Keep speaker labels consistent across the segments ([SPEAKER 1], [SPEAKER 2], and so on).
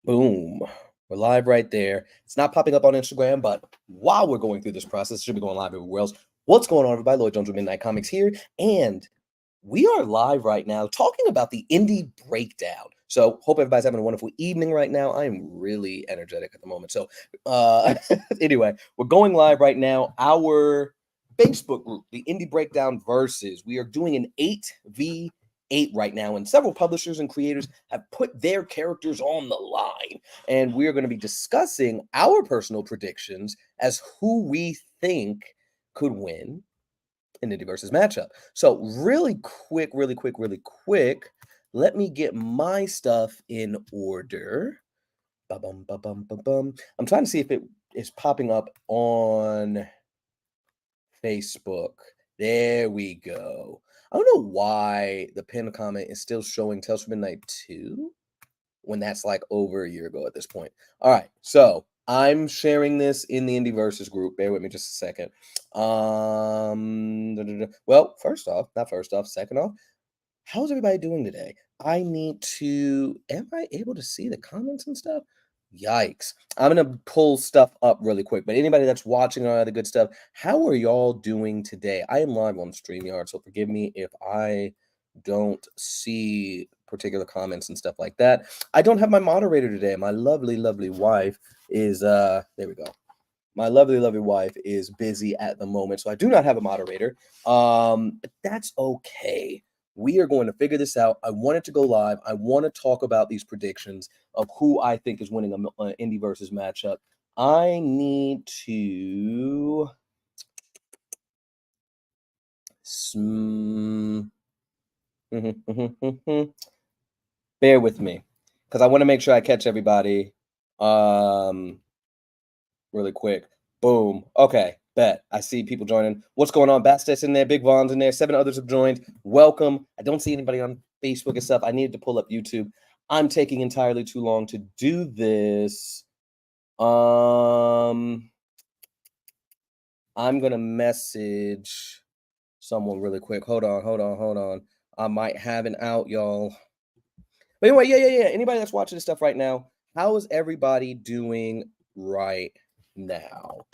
[SPEAKER 1] Boom. We're live right there. It's not popping up on Instagram, but while we're going through this process, it should be going live everywhere else. What's going on, everybody? Lloyd Jones with Midnight Comics here, and we are live right now talking about the indie breakdown. So, hope everybody's having a wonderful evening right now. I am really energetic at the moment. So, anyway, we're going live right now. Our Facebook group, the Indie Breakdown Versus. We are doing an 8v8 right now, and several publishers and creators have put their characters on the line. And we are going to be discussing our personal predictions as who we think could win an indie versus matchup. So, really quick, let me get my stuff in order. Ba-bum, ba-bum, ba-bum. I'm trying to see if it is popping up on Facebook. There we go. I don't know why the pinned comment is still showing Tales from Midnight 2 when that's like over a year ago at this point. All right, so I'm sharing this in the Indie Versus group. Bear with me just a second. Well, second off, how's everybody doing today? I need to. Am I able to see the comments and stuff? Yikes. I'm going to pull stuff up really quick, but anybody that's watching all the good stuff, how are y'all doing today? I am live on StreamYard, so forgive me if I don't see particular comments and stuff like that. I don't have my moderator today. My lovely wife is there we go. My lovely wife is busy at the moment, so I do not have a moderator. But that's okay. We are going to figure this out. I wanted to go live. I want to talk about these predictions of who I think is winning an indie versus matchup. I need to bear with me because I want to make sure I catch everybody really quick. Boom. Okay, bet. I see people joining. What's going on? Bastet's in there, Big Von's in there, 7 others have joined. Welcome. I don't see anybody on Facebook and stuff. I needed to pull up YouTube. I'm taking entirely too long to do this. I'm gonna message someone really quick. Hold on. I might have an out, y'all. But anyway, yeah. Anybody that's watching this stuff right now, how is everybody doing right now?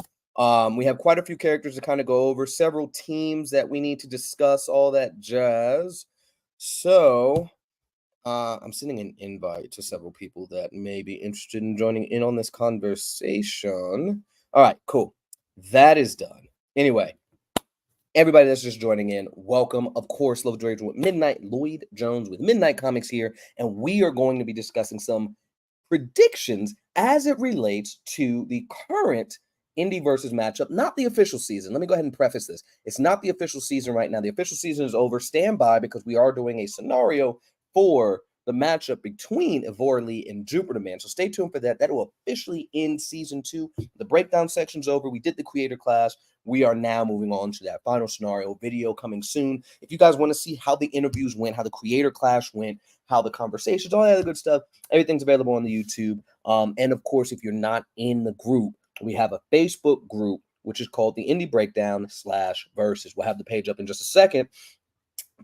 [SPEAKER 1] We have quite a few characters to kind of go over, several teams that we need to discuss, all that jazz. So, I'm sending an invite to several people that may be interested in joining in on this conversation. All right, cool. That is done. Anyway, everybody that's just joining in, welcome. Of course, Love Drage with Midnight, Lloyd Jones with Midnight Comics here, and we are going to be discussing some predictions as it relates to the current indie versus matchup, not the official season. Let me go ahead and preface this. It's not the official season right now. The official season is over. Stand by because we are doing a scenario for the matchup between Ivor and Jupiter Man. So stay tuned for that. That will officially end season 2. The breakdown section's over. We did the creator class. We are now moving on to that final scenario video coming soon. If you guys want to see how the interviews went, how the creator class went, how the conversations, all that other good stuff, everything's available on the YouTube. And of course, if you're not in the group, we have a Facebook group, which is called the Indie Breakdown /Versus. We'll have the page up in just a second.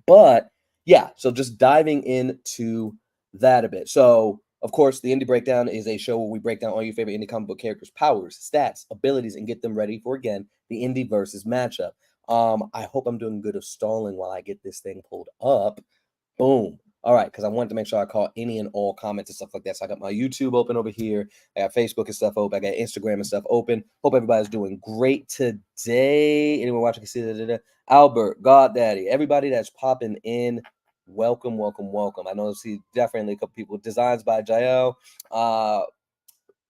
[SPEAKER 1] But yeah, so just diving into that a bit. So, of course, the Indie Breakdown is a show where we break down all your favorite indie comic book characters' powers, stats, abilities, and get them ready for, again, the indie versus matchup. I hope I'm doing good of stalling while I get this thing pulled up. Boom. All right, because I wanted to make sure I caught any and all comments and stuff like that. So I got my YouTube open over here. I got Facebook and stuff open. I got Instagram and stuff open. Hope everybody's doing great today. Anyone watching can see that. Albert, God Daddy, everybody that's popping in, welcome. I know see definitely a couple people. Designs by Jael,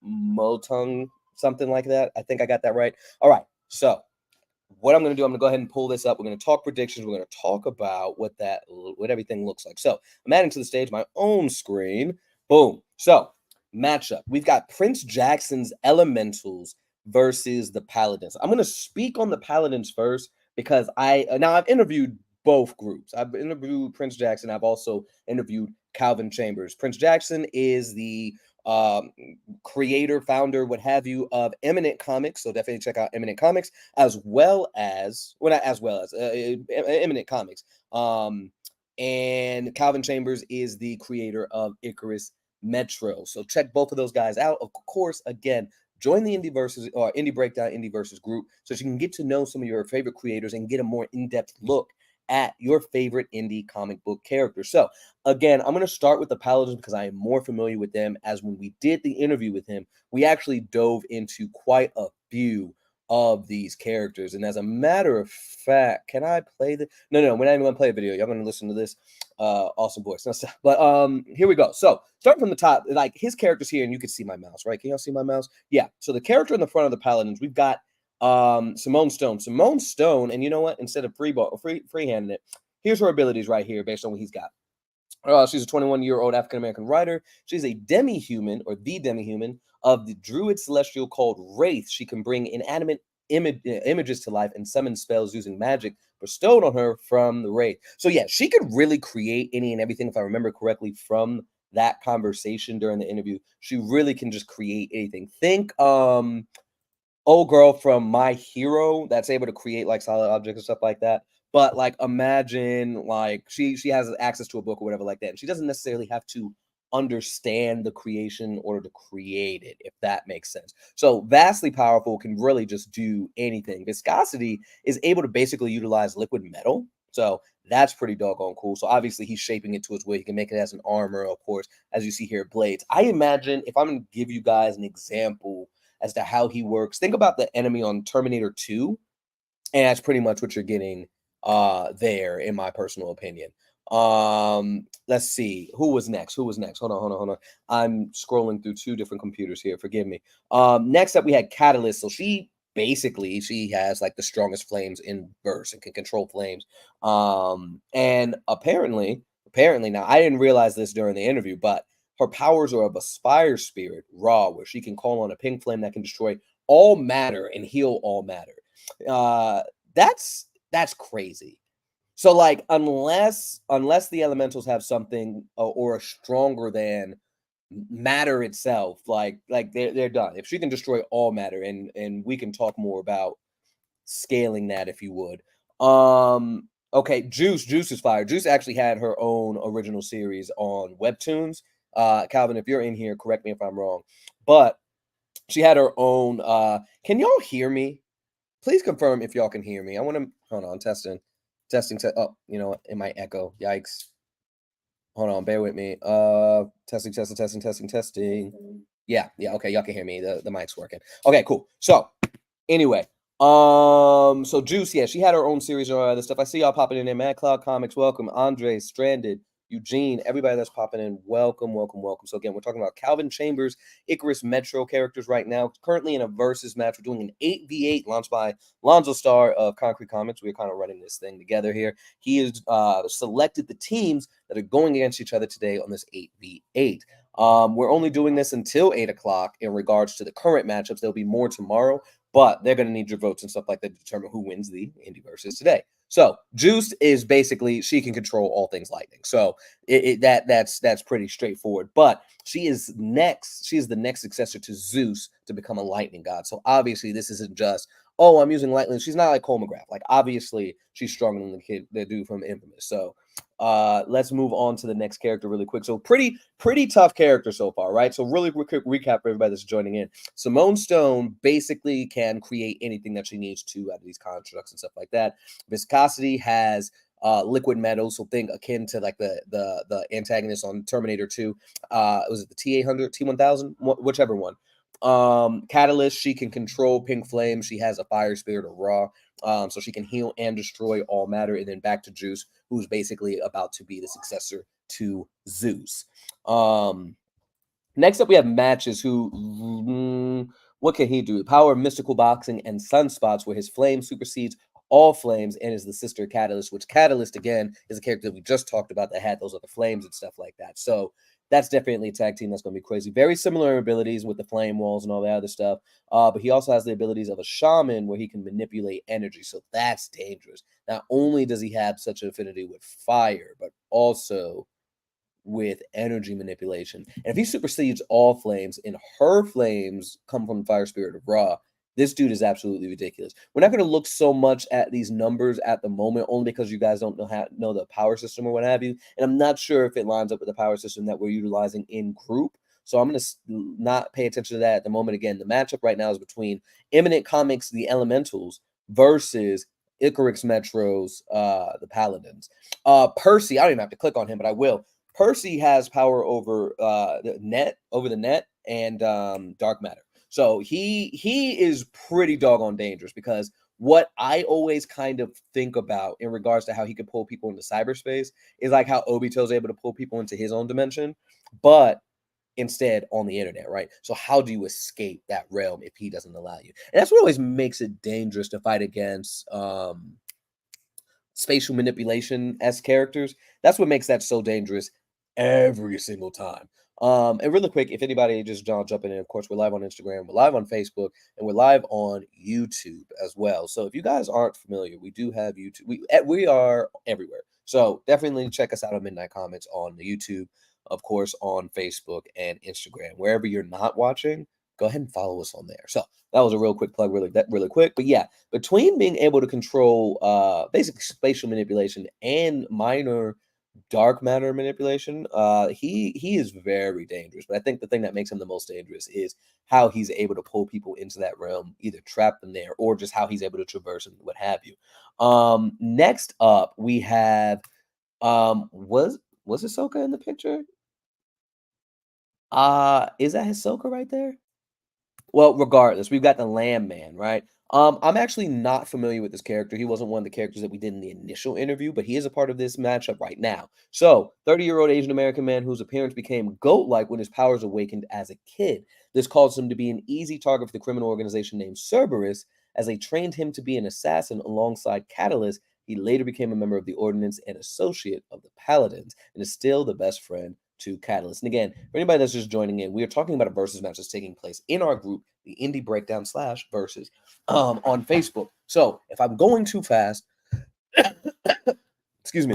[SPEAKER 1] Motung, something like that. I think I got that right. All right, so what I'm going to do, I'm going to go ahead and pull this up. We're going to talk predictions. We're going to talk about what everything looks like. So I'm adding to the stage my own screen. Boom. So matchup. We've got Prince Jackson's Elementals versus the Paladins. I'm going to speak on the Paladins first because I've interviewed both groups. I've interviewed Prince Jackson. I've also interviewed Calvin Chambers. Prince Jackson is the creator, founder, what have you, of Eminent Comics. So definitely check out Eminent Comics, as well as Eminent Comics. And Calvin Chambers is the creator of Icarus Metro. So check both of those guys out. Of course, again, join the Indie Versus or Indie Breakdown Indie Versus group so you can get to know some of your favorite creators and get a more in-depth look at your favorite indie comic book characters. So again, I'm going to start with the Paladins because I am more familiar with them, as when we did the interview with him, we actually dove into quite a few of these characters. And as a matter of fact, can I play the no, we're not even gonna play a video. Y'all gonna listen to this awesome voice. No, stop. But here we go. So starting from the top, like his characters here, and you can see my mouse, right? Can y'all see my mouse? Yeah. So the character in the front of the Paladins, we've got Simone Stone. Simone Stone, and you know what? Instead of freehanding it, here's her abilities right here based on what he's got. She's a 21-year-old African-American writer. She's a demi-human, or the demi-human, of the druid celestial called Wraith. She can bring inanimate images to life and summon spells using magic bestowed on her from the Wraith. So yeah, she could really create any and everything, if I remember correctly, from that conversation during the interview. She really can just create anything. Think old girl from My Hero that's able to create like solid objects and stuff like that. But like imagine like she has access to a book or whatever like that. And she doesn't necessarily have to understand the creation in order to create it, if that makes sense. So vastly powerful, can really just do anything. Viscosity is able to basically utilize liquid metal. So that's pretty doggone cool. So obviously he's shaping it to his way. He can make it as an armor, of course, as you see here, blades. I imagine if I'm going to give you guys an example as to how he works, think about the enemy on Terminator 2, and that's pretty much what you're getting there, in my personal opinion. Let's see who was next. Hold on. I'm scrolling through two different computers here, forgive me. Next up we had Catalyst. So she has like the strongest flames in verse and can control flames. And apparently now, I didn't realize this during the interview, but her powers are of a Spire Spirit, Raw, where she can call on a pink flame that can destroy all matter and heal all matter. Uh, that's crazy. So like unless the elementals have something or a stronger than matter itself, like they're done. If she can destroy all matter, and we can talk more about scaling that if you would. Okay, Juice is fire. Juice actually had her own original series on Webtoons. Calvin, if you're in here, correct me if I'm wrong. But she had her own can y'all hear me? Please confirm if y'all can hear me. I want to hold on, testing. Oh, you know what? It might echo. Yikes. Hold on, bear with me. Testing. Yeah, okay, y'all can hear me. The mic's working. Okay, cool. So anyway, so Juice, yeah, she had her own series and all other stuff. I see y'all popping in there. Mad Cloud Comics, welcome. Andre, Stranded, Eugene, everybody that's popping in, welcome. So again, we're talking about Calvin Chambers, Icarus Metro characters right now. Currently in a versus match. We're doing an 8v8 launched by Lonzo Star of Concrete Comics. We're kind of running this thing together here. He has selected the teams that are going against each other today on this 8v8. We're only doing this until 8 o'clock in regards to the current matchups. There'll be more tomorrow, but they're going to need your votes and stuff like that to determine who wins the Indie Versus today. So Juice is basically, she can control all things lightning. So that's pretty straightforward. But she is the next successor to Zeus to become a lightning god. So obviously this isn't just, oh, I'm using lightning. She's not like Cole McGrath. Like obviously she's stronger than the dude from Infamous. So let's move on to the next character really quick. So pretty tough character so far, right? So really quick recap for everybody that's joining in. Simone Stone basically can create anything that she needs to out of these constructs and stuff like that. Viscosity has liquid metal, so think akin to like the antagonist on Terminator 2. Was it the T800, T1000, whichever one. Catalyst, she can control pink flame. She has a fire spirit or raw. So she can heal and destroy all matter. And then back to Juice, who's basically about to be the successor to Zeus. Next up, we have Matches, who, what can he do? Power of mystical boxing and sunspots, where his flame supersedes all flames and is the sister Catalyst, which Catalyst, again, is a character that we just talked about that had those other flames and stuff like that. So that's definitely a tag team that's going to be crazy. Very similar abilities with the flame walls and all that other stuff. But he also has the abilities of a shaman where he can manipulate energy. So that's dangerous. Not only does he have such an affinity with fire, but also with energy manipulation. And if he supersedes all flames and her flames come from the fire spirit of Ra, This dude is absolutely ridiculous. We're not going to look so much at these numbers at the moment, only because you guys don't know the power system or what have you. And I'm not sure if it lines up with the power system that we're utilizing in group. So I'm going to not pay attention to that at the moment. Again, the matchup right now is between Eminent Comics, the Elementals, versus Icarus Metros, the Paladins. Percy, I don't even have to click on him, but I will. Percy has power over the net, and dark matter. So he is pretty doggone dangerous, because what I always kind of think about in regards to how he could pull people into cyberspace is like how Obito's able to pull people into his own dimension, but instead on the internet, right? So how do you escape that realm if he doesn't allow you? And that's what always makes it dangerous to fight against spatial manipulation as characters. That's what makes that so dangerous every single time. And really quick, if anybody just jumping in, of course, we're live on Instagram, we're live on Facebook, and we're live on YouTube as well. So if you guys aren't familiar, we do have YouTube. We are everywhere. So definitely check us out on Midnight Comments on the YouTube, of course, on Facebook and Instagram. Wherever you're not watching, go ahead and follow us on there. So that was a real quick plug, really quick. But yeah, between being able to control basically spatial manipulation and minor dark matter manipulation, he is very dangerous. But I think the thing that makes him the most dangerous is how he's able to pull people into that realm, either trap them there or just how he's able to traverse and what have you. Next up, we have was Hisoka in the picture? Is that Hisoka right there? Well, regardless, we've got the Lamb Man, right? I'm actually not familiar with this character. He wasn't one of the characters that we did in the initial interview, but he is a part of this matchup right now. So, 30-year-old Asian American man whose appearance became goat-like when his powers awakened as a kid. This caused him to be an easy target for the criminal organization named Cerberus, as they trained him to be an assassin alongside Catalyst. He later became a member of the Ordinance and associate of the Paladins, and is still the best friend to Catalyst. And again, for anybody that's just joining in, we are talking about a versus match that's taking place in our group, the Indie Breakdown / Versus, on Facebook. So if I'm going too fast, excuse me,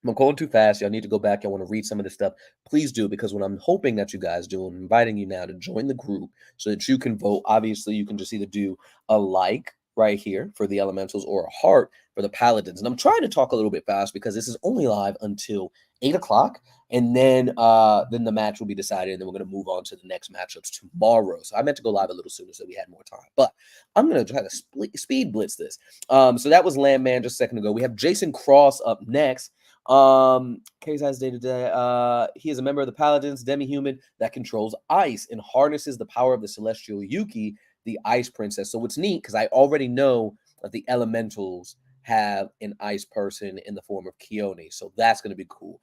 [SPEAKER 1] I'm going too fast. Y'all need to go back. Y'all want to read some of this stuff. Please do, because what I'm hoping that you guys do, I'm inviting you now to join the group so that you can vote. Obviously, you can just either do a like right here for the Elementals or a heart for the Paladins. And I'm trying to talk a little bit fast because this is only live until 8 o'clock. And then the match will be decided, and then we're going to move on to the next matchups tomorrow. So I meant to go live a little sooner so we had more time, but I'm going to try to speed blitz this. So that was Lamb Man just a second ago. We have Jason Cross up next. Kei's day-to-day. He is a member of the Paladins, demi-human that controls ice and harnesses the power of the celestial Yuki, the ice princess. So what's neat, because I already know that the Elementals have an ice person in the form of Keone, so that's going to be cool.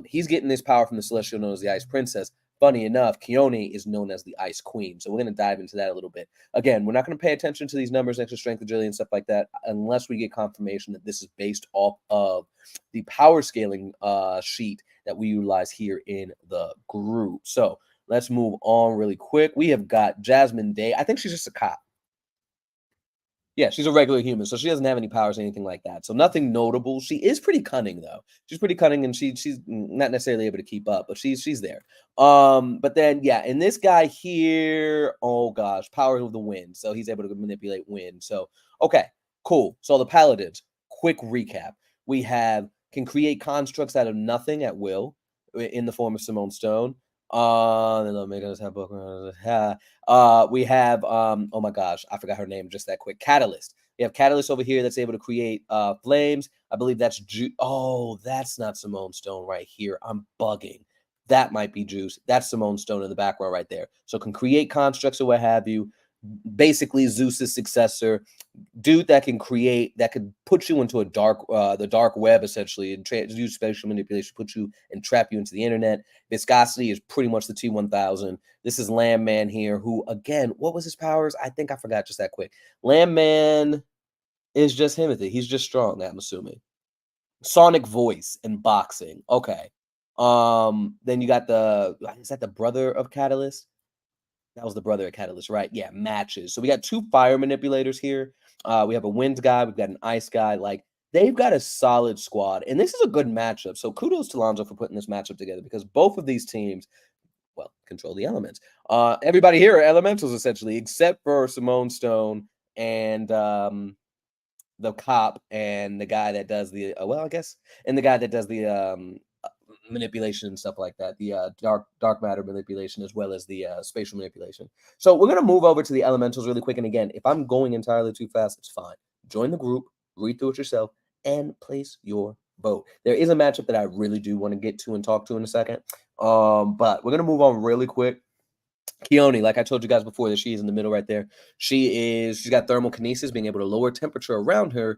[SPEAKER 1] He's getting this power from the celestial known as the Ice Princess. Funny enough, Keone is known as the Ice Queen. So we're going to dive into that a little bit. Again, we're not going to pay attention to these numbers, extra strength, agility, and stuff like that, unless we get confirmation that this is based off of the power scaling sheet that we utilize here in the group. So let's move on really quick. We have got Jasmine Day. I think she's just a cop. Yeah, she's a regular human, so she doesn't have any powers or anything like that. So nothing notable. She is pretty cunning, though. She's pretty cunning, and she's not necessarily able to keep up, but she's there. But then yeah, and this guy here, oh gosh, power of the wind. So he's able to manipulate wind. So okay, cool. So the Paladins. Quick recap: we can create constructs out of nothing at will in the form of Simone Stone. We have oh my gosh, I forgot her name just that quick. Catalyst. We have Catalyst over here that's able to create flames. I believe that's oh, that's not Simone Stone right here. I'm bugging. That might be Juice. That's Simone Stone in the background right there. So can create constructs or what have you. Basically Zeus's successor, dude that could put you into the dark web essentially, and use spatial manipulation, put you and trap you into the internet. Viscosity is pretty much the T1000. This is Lamb Man here, who again, what was his powers? I think I forgot just that quick. Lamb Man is just him. He's just strong, I'm assuming. Sonic voice and boxing. Okay. Then you got is that the brother of Catalyst? That was the brother of Catalyst, right? Yeah, matches. So we got 2 fire manipulators here. We have a wind guy. We've got an ice guy. Like, they've got a solid squad. And this is a good matchup. So kudos to Lonzo for putting this matchup together, because both of these teams, well, control the elements. Everybody here are elementals essentially, except for Simone Stone and the cop and the guy that does the and the guy that does the manipulation and stuff like that, the dark matter manipulation, as well as the spatial manipulation. So we're gonna move over to the elementals really quick. And again, if I'm going entirely too fast, it's fine. Join the group, read through it yourself, and place your vote. There is a matchup that I really do want to get to and talk to in a second. But we're gonna move on really quick. Keone, like I told you guys before, that she is in the middle right there. She's got thermal kinesis, being able to lower temperature around her.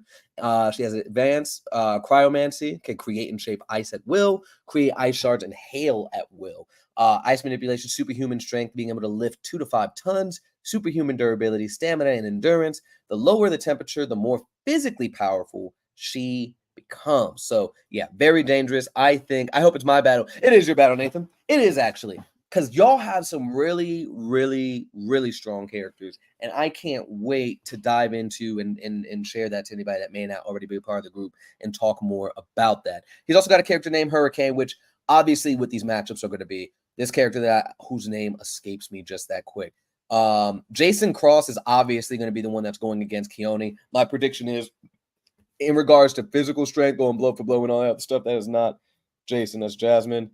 [SPEAKER 1] She has advanced cryomancy, can create and shape ice at will, create ice shards and hail at will. Ice manipulation, superhuman strength, being able to lift 2 to 5 tons, superhuman durability, stamina, and endurance. The lower the temperature, the more physically powerful she becomes. So yeah, very dangerous. I hope it's my battle. It is your battle, Nathan. It is actually. Because y'all have some really, really, really strong characters. And I can't wait to dive into and share that to anybody that may not already be a part of the group and talk more about that. He's also got a character named Hurricane, which obviously what these matchups are going to be. This character whose name escapes me just that quick. Jason Cross is obviously going to be the one that's going against Keone. My prediction is, in regards to physical strength, going blow for blow and all that stuff, that is not Jason. That's Jasmine.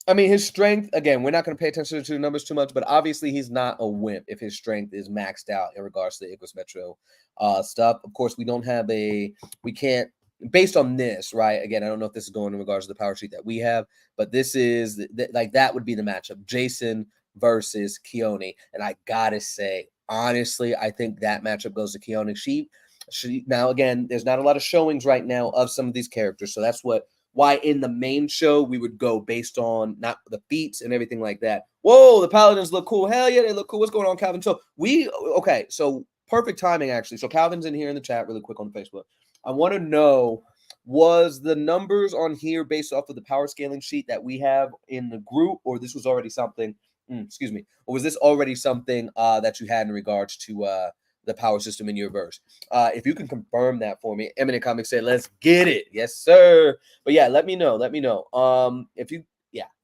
[SPEAKER 1] I mean, his strength, again, we're not going to pay attention to the numbers too much, but obviously he's not a wimp if his strength is maxed out in regards to the Ignis Metro stuff. Of course, we can't, based on this, right? Again, I don't know if this is going in regards to the power sheet that we have, but this is, that would be the matchup, Jason versus Keone. And I got to say, honestly, I think that matchup goes to Keone. She now, again, there's not a lot of showings right now of some of these characters, so that's why in the main show we would go based on not the feats and everything like that. Whoa, the Paladins look cool. Hell yeah, they look cool. What's going on, Calvin? So so perfect timing, actually. So Calvin's in here in the chat really quick on Facebook. I want to know, was the numbers on here based off of the power scaling sheet that we have in the group, or this was already something, or was this already something that you had in regards to the power system in your verse? If you can confirm that for me. Eminent Comics said, let's get it. Yes, sir. But yeah, let me know. Let me know.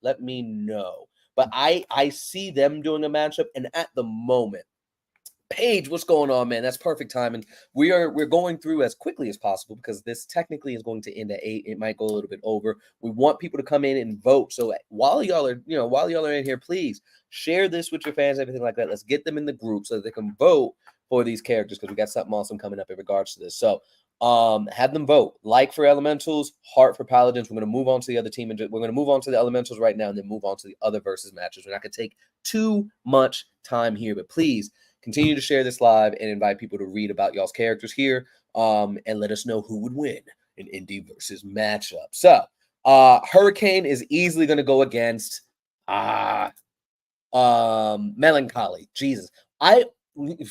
[SPEAKER 1] Let me know. But I see them doing a matchup, and at the moment, Paige, what's going on, man? That's perfect timing. We're going through as quickly as possible because this technically is going to end at 8. It might go a little bit over. We want people to come in and vote. So while y'all are in here, please share this with your fans, everything like that. Let's get them in the group so that they can vote for these characters, because we got something awesome coming up in regards to this. So have them vote. Like for elementals, heart for paladins. We're going to move on to the other team, and we're going to move on to the elementals right now and then move on to the other versus matches. We're not going to take too much time here, but please continue to share this live and invite people to read about y'all's characters here, and let us know who would win an indie versus matchup. So Hurricane is easily going to go against Melancholy. Jesus.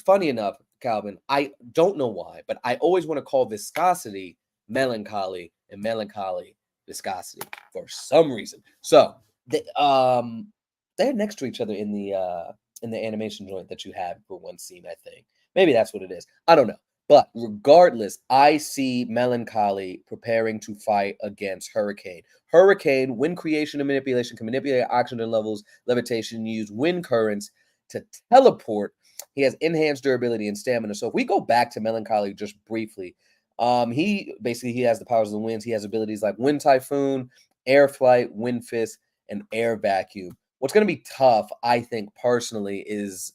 [SPEAKER 1] Funny enough, Calvin, I don't know why, but I always want to call Viscosity Melancholy and Melancholy Viscosity for some reason. So they're next to each other in the animation joint that you had for one scene, I think. Maybe that's what it is. I don't know. But regardless, I see Melancholy preparing to fight against Hurricane. Hurricane, wind creation and manipulation, can manipulate oxygen levels, levitation, use wind currents to teleport. He has enhanced durability and stamina. So if we go back to Melancholy just briefly, he has the powers of the winds. He has abilities like Wind Typhoon, Air Flight, Wind Fist, and Air Vacuum. What's going to be tough, I think personally, is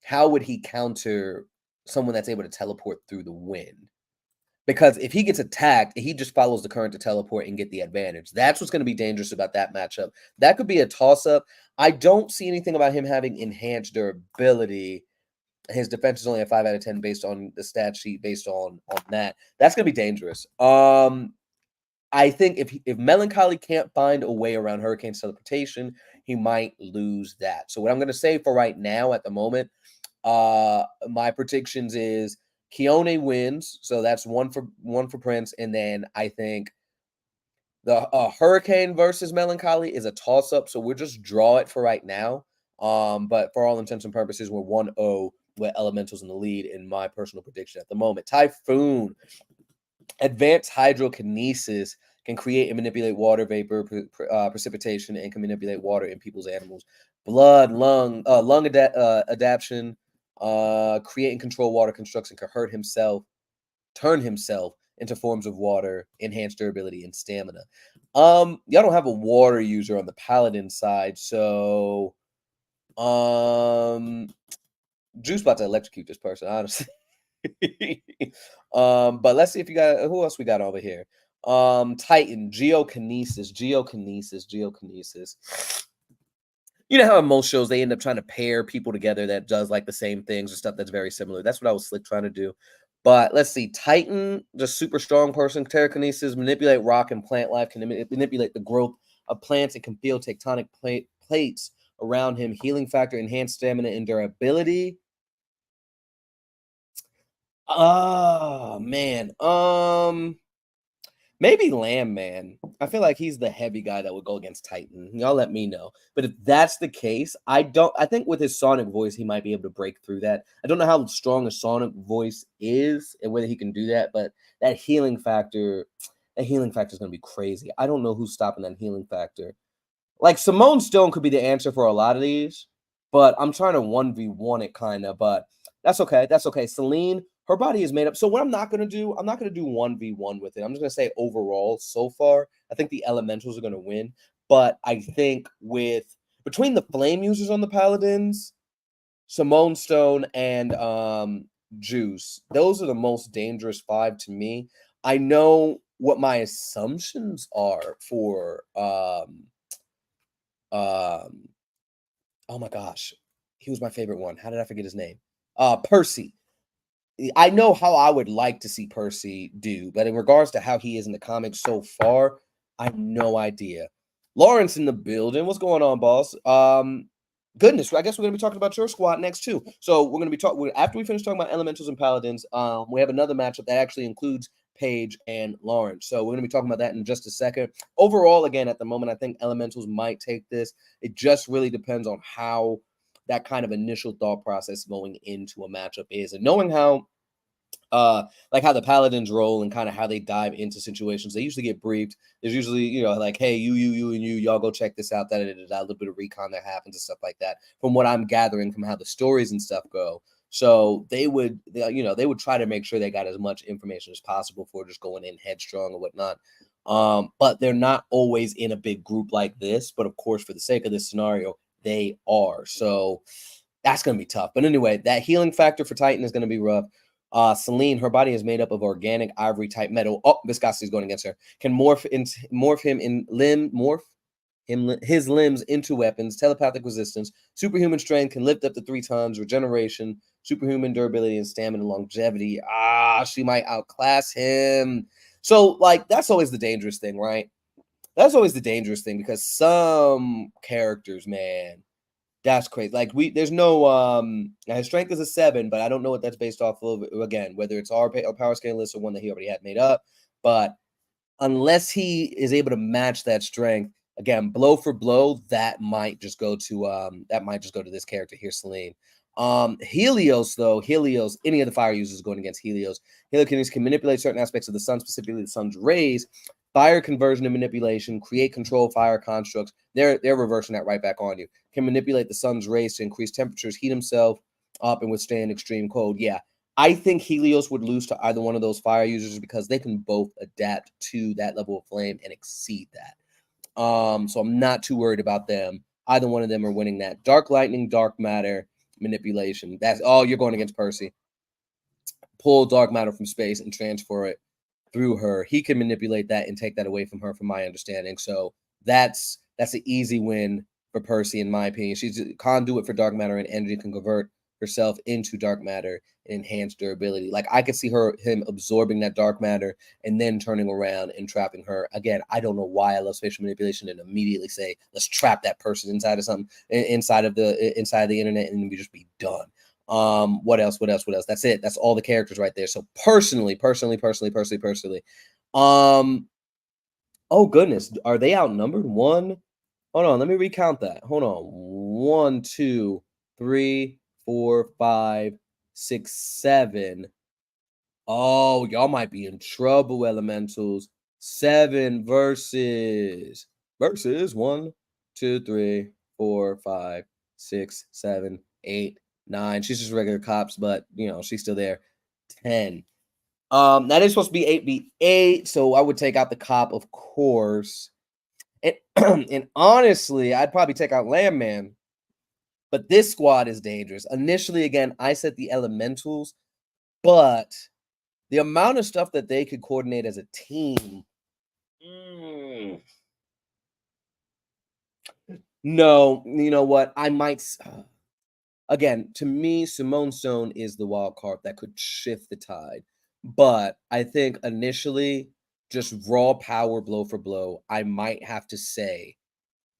[SPEAKER 1] how would he counter someone that's able to teleport through the wind? Because if he gets attacked, he just follows the current to teleport and get the advantage. That's what's going to be dangerous about that matchup. That could be a toss-up. I don't see anything about him having enhanced durability. His defense is only a 5 out of 10 based on the stat sheet, based on that. That's going to be dangerous. I think if Melancholy can't find a way around Hurricane's teleportation, he might lose that. So what I'm going to say for right now at the moment, my predictions is Keone wins. So that's one for Prince. And then I think the Hurricane versus Melancholy is a toss-up. So we'll just draw it for right now. But for all intents and purposes, we're 1-0 with Elementals in the lead in my personal prediction at the moment. Typhoon. Advanced Hydrokinesis can create and manipulate water vapor, precipitation, and can manipulate water in people's animals. Blood, lung adaptation, create and control water construction, can turn himself into forms of water, enhance durability and stamina. Y'all don't have a water user on the paladin side, so Juice about to electrocute this person, honestly. But let's see if you got who else we got over here. Titan, Geokinesis. You know how in most shows they end up trying to pair people together that does like the same things or stuff that's very similar. That's what I was slick trying to do. But let's see, Titan, just super strong person, telekinesis, manipulate rock and plant life, can manipulate the growth of plants, it can feel tectonic plates around him, healing factor, enhanced stamina and durability. Oh man. Maybe Lamb Man. I feel like he's the heavy guy that would go against Titan. Y'all let me know. But if that's the case, I think with his sonic voice, he might be able to break through that. I don't know how strong a sonic voice is and whether he can do that, but that healing factor is gonna be crazy. I don't know who's stopping that healing factor. Like Simone Stone could be the answer for a lot of these, but I'm trying to 1v1 it kind of, but that's okay. That's okay. Celine, her body is made up. So what I'm not going to do 1v1 with it. I'm just going to say overall so far, I think the elementals are going to win, but I think between the flame users on the paladins, Simone Stone and Juice, those are the most dangerous 5 to me. I know what my assumptions are for oh my gosh, he was my favorite one. How did I forget his name? Percy. I know how I would like to see Percy do, but in regards to how he is in the comics so far, I have no idea. Lawrence in the building. What's going on, boss? Goodness, I guess we're gonna be talking about your squad next too. So we're gonna be talking after we finish talking about elementals and paladins. We have another matchup that actually includes Paige and Lawrence. So we're gonna be talking about that in just a second. Overall, again, at the moment, I think elementals might take this. It just really depends on how that kind of initial thought process going into a matchup is, and knowing how like how the paladins roll and kind of how they dive into situations. They usually get briefed. There's usually, like, hey, you and y'all go check this out, that a little bit of recon that happens and stuff like that, from what I'm gathering from how the stories and stuff go. So they would try to make sure they got as much information as possible before just going in headstrong or whatnot. But they're not always in a big group like this. But of course, for the sake of this scenario, they are. So that's going to be tough. But anyway, that healing factor for Titan is going to be rough. Celine, her body is made up of organic ivory type metal. Oh, viscosity is going against her. Can his limbs into weapons, telepathic resistance, superhuman strength, can lift up to 3 tons, regeneration, superhuman durability and stamina, longevity. She might outclass him. So, like, that's always the dangerous thing, right? That's always the dangerous thing because some characters, man, that's crazy. Like there's no his strength is a 7, but I don't know what that's based off of. Again, whether it's our power scale list or one that he already had made up. But unless he is able to match that strength, again, blow for blow, that might just go to this character here, Celine. Helios, any of the fire users going against Helios. Helios can manipulate certain aspects of the sun, specifically the sun's rays, fire conversion and manipulation, create control fire constructs. They're reversing that right back on you. Can manipulate the sun's rays to increase temperatures, heat himself up, and withstand extreme cold. Yeah, I think Helios would lose to either one of those fire users because they can both adapt to that level of flame and exceed that. So I'm not too worried about them. Either one of them are winning that. Dark lightning, dark matter, manipulation. That's all you're going against Percy. Pull dark matter from space and transfer it through her. He can manipulate that and take that away from her, from my understanding. So that's an easy win for Percy, in my opinion. She's a conduit for dark matter and energy, can convert herself into dark matter and enhance durability. Like I could see him absorbing that dark matter and then turning around and trapping her. Again, I don't know why I love spatial manipulation and immediately say, let's trap that person inside of something, inside of the internet, and then we just be done. What else? That's it. That's all the characters right there. So personally, oh goodness, are they outnumbered? Hold on, let me recount that. Hold on. 1, 2, 3, 4, 5, 6, 7. Oh, y'all might be in trouble, elementals. 7 versus 1, 2, 3, 4, 5, 6, 7, 8, 9. She's just regular cops, but you know, she's still there. 10. That is supposed to be 8v8, so I would take out the cop, of course. And, and honestly, I'd probably take out Landman, but this squad is dangerous. Initially, again, I said the elementals, but the amount of stuff that they could coordinate as a team. No, you know what? I might. Again, to me, Simone Stone is the wild card that could shift the tide. But I think initially, just raw power blow for blow, I might have to say,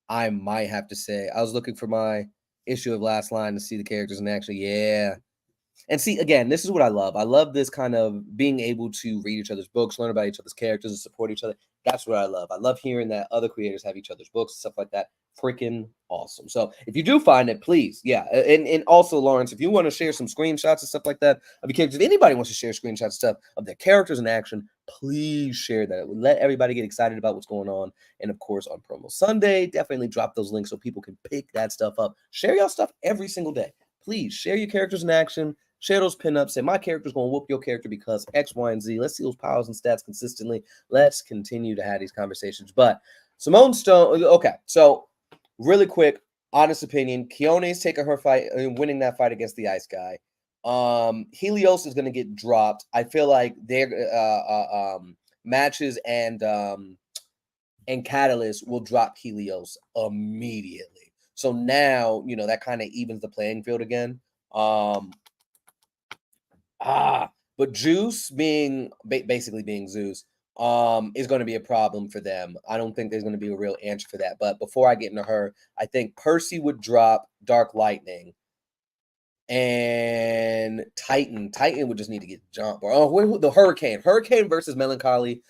[SPEAKER 1] I was looking for my issue of Last Line to see the characters in action. Yeah. And see, again, this is what I love. I love this kind of being able to read each other's books, learn about each other's characters, and support each other. That's what I love. I love hearing that other creators have each other's books and stuff like that. Freaking awesome. So if you do find it, please, yeah. And also, Lawrence, if you want to share some screenshots and stuff like that of your characters, if anybody wants to share screenshots and stuff of their characters in action, please share that. It would let everybody get excited about what's going on. And of course, on Promo Sunday, definitely drop those links so people can pick that stuff up. Share y'all stuff every single day. Please share your characters in action. Share those pinups. Say my character's going to whoop your character because X, Y, and Z. Let's see those powers and stats consistently. Let's continue to have these conversations. But Simone Stone, okay. So really quick, honest opinion, Keone's taking her fight and winning that fight against the Ice Guy. Helios is going to get dropped. I feel like their matches and Catalyst will drop Helios immediately. So now, you know, that kind of evens the playing field again. But Juice being basically being Zeus is going to be a problem for them. I don't think there's going to be a real answer for that. But before I get into her, I think Percy would drop Dark Lightning and Titan would just need to get jumped. Oh, the Hurricane versus Melancholy.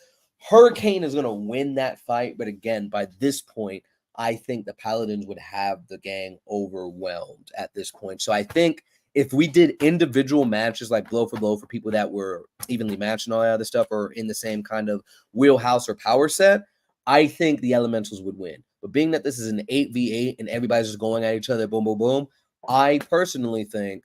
[SPEAKER 1] Hurricane is going to win that fight, but again, by this point, I think the Paladins would have the gang overwhelmed at this point. So I think if we did individual matches like blow for people that were evenly matched and all that other stuff, or in the same kind of wheelhouse or power set, I think the Elementals would win. But being that this is an 8v8 and everybody's just going at each other, boom, boom, boom, I personally think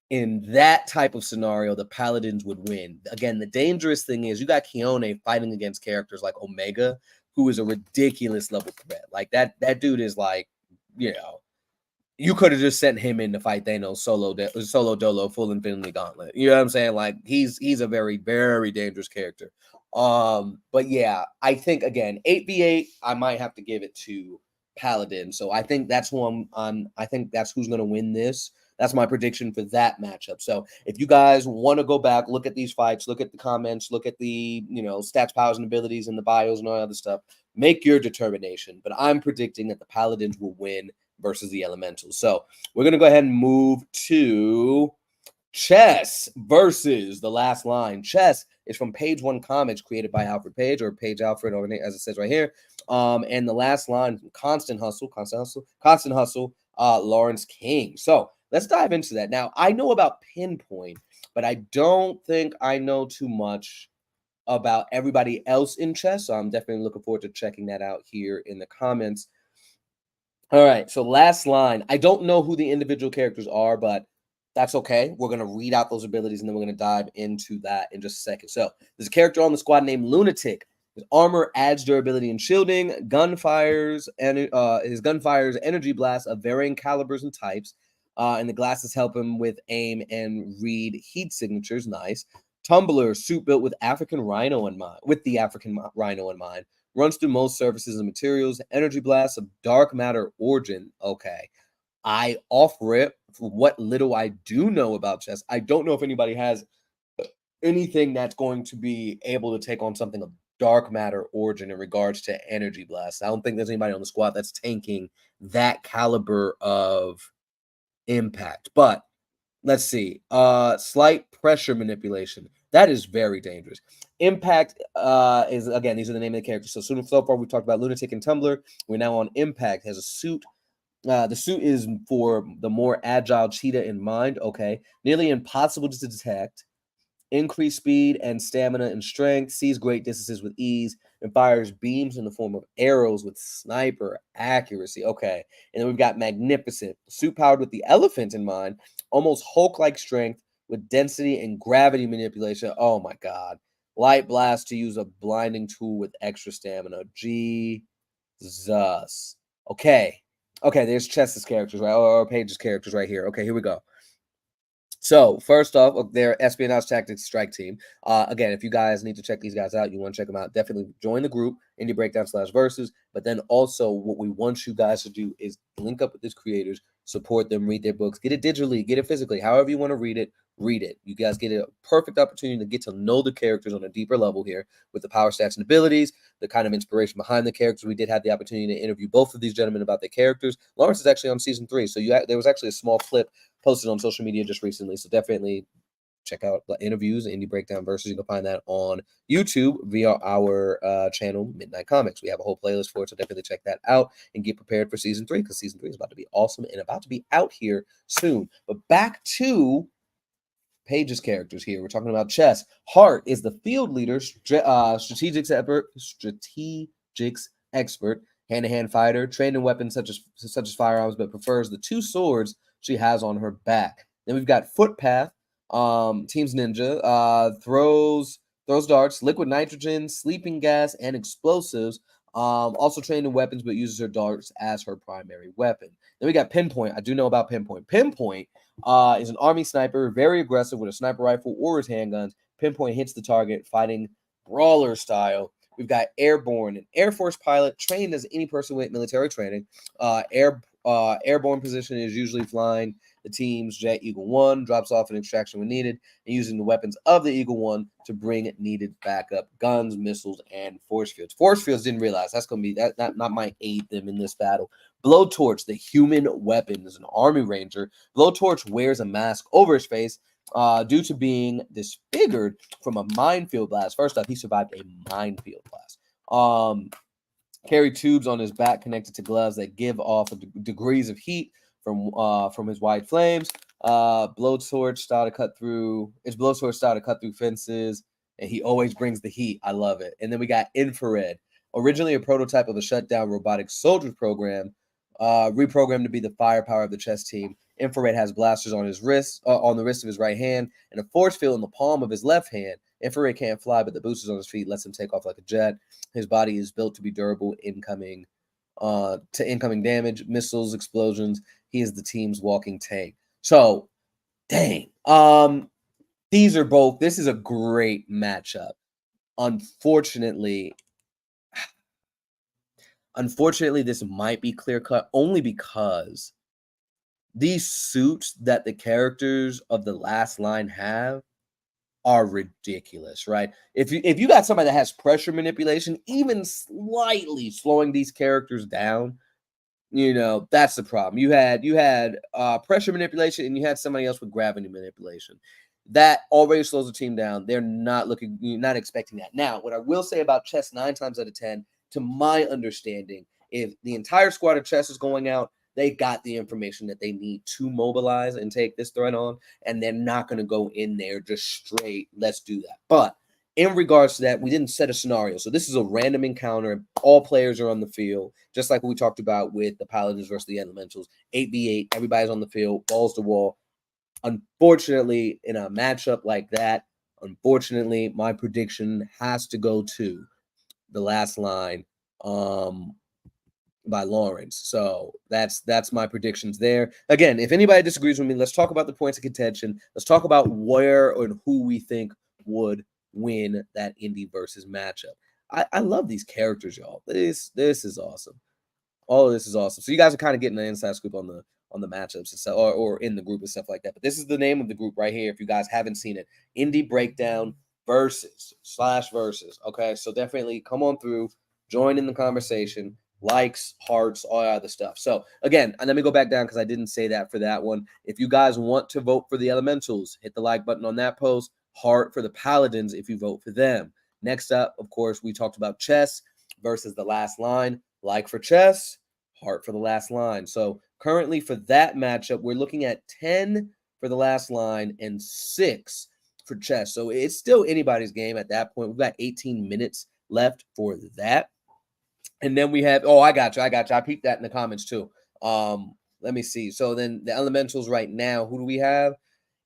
[SPEAKER 1] in that type of scenario, the Paladins would win. Again, the dangerous thing is you got Keone fighting against characters like Omega, who is a ridiculous level threat. Like that dude is like, you know, you could have just sent him in to fight Thanos solo dolo full Infinity Gauntlet. You know what I'm saying? Like he's a very, very dangerous character. But yeah, I think again, 8v8, I might have to give it to Paladin. So I think that's who I think that's who's gonna win this. That's my prediction for that matchup. So if you guys want to go back, look at these fights, look at the comments, look at the, you know, stats, powers, and abilities and the bios and all that other stuff, make your determination. But I'm predicting that the Paladins will win versus the Elementals. So we're going to go ahead and move to Chess versus The Last Line. Chess is from Page One Comics, created by Alfred Page, or Page Alfred, or as it says right here. And The Last Line, Constant Hustle, Lawrence King. So let's dive into that. Now, I know about Pinpoint, but I don't think I know too much about everybody else in Chess. So I'm definitely looking forward to checking that out here in the comments. All right, so Last Line. I don't know who the individual characters are, but that's okay. We're going to read out those abilities, and then we're going to dive into that in just a second. So there's a character on the squad named Lunatic. His armor adds durability and shielding. His gun fires energy blasts of varying calibers and types. And the glasses help him with aim and read heat signatures. Nice. Tumbler, suit built with the African rhino in mind. Runs through most surfaces and materials. Energy blast of dark matter origin. Okay. I offer it for what little I do know about Chess. I don't know if anybody has anything that's going to be able to take on something of dark matter origin in regards to energy blast. I don't think there's anybody on the squad that's tanking that caliber of impact. But let's see. Slight pressure manipulation. That is very dangerous. Impact is, again, these are the name of the characters. So far we talked about Lunatic and Tumbler. We're now on Impact. Has a suit. The suit is for the more agile cheetah in mind. Okay. Nearly impossible to detect. Increased speed and stamina and strength. Sees great distances with ease. and fires beams in the form of arrows with sniper accuracy. Okay. And then we've got Magnificent, suit powered with the elephant in mind, almost Hulk-like strength with density and gravity manipulation. Oh my God. Light blast to use a blinding tool with extra stamina. Jesus. Okay. Okay, there's Chess's characters, right? Or Paige's characters right here. Okay, here we go. So first off, their espionage tactics strike team. Again, if you guys need to check these guys out, you want to check them out, definitely join the group, Indie Breakdown /versus. But then also what we want you guys to do is link up with these creators, support them, read their books, get it digitally, get it physically, however you want to read it, read it. You guys get a perfect opportunity to get to know the characters on a deeper level here with the power stats and abilities, the kind of inspiration behind the characters. We did have the opportunity to interview both of these gentlemen about their characters. Lawrence is actually on season 3, so there was actually a small clip posted on social media just recently, so definitely check out the interviews, Indie Breakdown versus. You can find that on YouTube via our channel, Midnight Comics. We have a whole playlist for it, so definitely check that out and get prepared for season 3, because season 3 is about to be awesome and about to be out here soon. But back to Paige's characters here. We're talking about Chess. Hart is the field leader, strategics expert, hand-to-hand fighter, trained in weapons such as firearms, but prefers the 2 swords she has on her back. Then we've got Footpath, Team's Ninja, throws darts, liquid nitrogen, sleeping gas, and explosives. Also trained in weapons, but uses her darts as her primary weapon. Then we got Pinpoint. I do know about Pinpoint. Pinpoint is an army sniper, very aggressive with a sniper rifle or his handguns. Pinpoint hits the target, fighting brawler style. We've got Airborne, an Air Force pilot trained as any person with military training. Airborne position is usually flying the team's jet Eagle 1, drops off an extraction when needed, and using the weapons of the Eagle 1 to bring needed backup guns, missiles, and force fields. Force fields, didn't realize that's going to be that might aid them in this battle. Blowtorch, the human weapon, is an Army Ranger. Blowtorch wears a mask over his face due to being disfigured from a minefield blast. First off, he survived a minefield blast. Carry tubes on his back connected to gloves that give off degrees of heat from his white flames. Blowtorch style to cut through. It's Blowtorch style to cut through fences, and he always brings the heat. I love it. And then we got Infrared, originally a prototype of a shutdown robotic soldiers program, reprogrammed to be the firepower of the chess team. Infrared has blasters on his wrist, on the wrist of his right hand, and a force field in the palm of his left hand. Infrared can't fly, but the boosters on his feet lets him take off like a jet. His body is built to be durable to incoming damage, missiles, explosions. He is the team's walking tank. So, dang. This is a great matchup. Unfortunately, this might be clear-cut only because these suits that the characters of the last line have are ridiculous, right? If you got somebody that has pressure manipulation, even slightly slowing these characters down, that's the problem. You had pressure manipulation, and you had somebody else with gravity manipulation. That already slows the team down. They're not expecting that. Now, what I will say about Chess 9 times out of 10, to my understanding, if the entire squad of Chess is going out, they got the information that they need to mobilize and take this threat on, and they're not going to go in there just straight, let's do that. But in regards to that, we didn't set a scenario. So this is a random encounter. All players are on the field, just like what we talked about with the Paladins versus the Elementals. 8v8, everybody's on the field, balls to wall. Unfortunately, in a matchup like that, my prediction has to go to The Last Line by Lawrence. So that's my predictions there. Again, if anybody disagrees with me, let's talk about the points of contention. Let's talk about where and who we think would win that Indie versus matchup. I love these characters, y'all. This is awesome. All of this is awesome. So you guys are kind of getting an inside scoop on the matchups and stuff, or in the group and stuff like that. But this is the name of the group right here. If you guys haven't seen it, Indie Breakdown versus. Okay, so definitely come on through, join in the conversation. Likes, hearts, all that other stuff. So again, let me go back down because I didn't say that for that one. If you guys want to vote for the Elementals, hit the like button on that post. Heart for the Paladins if you vote for them. Next up, of course, we talked about Chess versus The Last Line. Like for Chess, heart for The Last Line. So currently for that matchup, we're looking at 10 for The Last Line and 6 for Chess. So it's still anybody's game at that point. We've got 18 minutes left for that. And then we have, oh, I got you. I peeped that in the comments too. Let me see. So then the elementals right now, who do we have?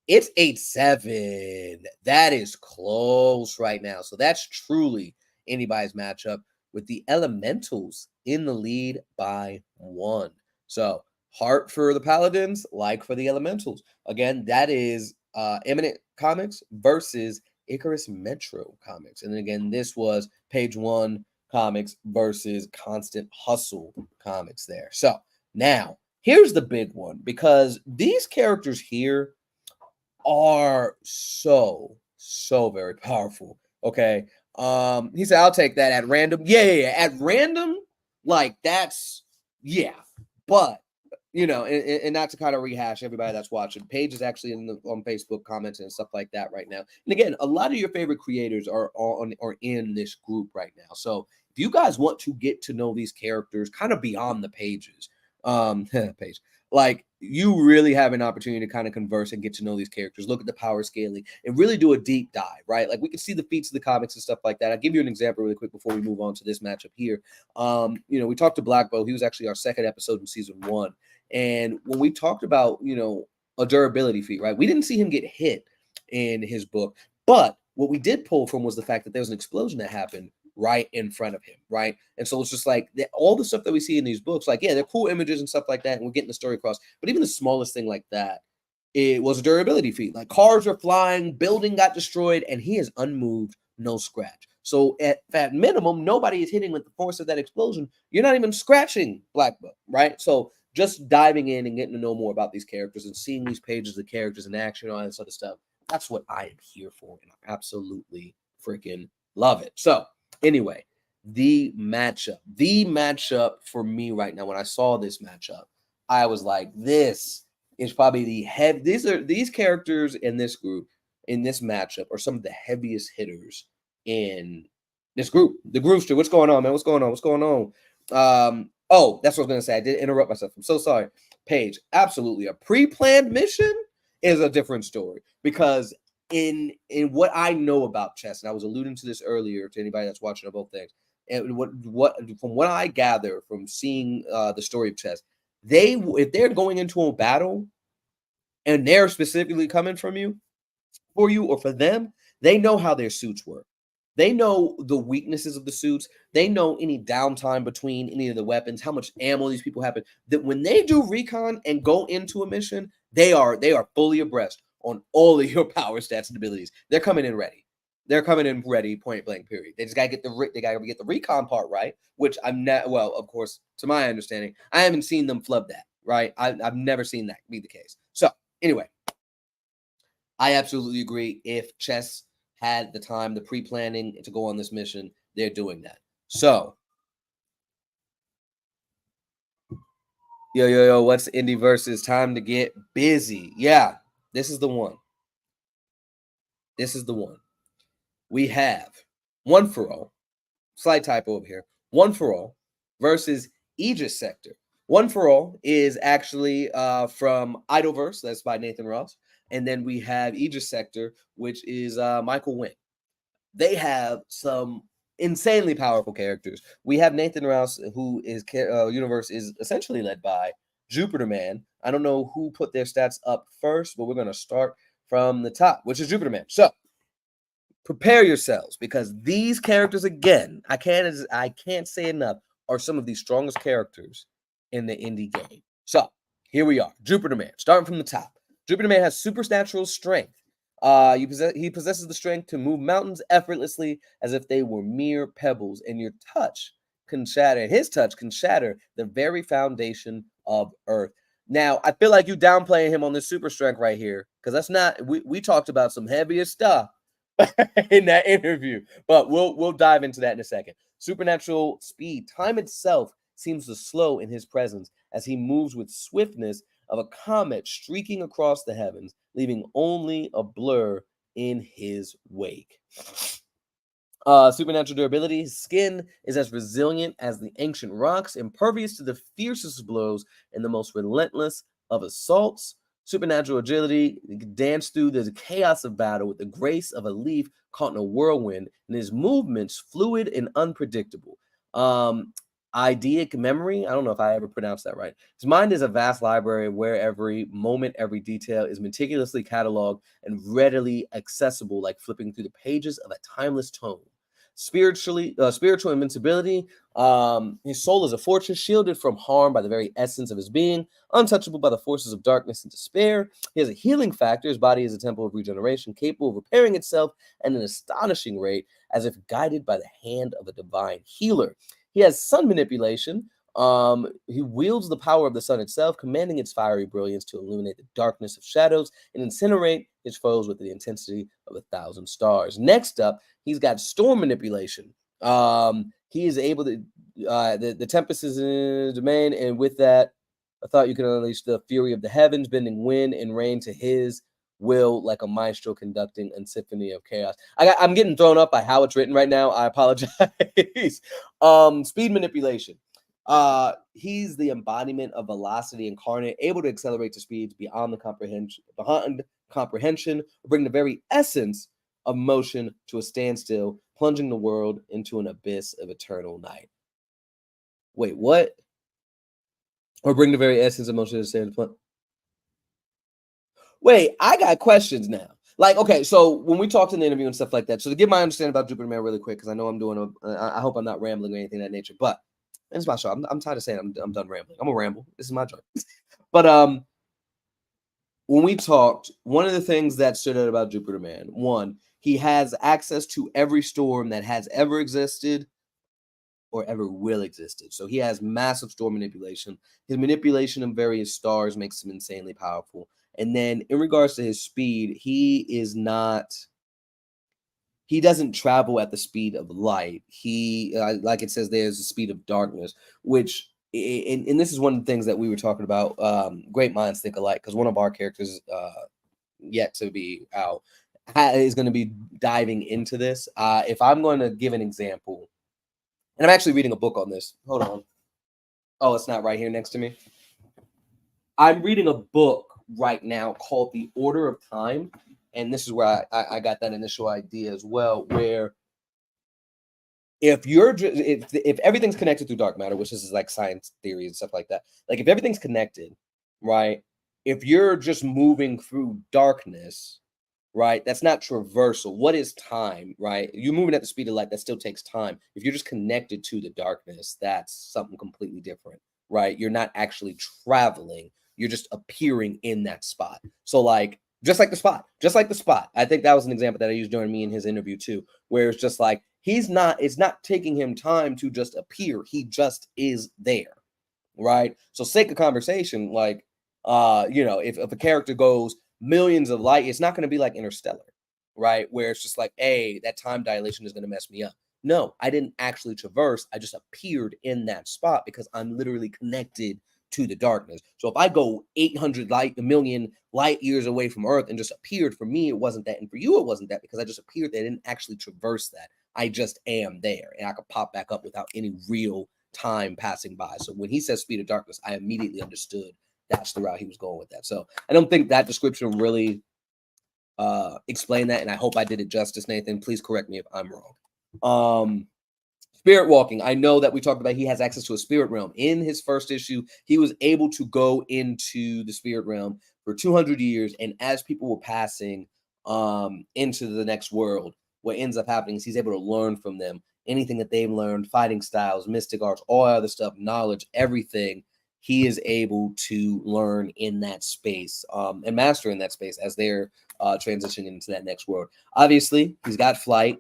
[SPEAKER 1] It's 8-7. That is close right now. So that's truly anybody's matchup, with the elementals in the lead by 1. So heart for the Paladins, like for the elementals. Again, that is Eminent Comics versus Icarus Metro Comics. And then again, this was Page 1 Comics versus Constant Hustle Comics there. So now here's the big one, because these characters here are so very powerful. Okay. He said, I'll take that at random. Yeah. At random, like that's, yeah. But, you know, and not to kind of rehash everybody that's watching, Paige is actually on Facebook commenting and stuff like that right now. And again, a lot of your favorite creators are in this group right now. So if you guys want to get to know these characters kind of beyond the pages, page, like you really have an opportunity to kind of converse and get to know these characters, look at the power scaling, and really do a deep dive, right? Like we can see the feats of the comics and stuff like that. I'll give you an example really quick before we move on to this matchup here. You know, we talked to Black Bow. He was actually our second episode in season 1. And when we talked about, you know, a durability feat, right? We didn't see him get hit in his book, but what we did pull from was the fact that there was an explosion that happened right in front of him, right? And so it's just like all the stuff that we see in these books, like, yeah, they're cool images and stuff like that, and we're getting the story across, but even the smallest thing like that, it was a durability feat. Like cars are flying, building got destroyed, and he is unmoved, no scratch. So at minimum, nobody is hitting with the force of that explosion. You're not even scratching Black Book, right? So just diving in and getting to know more about these characters and seeing these pages of characters in action and all that sort of stuff, that's what I am here for, and I absolutely freaking love it. So anyway, the matchup for me right now, when I saw this matchup, I was like, this is probably these characters in this group, in this matchup, are some of the heaviest hitters in this group. The Groovster, what's going on, man? What's going on? Oh, that's what I was gonna say. I did interrupt myself. I'm so sorry. Paige, absolutely. A pre-planned mission is a different story, because in what I know about chess, and I was alluding to this earlier to anybody that's watching on both things, and what from what I gather from seeing the story of chess, if they're going into a battle and they're specifically coming for you or for them, they know how their suits work. They know the weaknesses of the suits. They know any downtime between any of the weapons, how much ammo these people have. That when they do recon and go into a mission, they are fully abreast on all of your power stats and abilities. They're coming in ready. They're coming in ready, point blank, period. They just gotta get the recon part right, which I'm not. Well, of course, to my understanding, I haven't seen them flub that. Right, I've never seen that be the case. So anyway, I absolutely agree. If chess had the time, the pre-planning to go on this mission, they're doing that. So, yo, what's Indie versus? Time to get busy. Yeah, this is the one. We have One for All. Slight typo over here. One for All versus Aegis Sector. One for All is actually from Idleverse. That's by Nathan Ross. And then we have Aegis Sector, which is Michael Wynn. They have some insanely powerful characters. We have Nathan Rouse, who is universe is essentially led by Jupiter Man. I don't know who put their stats up first, but we're going to start from the top, which is Jupiter Man. So prepare yourselves, because these characters, again, I can't say enough, are some of the strongest characters in the indie game. So here we are, Jupiter Man, starting from the top. Jupiter Man has supernatural strength. He possesses the strength to move mountains effortlessly as if they were mere pebbles, and his touch can shatter the very foundation of Earth. Now, I feel like you downplaying him on this super strength right here, because that's not, we talked about some heavier stuff in that interview, but we'll dive into that in a second. Supernatural speed. Time itself seems to slow in his presence as he moves with swiftness of a comet streaking across the heavens, leaving only a blur in his wake. Supernatural durability. His skin is as resilient as the ancient rocks, impervious to the fiercest blows and the most relentless of assaults. supernatural agility. He can dance through the chaos of battle with the grace of a leaf caught in a whirlwind, and his movements fluid and unpredictable. Eidetic memory. I don't know if I ever pronounced that right. His mind is a vast library where every moment, every detail is meticulously cataloged and readily accessible, like flipping through the pages of a timeless tome. Spiritual invincibility. His soul is a fortress shielded from harm by the very essence of his being, untouchable by the forces of darkness and despair. He has a healing factor. His body is a temple of regeneration, capable of repairing itself at an astonishing rate, as if guided by the hand of a divine healer. He has sun manipulation. He wields the power of the sun itself, commanding its fiery brilliance to illuminate the darkness of shadows and incinerate his foes with the intensity of 1,000 stars. Next up, he's got storm manipulation. He is able to, the tempest is in his domain, and with that, I thought you could unleash the fury of the heavens, bending wind and rain to his will, like a maestro conducting a symphony of chaos. I'm getting thrown up by how it's written right now. I apologize. Speed manipulation. He's the embodiment of velocity incarnate, able to accelerate to speeds beyond comprehension, bring the very essence of motion to a standstill, plunging the world into an abyss of eternal night. Wait, what? Or bring the very essence of motion to a standstill. Wait, I got questions now. Like, okay, so when we talked in the interview and stuff like that, so to get my understanding about Jupiter Man really quick, because I know I'm doing I hope I'm not rambling or anything of that nature, but it's my show. I'm tired of saying I'm done rambling. I'm gonna ramble. This is my job. But when we talked, one of the things that stood out about Jupiter Man, one, he has access to every storm that has ever existed or ever will exist. So he has massive storm manipulation. His manipulation of various stars makes him insanely powerful. And then in regards to his speed, he doesn't travel at the speed of light. He, like it says, there's the speed of darkness, which, and this is one of the things that we were talking about. Great minds think alike, because one of our characters, yet to be out, is going to be diving into this. If I'm going to give an example, and I'm actually reading a book on this. Hold on. Oh, it's not right here next to me. I'm reading a book right now called The Order of Time. And this is where I got that initial idea as well, where if everything's connected through dark matter, which is like science theory and stuff like that, like if everything's connected, right? If you're just moving through darkness, right? That's not traversal. What is time, right? You're moving at the speed of light, that still takes time. If you're just connected to the darkness, that's something completely different, right? You're not actually traveling. You're just appearing in that spot. So like, just like the spot. I think that was an example that I used during me in his interview too, where it's just like, it's not taking him time to just appear. He just is there, right? So sake of conversation, like, if a character goes millions of light, it's not going to be like Interstellar, right? Where it's just like, hey, that time dilation is going to mess me up. No, I didn't actually traverse. I just appeared in that spot because I'm literally connected to the darkness. So if I go 800 million light years away from Earth and just appeared, for me, it wasn't that. And for you, it wasn't that, because I just appeared there. I didn't actually traverse that. I just am there, and I could pop back up without any real time passing by. So when he says speed of darkness, I immediately understood that's the route he was going with that. So I don't think that description really explained that, and I hope I did it justice, Nathan. Please correct me if I'm wrong. Spirit walking. I know that we talked about he has access to a spirit realm. In his first issue, he was able to go into the spirit realm for 200 years, and as people were passing into the next world, what ends up happening is he's able to learn from them. Anything that they've learned, fighting styles, mystic arts, all other stuff, knowledge, everything, he is able to learn in that space and master in that space as they're transitioning into that next world. Obviously, he's got flight.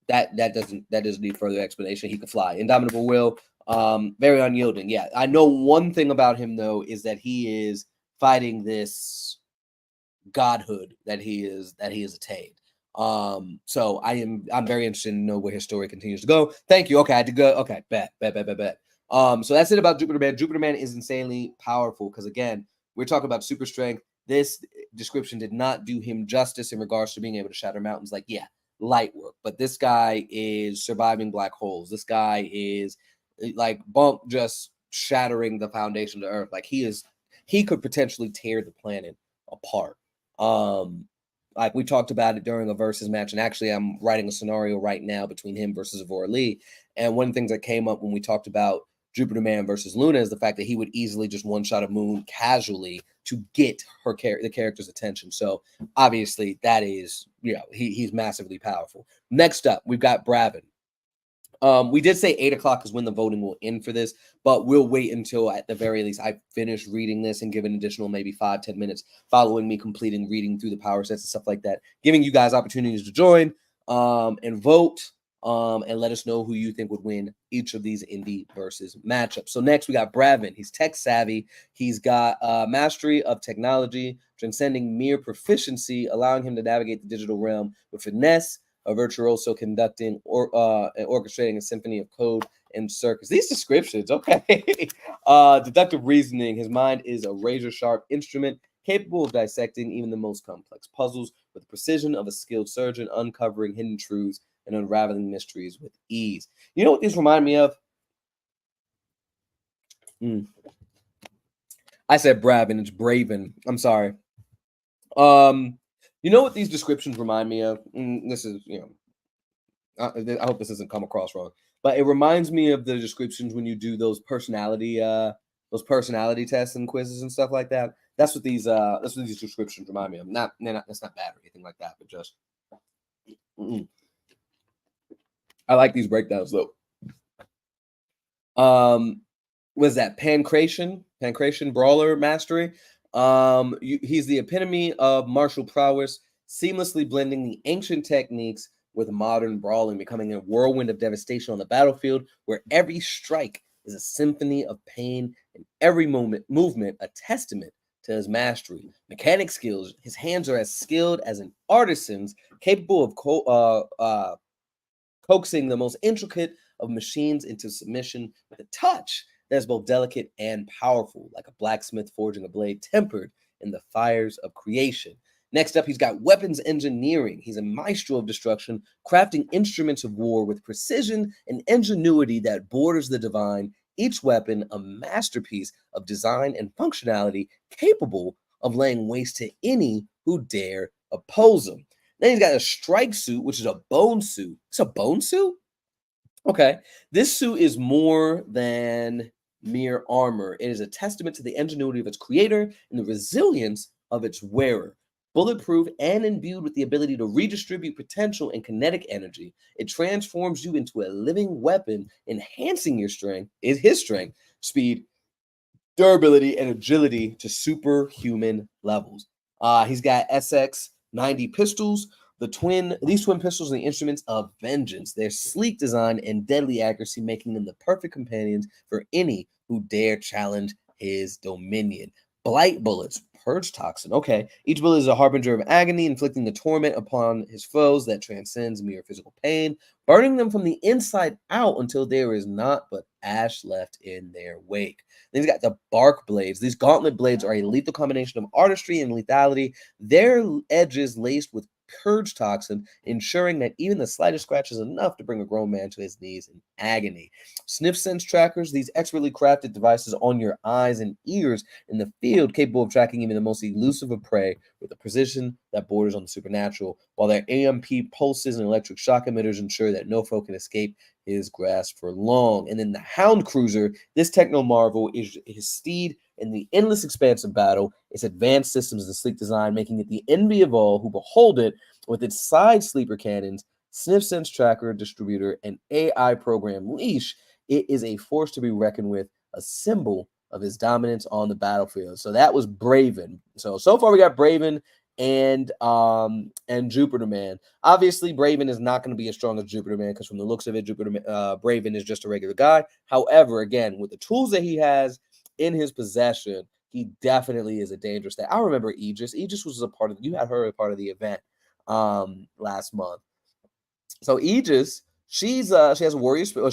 [SPEAKER 1] That doesn't need further explanation. He can fly. Indomitable will, very unyielding. Yeah, I know one thing about him though is that he is fighting this godhood that he is attained. So I'm very interested to know where his story continues to go. Thank you. Okay, I had to go. Okay, bet. So that's it about Jupiter Man. Jupiter Man is insanely powerful because, again, we're talking about super strength. This description did not do him justice in regards to being able to shatter mountains. Like, yeah, light work, but this guy is surviving black holes. This guy is like just shattering the foundation of the earth. Like, he is he could potentially tear the planet apart. Like we talked about it during a versus match, and actually, I'm writing a scenario right now between him versus Avora Lee. And one of the things that came up when we talked about Jupiter Man versus Luna is the fact that he would easily just one shot a Moon casually to get the character's attention. So obviously, that is, he's massively powerful. Next up, we've got Braven. We did say 8 o'clock is when the voting will end for this, but we'll wait until at the very least I finish reading this and give an additional maybe 5-10 minutes following me completing reading through the power sets and stuff like that, giving you guys opportunities to join and vote and let us know who you think would win each of these indie versus matchups. So next we got Braven. He's tech savvy. He's got mastery of technology, transcending mere proficiency, allowing him to navigate the digital realm with finesse, a virtuoso conducting and orchestrating a symphony of code and circuits. These descriptions, okay. Deductive reasoning. His mind is a razor-sharp instrument capable of dissecting even the most complex puzzles with the precision of a skilled surgeon, uncovering hidden truths and unraveling mysteries with ease. You know what these remind me of? I said Braven. It's Braven. I'm sorry. You know what these descriptions remind me of? This is, I hope this doesn't come across wrong, but it reminds me of the descriptions when you do those personality tests and quizzes and stuff like that. That's what these descriptions remind me of. That's not bad or anything like that, but just I like these breakdowns though. Was that Pancration Brawler Mastery? He's the epitome of martial prowess, seamlessly blending the ancient techniques with modern brawling, becoming a whirlwind of devastation on the battlefield, where every strike is a symphony of pain and every movement a testament to his mastery. Mechanic skills, his hands are as skilled as an artisan's, capable of coaxing the most intricate of machines into submission with a touch that's both delicate and powerful, like a blacksmith forging a blade tempered in the fires of creation. Next up, he's got weapons engineering. He's a maestro of destruction, crafting instruments of war with precision and ingenuity that borders the divine, each weapon a masterpiece of design and functionality capable of laying waste to any who dare oppose him. Then he's got a strike suit, which is a bone suit. It's a bone suit? Okay. This suit is more than mere armor. It is a testament to the ingenuity of its creator and the resilience of its wearer. Bulletproof and imbued with the ability to redistribute potential and kinetic energy, it transforms you into a living weapon, enhancing his strength, speed, durability, and agility to superhuman levels. He's got SX90 pistols. These twin pistols are the instruments of vengeance. Their sleek design and deadly accuracy making them the perfect companions for any who dare challenge his dominion. Blight bullets, purge toxin. Okay, each bullet is a harbinger of agony, inflicting the torment upon his foes that transcends mere physical pain, burning them from the inside out until there is naught but ash left in their wake. Then he's got the bark blades. These gauntlet blades are a lethal combination of artistry and lethality. Their edges laced with purge toxin, ensuring that even the slightest scratch is enough to bring a grown man to his knees in agony. Sniff sense trackers, these expertly crafted devices on your eyes and ears in the field, capable of tracking even the most elusive of prey with a precision that borders on the supernatural, while their AMP pulses and electric shock emitters ensure that no foe can escape his grasp for long. And then the Hound Cruiser, this techno marvel is his steed in the endless expanse of battle, its advanced systems and sleek design, making it the envy of all who behold it, with its side sleeper cannons, sniff sense tracker, distributor, and AI program leash. It is a force to be reckoned with, a symbol of his dominance on the battlefield. So that was Braven. So far we got Braven and Jupiter Man. Obviously, Braven is not going to be as strong as Jupiter Man because from the looks of it, Braven is just a regular guy. However, again, with the tools that he has in his possession, he definitely is a dangerous thing. I remember Aegis. Aegis was you had her a part of the event last month. So Aegis, she has a warrior spirit.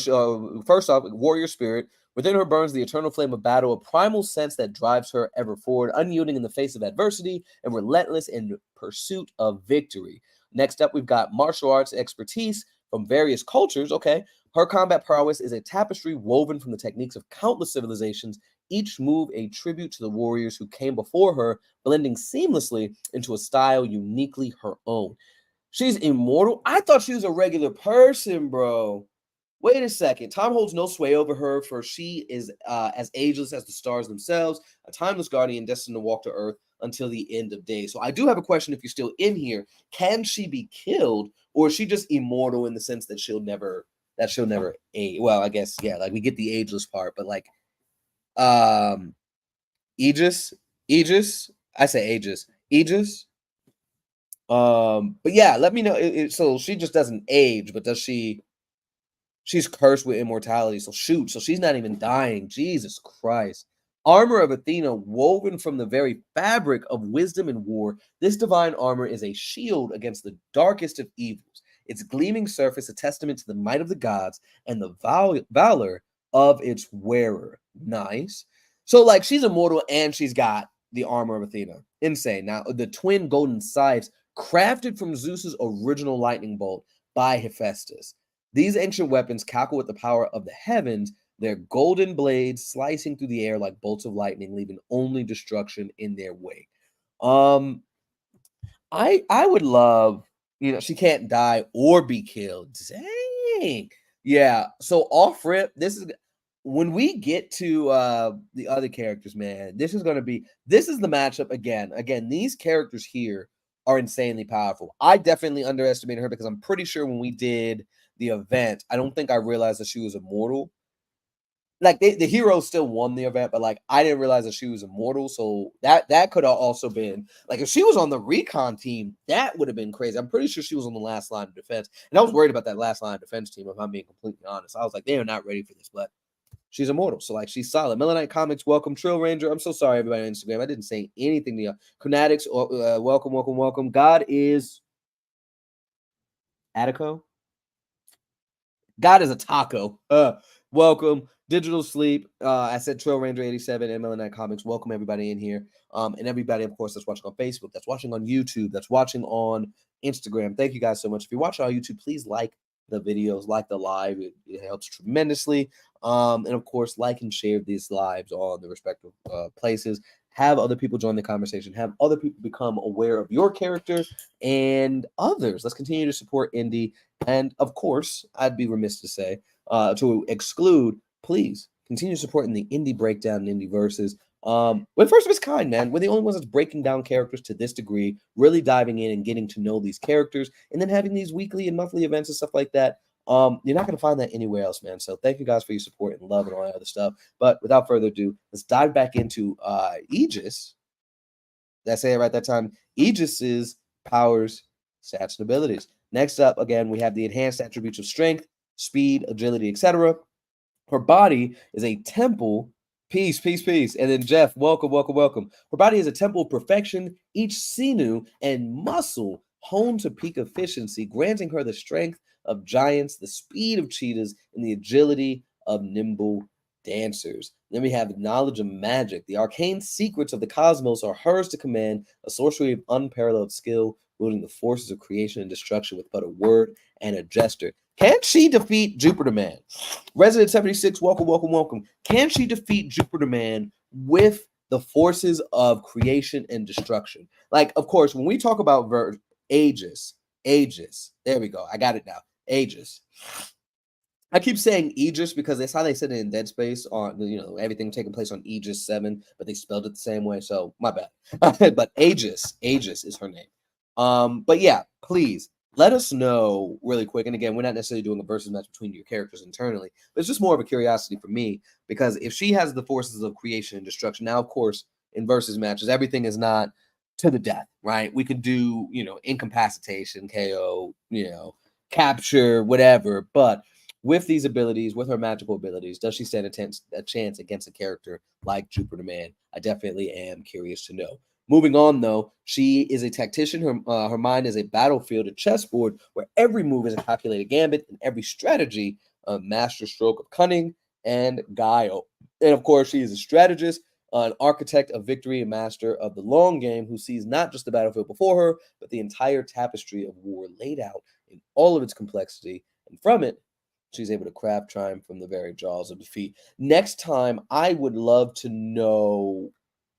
[SPEAKER 1] First off, warrior spirit. Within her burns the eternal flame of battle, a primal sense that drives her ever forward, unyielding in the face of adversity and relentless in pursuit of victory. Next up, we've got martial arts expertise from various cultures. Okay, her combat prowess is a tapestry woven from the techniques of countless civilizations, each move a tribute to the warriors who came before her, blending seamlessly into a style uniquely her own. She's immortal. I thought she was a regular person, bro. Wait a second. Time holds no sway over her, for she is as ageless as the stars themselves, a timeless guardian destined to walk to Earth until the end of days. So I do have a question if you're still in here. Can she be killed, or is she just immortal in the sense that she'll never age? Well, I guess, yeah, like we get the ageless part, but like um Aegis, Aegis, I say Aegis, Aegis. But yeah, let me know. So she just doesn't age, but does she? She's cursed with immortality. So shoot. So she's not even dying. Jesus Christ. Armor of Athena, woven from the very fabric of wisdom and war. This divine armor is a shield against the darkest of evils. Its gleaming surface, a testament to the might of the gods and the valor of its wearer. Nice. So, like, she's immortal and she's got the armor of Athena. Insane. Now, the twin golden scythes, crafted from Zeus's original lightning bolt by Hephaestus. These ancient weapons cackle with the power of the heavens, their golden blades slicing through the air like bolts of lightning, leaving only destruction in their wake. Um, I would love, she can't die or be killed. Dang. Yeah. So off rip, this is when we get to the other characters, man. This is the matchup again. Again, these characters here are insanely powerful. I definitely underestimated her because I'm pretty sure when we did the event, I don't think I realized that she was immortal. Like the heroes still won the event, but like I didn't realize that she was immortal. So that could have also been like if she was on the recon team, that would have been crazy. I'm pretty sure she was on the last line of defense, and I was worried about that last line of defense team. If I'm being completely honest, I was like, they are not ready for this, but she's immortal, so like she's solid. Melonite Comics, welcome. Trill Ranger, I'm so sorry, everybody on Instagram. I didn't say anything to you. Fanatics, welcome, welcome, welcome. God is Attico. God is a taco. Welcome. Digital Sleep. I said Trail Ranger 87 and Melonite Comics. Welcome everybody in here. And everybody, of course, that's watching on Facebook, that's watching on YouTube, that's watching on Instagram. Thank you guys so much. If you're watching on YouTube, please like the videos, like the live. It helps tremendously. And of course, like and share these lives on the respective places. Have other people join the conversation. Have other people become aware of your character and others. Let's continue to support indie. And of course, I'd be remiss to say, to exclude, please continue supporting the indie breakdown and indie verses. We're first of its kind, man. We're the only ones that's breaking down characters to this degree, really diving in and getting to know these characters, and then having these weekly and monthly events and stuff like that. You're not going to find that anywhere else, man. So thank you guys for your support and love and all that other stuff. But without further ado, let's dive back into Aegis. Did I say it right that time? Aegis's powers, stats, and abilities. Next up, again, we have the enhanced attributes of strength, speed, agility, etc. Her body is a temple. Peace, peace, peace. And then Jeff, welcome, welcome, welcome. Her body is a temple of perfection, each sinew and muscle honed to peak efficiency, granting her the strength of giants, the speed of cheetahs, and the agility of nimble dancers. Then we have knowledge of magic. The arcane secrets of the cosmos are hers to command, a sorcery of unparalleled skill, wielding the forces of creation and destruction with but a word and a gesture. Can she defeat Jupiter Man? Resident 76, welcome, welcome, welcome. Can she defeat Jupiter Man with the forces of creation and destruction? Like, of course, when we talk about Aegis, there we go. I got it now. Aegis. I keep saying Aegis because that's how they said it in Dead Space on, everything taking place on Aegis 7, but they spelled it the same way. So my bad. But Aegis is her name. But yeah, please let us know really quick. And again, we're not necessarily doing a versus match between your characters internally, but it's just more of a curiosity for me because if she has the forces of creation and destruction, now, of course, in versus matches, everything is not to the death, right? We could do, incapacitation, KO, capture, whatever. But with these abilities, with her magical abilities, does she stand a chance against a character like Jupiter Man? I definitely am curious to know. Moving on, though, she is a tactician. Her mind is a battlefield, a chessboard, where every move is a calculated gambit and every strategy a master stroke of cunning and guile. And of course, she is a strategist, an architect of victory, a master of the long game who sees not just the battlefield before her, but the entire tapestry of war laid out in all of its complexity. And from it, She's able to craft triumph from the very jaws of defeat. Next time, I would love to know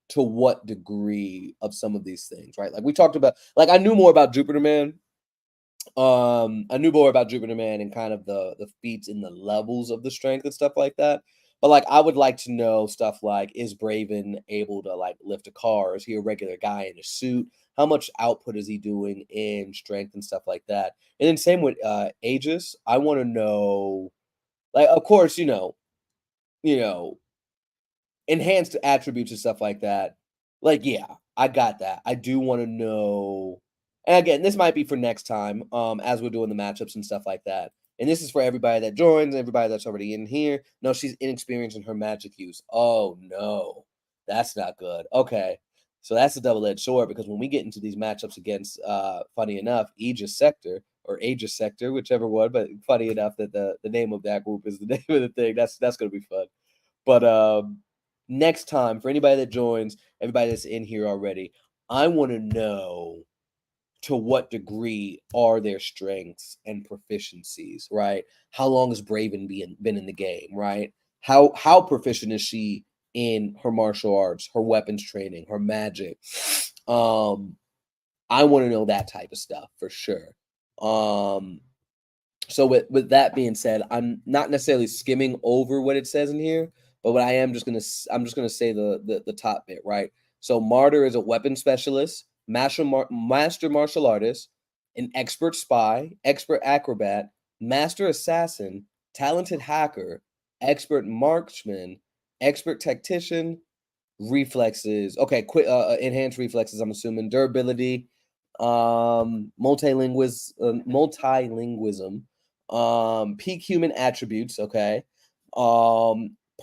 [SPEAKER 1] to what degree of some of these things, right? Like we talked about, like I knew more about Jupiter Man. I knew more about Jupiter Man and kind of the feats and the levels of the strength and stuff like that. But like I would like to know stuff like, is Braven able to like lift a car? Is he a regular guy in a suit? How much output is he doing in strength and stuff like that? And then same with Aegis. I want to know, like, of course, you know, enhanced attributes and stuff like that. Like, yeah, I got that. I do want to know. And again, this might be for next time, as we're doing the matchups and stuff like that. And this is for everybody that joins, everybody that's already in here. No, she's inexperienced in her magic use. Oh no, that's not good. Okay. So that's a double-edged sword because when we get into these matchups against funny enough, Aegis Sector or Aegis Sector, whichever one, but funny enough that the name of that group is the name of the thing. That's gonna be fun. But next time, for anybody that joins, everybody that's in here already, I want to know to what degree are their strengths and proficiencies, right? How long has Braven been in the game, right? How proficient is she in her martial arts, her weapons training, her magic? I want to know that type of stuff for sure. So with that being said, I'm not necessarily skimming over what it says in here, but what I'm just gonna say the top bit, right? So Martyr is a weapon specialist, master martial artist, an expert spy, expert acrobat, master assassin, talented hacker, expert marksman, expert tactician, reflexes. Okay, quick enhanced reflexes. I'm assuming durability, multilingualism, peak human attributes. Okay,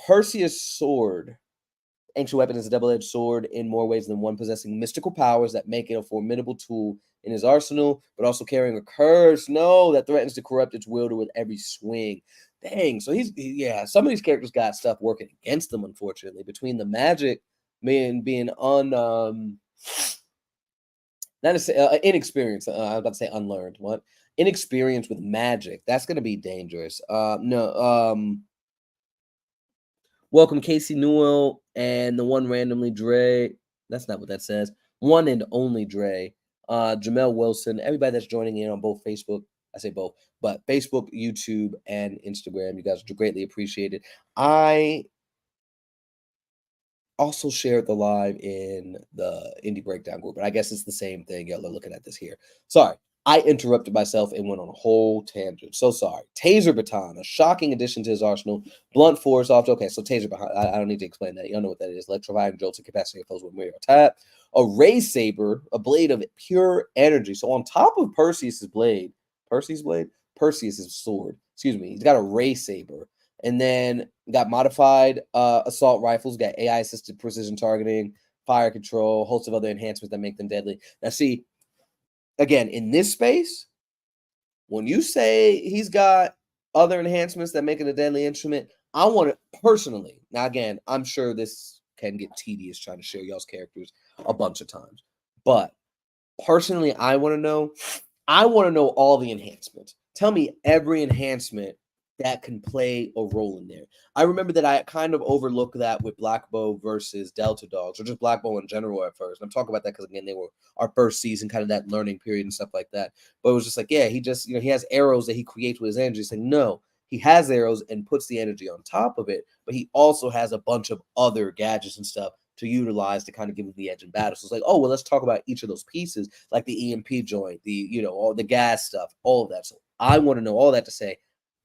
[SPEAKER 1] Perseus sword. Ancient weapon is a double-edged sword in more ways than one, possessing mystical powers that make it a formidable tool in his arsenal, but also carrying a curse, no, that threatens to corrupt its wielder with every swing. Dang, so yeah, some of these characters got stuff working against them, unfortunately, between the magic being not to say inexperienced. I was about to say unlearned. What? Inexperienced with magic. That's gonna be dangerous. No. Welcome Casey Newell and the one randomly Dre. That's not what that says. One and only Dre. Jamel Wilson. Everybody that's joining in on both Facebook. I say both, but Facebook, YouTube, and Instagram. You guys are greatly appreciated. I also shared the live in the Indie Breakdown group, but I guess it's the same thing. Y'all are looking at this here. Sorry, I interrupted myself and went on a whole tangent. So sorry. Taser Baton, a shocking addition to his arsenal. Blunt force off. Okay, so Taser Baton, I don't need to explain that. Y'all know what that is. Electrifying jolts and capacity opposed with mirror tap. A Ray Saber, a blade of pure energy. So on top of Perseus's blade, Perseus's sword. Excuse me. He's got a Ray Saber. And then got modified assault rifles, got AI assisted precision targeting, fire control, a host of other enhancements that make them deadly. Now, see, again, in this space, when you say he's got other enhancements that make it a deadly instrument, I want to personally. Now, again, I'm sure this can get tedious trying to share y'all's characters a bunch of times, but personally, I want to know all the enhancements. Tell me every enhancement that can play a role in there. I remember that I kind of overlooked that with Black Bow versus Delta Dogs, or just Black Bow in general at first. I'm talking about that because, again, they were our first season, kind of that learning period and stuff like that. But it was just like, yeah, he just, he has arrows that he creates with his energy. It's like, no, he has arrows and puts the energy on top of it, but he also has a bunch of other gadgets and stuff to utilize to kind of give him the edge in battle. So it's like, oh, well, let's talk about each of those pieces, like the EMP joint, all the gas stuff, all of that. So I want to know all that to say,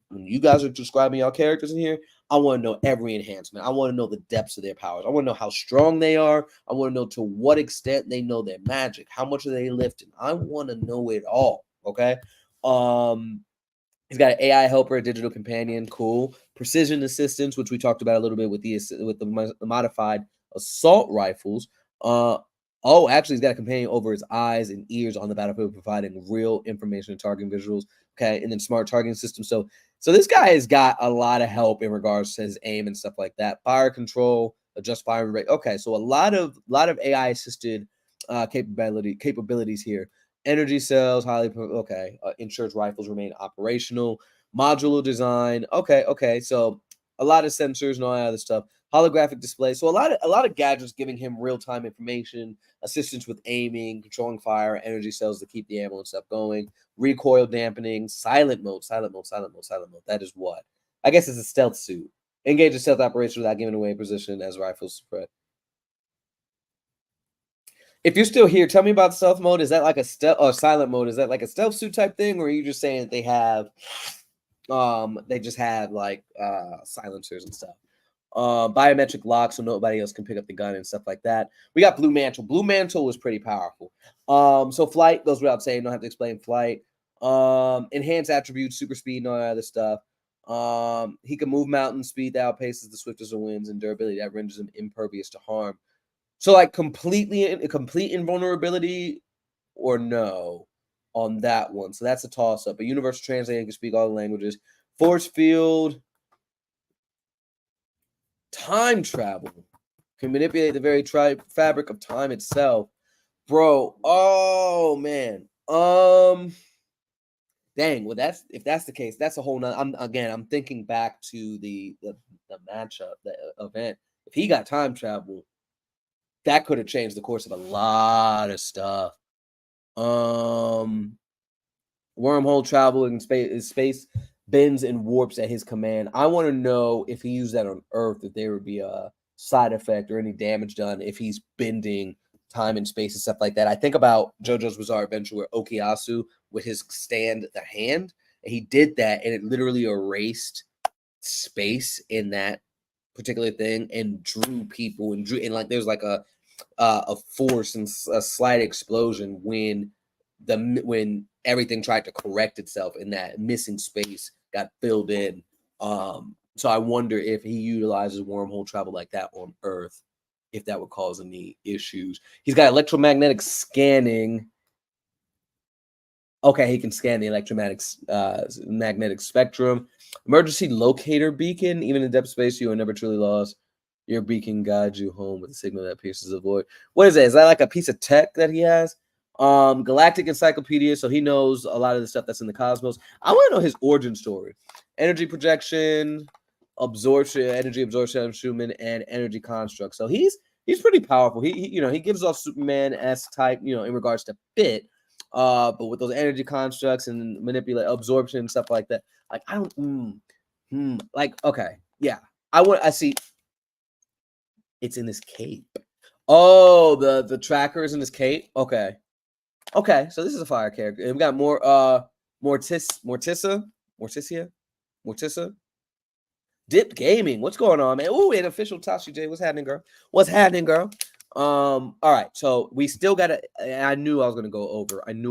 [SPEAKER 1] when you guys are describing y'all characters in here, I want to know every enhancement. I want to know the depths of their powers. I want to know how strong they are. I want to know to what extent they know their magic. How much are they lifting? I want to know it all. Okay. He's got an AI helper, a digital companion, cool. Precision assistance, which we talked about a little bit with the modified assault rifles. Actually, he's got a companion over his eyes and ears on the battlefield, providing real information and targeting visuals. Okay, and then smart targeting system. So this guy has got a lot of help in regards to his aim and stuff like that. Fire control, adjust firing rate. Okay, so a lot of AI assisted capabilities here. Energy cells, ensures rifles remain operational. Modular design. Okay. So a lot of sensors and all that other stuff. Holographic display. So a lot of gadgets giving him real-time information, assistance with aiming, controlling fire, energy cells to keep the ammo and stuff going, recoil dampening, silent mode. That is what? I guess it's a stealth suit. Engage in stealth operation without giving away position as rifles spread. If you're still here, tell me about stealth mode. Is that like a stealth or silent mode? Is that like a stealth suit type thing, or are you just saying that they just have like silencers and stuff? Biometric lock, so nobody else can pick up the gun and stuff like that. We got Blue Mantle. Blue Mantle was pretty powerful. So flight goes without saying, don't have to explain flight. Enhanced attributes, super speed, and all that other stuff. He can move mountain speed that outpaces the swiftest of winds, and durability that renders him impervious to harm. So like complete invulnerability or no on that one. So that's a toss up. A universal translator can speak all the languages. Force field, time travel can manipulate the very fabric of time itself, bro. Oh man. Dang. Well, if that's the case, that's a whole nother. I'm thinking back to the matchup, the event. If he got time travel, that could have changed the course of a lot of stuff. Wormhole travel in space bends and warps at his command. I want to know if he used that on Earth, if there would be a side effect or any damage done if he's bending time and space and stuff like that. I think about JoJo's Bizarre Adventure where Okuyasu with his stand the hand, and he did that, and it literally erased space in that particular thing and drew people and like there's like a force and a slight explosion when everything tried to correct itself and that missing space got filled in. So I wonder if he utilizes wormhole travel like that on Earth, if that would cause any issues. He's got electromagnetic scanning. Okay, he can scan the electromagnetic magnetic spectrum. Emergency locator beacon. Even in depth space, you are never truly lost. Your beacon guides you home with a signal that pierces the void. What is that? Is that like a piece of tech that he has? Galactic Encyclopedia. So he knows a lot of the stuff that's in the cosmos. I want to know his origin story. Energy projection, energy absorption instrument, and energy construct. So he's pretty powerful. He gives off Superman-esque type, in regards to fit. But with those energy constructs and manipulate absorption and stuff like that, like I don't like okay, yeah. I see it's in this cape. Oh, the tracker is in this cape. Okay. So this is a fire character. And we got more Morticia. Dip Gaming. What's going on, man? Ooh, an official Tashi J. What's happening, girl? All right. So we still gotta. I knew I was gonna go over. And I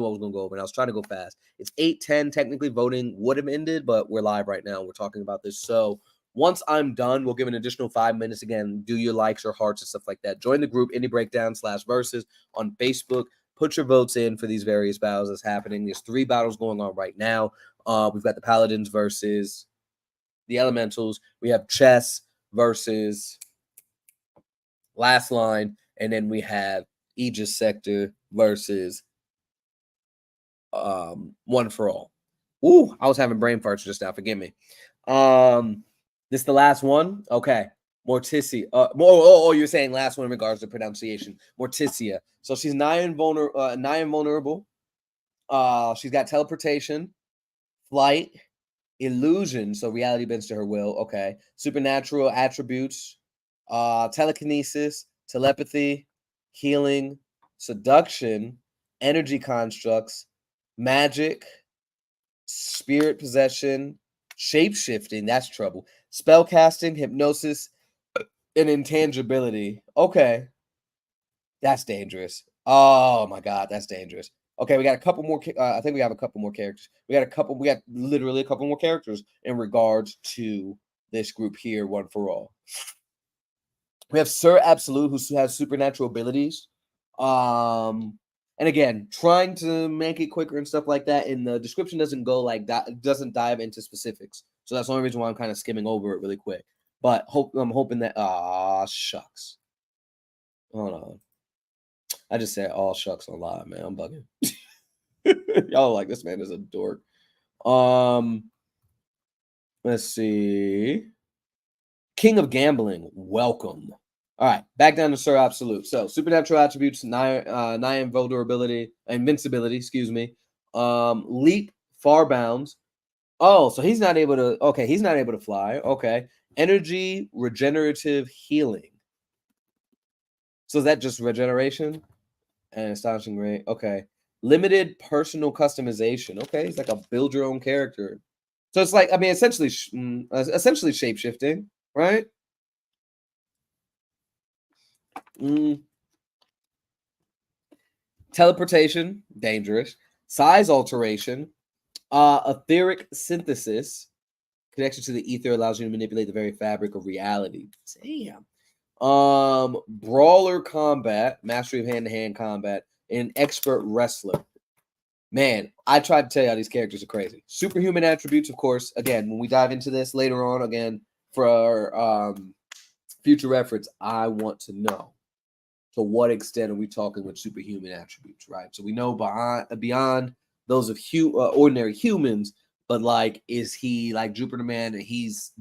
[SPEAKER 1] was trying to go fast. It's 8:10. Technically, voting would have ended, but we're live right now. We're talking about this. So once I'm done, we'll give an additional 5 minutes. Again, do your likes or hearts and stuff like that. Join the group Indie Breakdown /verses on Facebook. Put your votes in for these various battles that's happening. There's 3 battles going on right now. We've got the Paladins versus the Elementals. We have Chess versus Last Line, and then we have Aegis Sector versus One for All. Ooh, I was having brain farts just now. Forgive me. This is the last one. Okay. Morticia. You're saying last one in regards to pronunciation. Morticia. So she's nigh invulnerable. She's got teleportation, flight, illusion, so reality bends to her will. Okay. Supernatural attributes, telekinesis, telepathy, healing, seduction, energy constructs, magic, spirit possession, shape-shifting, that's trouble, spell casting, hypnosis, and intangibility. Okay. That's dangerous. Oh my god, that's dangerous. Okay, we got a couple more. I think we have a couple more characters. We got literally a couple more characters in regards to this group here, One for All. We have Sir Absolute, who has supernatural abilities. And again, trying to make it quicker and stuff like that. And the description doesn't doesn't dive into specifics. So that's the only reason why I'm kind of skimming over it really quick. But I'm hoping that shucks. Hold on. I just said all shucks on live, man. I'm bugging. Y'all like this man is a dork. Let's see. King of Gambling, welcome. All right, back down to Sir Absolute. So supernatural attributes, nine vulnerability, invincibility, excuse me. Leap, far bounds. Oh, so he's not able to. Okay, he's not able to fly. Okay, energy, regenerative, healing. So is that just regeneration and astonishing rate? Okay, limited personal customization. Okay, he's like a build your own character. So it's like, I mean, essentially shape shifting, right? Mm, teleportation, dangerous. Size alteration, etheric synthesis. Connection to the ether allows you to manipulate the very fabric of reality. Damn. Brawler combat, mastery of hand-to-hand combat, and expert wrestler. Man, I tried to tell y'all these characters are crazy. Superhuman attributes, of course. Again, when we dive into this later on, again, for future reference, I want to know to what extent are we talking with superhuman attributes, right? So we know beyond those of ordinary humans, but like, is he like Jupiter Man and he's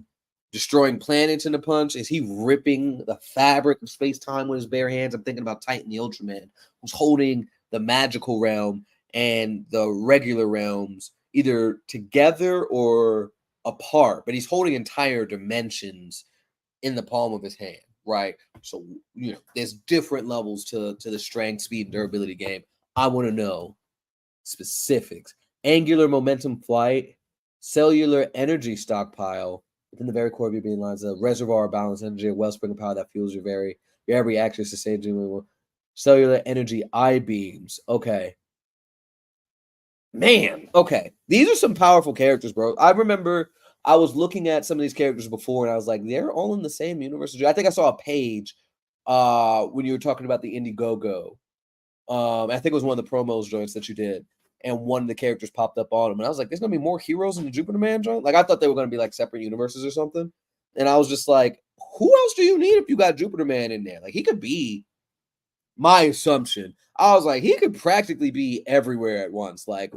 [SPEAKER 1] destroying planets in a punch? Is he ripping the fabric of space time with his bare hands? I'm thinking about Titan the Ultraman, who's holding the magical realm and the regular realms either together or apart, but he's holding entire dimensions in the palm of his hand, right? So, there's different levels to the strength, speed, and durability game. I want to know specifics. Angular momentum flight, cellular energy stockpile within the very core of your being lies a reservoir of balanced energy, a wellspring of power that fuels your every action, sustained cellular energy I beams. Okay. Man, okay. These are some powerful characters, bro. I remember I was looking at some of these characters before and I was like, they're all in the same universe. I think I saw a page when you were talking about the Indiegogo. I think it was one of the promos joints that you did, and one of the characters popped up on him, and I was like, "There's gonna be more heroes in the Jupiter Man joint." Like I thought they were gonna be like separate universes or something, and I was just like, "Who else do you need if you got Jupiter Man in there? Like he could be." My assumption, I was like, he could practically be everywhere at once. Like,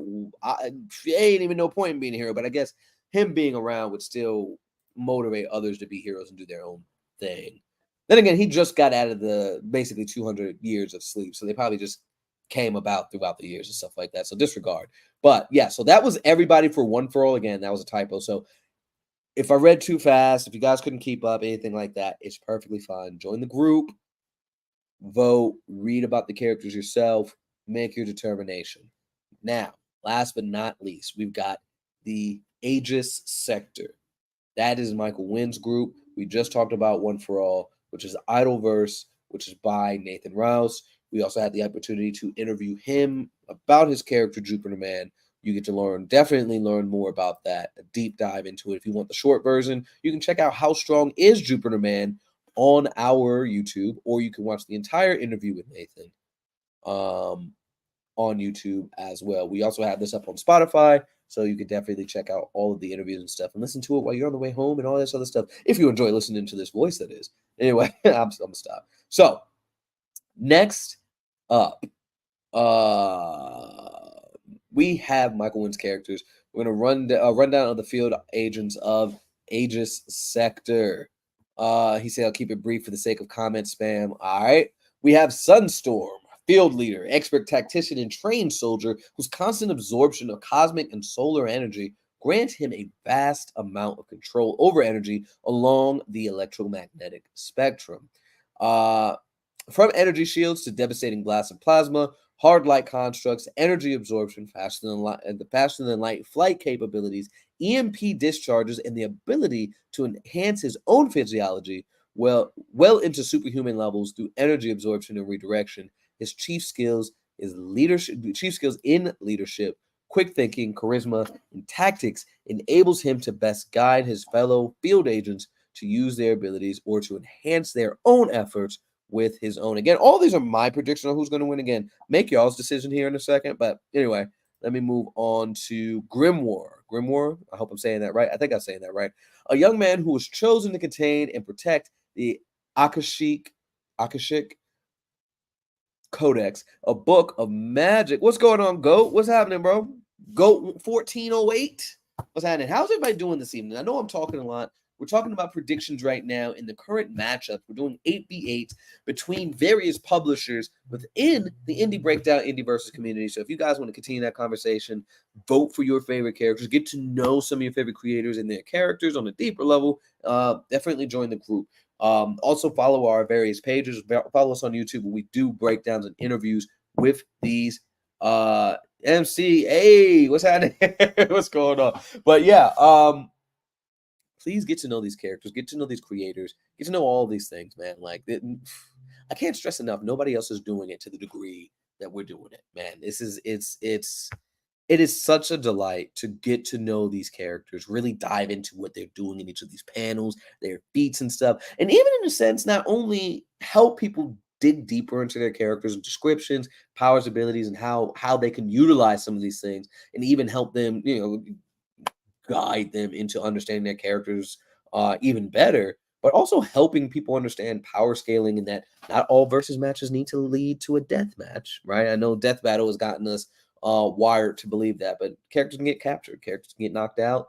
[SPEAKER 1] ain't even no point in being a hero, but I guess him being around would still motivate others to be heroes and do their own thing. Then again, he just got out of the basically 200 years of sleep, so they probably just came about throughout the years and stuff like that. So disregard. But yeah, so that was everybody for One for All. Again, that was a typo. So if I read too fast, if you guys couldn't keep up, anything like that, it's perfectly fine. Join the group, vote, read about the characters yourself, make your determination. Now, last but not least, we've got the Aegis Sector. That is Michael Wynn's group. We just talked about One for All, which is Idolverse, which is by Nathan Rouse. We also had the opportunity to interview him about his character, Jupiter Man. You get to definitely learn more about that, a deep dive into it. If you want the short version, you can check out How Strong is Jupiter Man on our YouTube, or you can watch the entire interview with Nathan on YouTube as well. We also have this up on Spotify, so you can definitely check out all of the interviews and stuff and listen to it while you're on the way home and all this other stuff. If you enjoy listening to this voice, that is. Anyway, I'm gonna stop. So next up, we have Michael Wynn's characters. We're gonna run down of the field agents of Aegis Sector. He said I'll keep it brief for the sake of comment spam. All right. We have Sunstorm, field leader, expert tactician, and trained soldier whose constant absorption of cosmic and solar energy grants him a vast amount of control over energy along the electromagnetic spectrum. From energy shields to devastating blasts of plasma, hard light constructs, energy absorption, faster than light flight capabilities, EMP discharges, and the ability to enhance his own physiology well into superhuman levels through energy absorption and redirection. His chief skills in leadership, quick thinking, charisma, and tactics enables him to best guide his fellow field agents to use their abilities or to enhance their own efforts with his own. Again, all these are my prediction on who's going to win. Again, make y'all's decision here in a second. But anyway, let me move on to Grimoire. Grimoire, I hope I'm saying that right. I think I'm saying that right. A young man who was chosen to contain and protect the Akashic Codex, a book of magic. What's going on, Goat? What's happening, bro? Goat 1408? What's happening? How's everybody doing this evening? I know I'm talking a lot. We're talking about predictions right now in the current matchup. We're doing 8v8 between various publishers within the Indie Breakdown Indie Versus community. So if you guys want to continue that conversation, vote for your favorite characters, get to know some of your favorite creators and their characters on a deeper level, definitely join the group. Also follow our various pages. Follow us on YouTube where we do breakdowns and interviews with these MC. Hey, what's happening? What's going on? But yeah, please get to know these characters, get to know these creators, get to know all these things, man. Like I can't stress enough. Nobody else is doing it to the degree that we're doing it, man. It is such a delight to get to know these characters, really dive into what they're doing in each of these panels, their feats and stuff. And even in a sense, not only help people dig deeper into their characters and descriptions, powers, abilities, and how they can utilize some of these things, and even help them, guide them into understanding their characters even better, but also helping people understand power scaling and that not all versus matches need to lead to a death match, right? I know Death Battle has gotten us wired to believe that, but characters can get captured, characters can get knocked out,